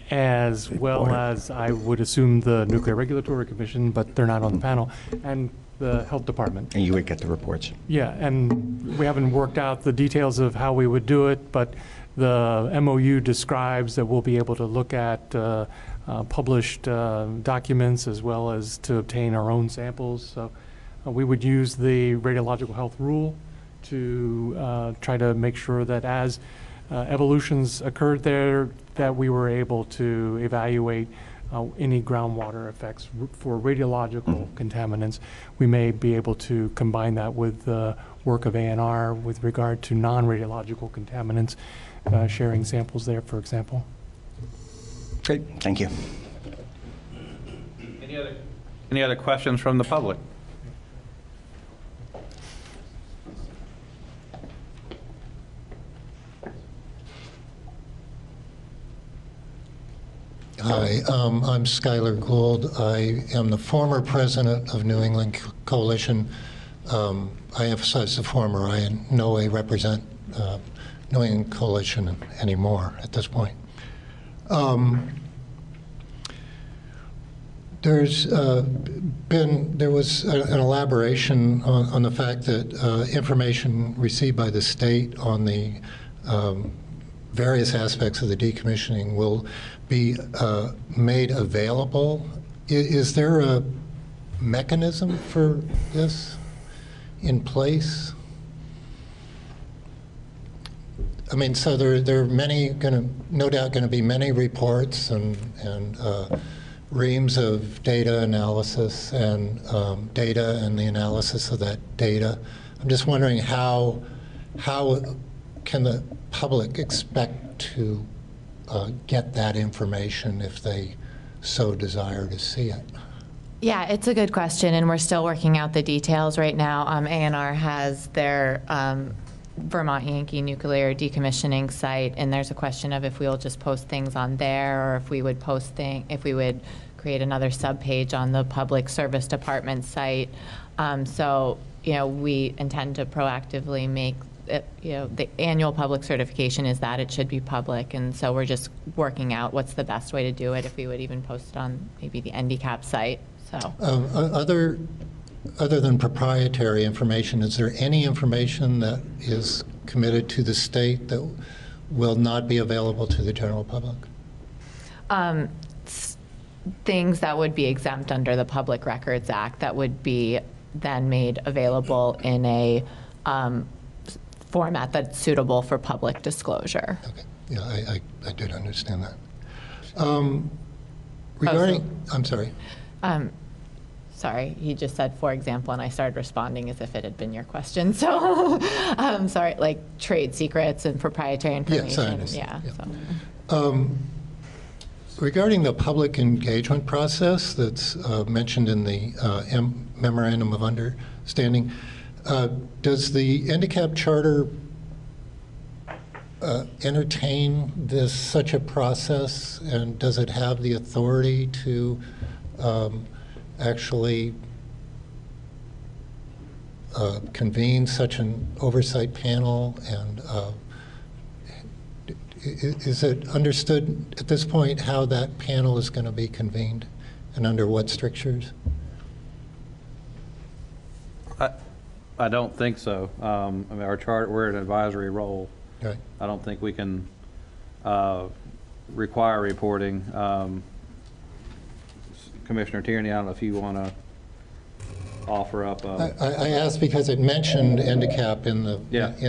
as well as I would assume the Nuclear Regulatory Commission, but they're not on the panel, and the Health Department. And you would get the reports. Yeah, and we haven't worked out the details of how we would do it, but the MOU describes that we'll be able to look at published documents as well as to obtain our own samples. So we would use the radiological health rule to try to make sure that as evolutions occurred there, that we were able to evaluate any groundwater effects for radiological contaminants. We may be able to combine that with the work of A&R with regard to non-radiological contaminants, sharing samples there, for example. Great, thank you. Any other questions from the public? Hi, I'm Skylar Gould. I am the former president of New England Coalition. I emphasize the former. I in no way represent New England Coalition anymore at this point. There was an elaboration on the fact that information received by the state on the various aspects of the decommissioning will be made available. Is there a mechanism for this in place? I mean, so there are many no doubt going to be many reports and reams of data analysis and data and the analysis of that data. I'm just wondering how can the public expect to get that information if they so desire to see it? Yeah, it's a good question, and we're still working out the details right now. ANR has their Vermont Yankee nuclear decommissioning site, and there's a question of if we'll just post things on there, or if we would create another subpage on the Public Service Department site. So, we intend to proactively make it, the annual public certification is that it should be public, and so we're just working out what's the best way to do it, if we would even post it on maybe the NDCAP site. So, other than proprietary information, is there any information that is committed to the state that will not be available to the general public? Things that would be exempt under the Public Records Act that would be then made available in a format that's suitable for public disclosure. Okay. Yeah, I did understand that. Regarding, I'm sorry. Sorry, he just said, for example, and I started responding as if it had been your question. So, sorry, like trade secrets and proprietary information. Yes, I understand. Yeah. So. Regarding the public engagement process that's mentioned in the Memorandum of Understanding, does the NDCAP charter entertain such a process, and does it have the authority to actually convene such an oversight panel? And is it understood at this point how that panel is going to be convened and under what strictures? I don't think so. I mean, our chart, we're in an advisory role. Right. I don't think we can require reporting. Commissioner Tierney, I don't know if you want to offer up. I asked because it mentioned NDCAP in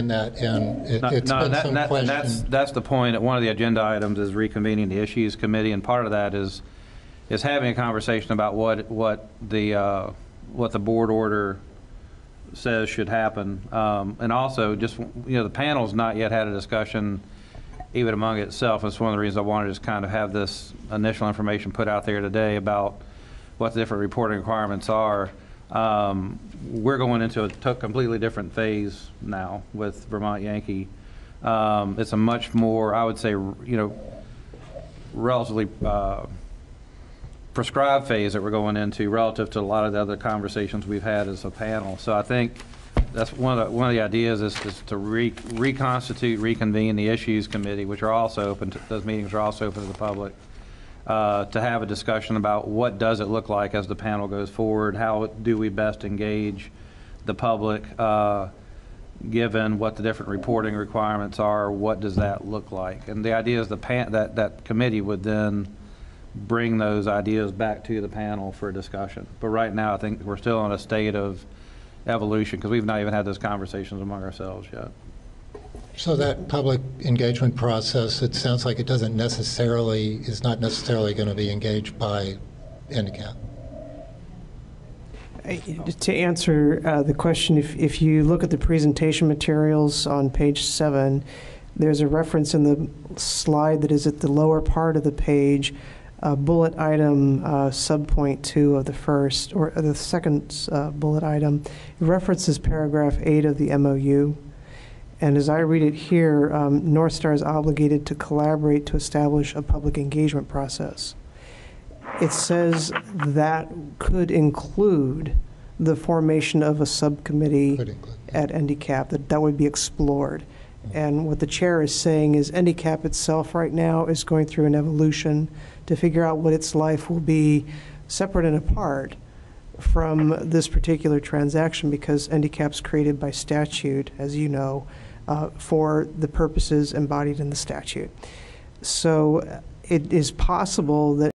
that, and it's been some question. That's the point. One of the agenda items is reconvening the Issues Committee, and part of that is having a conversation about what the board order says should happen, and also just the panel's not yet had a discussion even among itself. It's one of the reasons I wanted to just kind of have this initial information put out there today about what the different reporting requirements are. We're going into a completely different phase now with Vermont Yankee. It's a much more, I would say, relatively prescribed phase that we're going into relative to a lot of the other conversations we've had as a panel. So I think that's one of the ideas is to reconvene the Issues Committee, which are also open to, those meetings are also open to the public, to have a discussion about what does it look like as the panel goes forward, how do we best engage the public, given what the different reporting requirements are, what does that look like? And the idea is that committee would then bring those ideas back to the panel for discussion. But right now I think we're still in a state of evolution because we've not even had those conversations among ourselves yet. So that public engagement process, it sounds like it is not necessarily going to be engaged by NDCAP. To answer the question, if you look at the presentation materials on page 7, there's a reference in the slide that is at the lower part of the page, bullet item subpoint 2 of the first, or the second bullet item. It references paragraph 8 of the MOU. And as I read it here, North Star is obligated to collaborate to establish a public engagement process. It says that could include the formation of a subcommittee at NDCAP, that would be explored. And what the chair is saying is NDCAP itself right now is going through an evolution to figure out what its life will be separate and apart from this particular transaction, because NDCAP's created by statute, as you know, for the purposes embodied in the statute. So it is possible that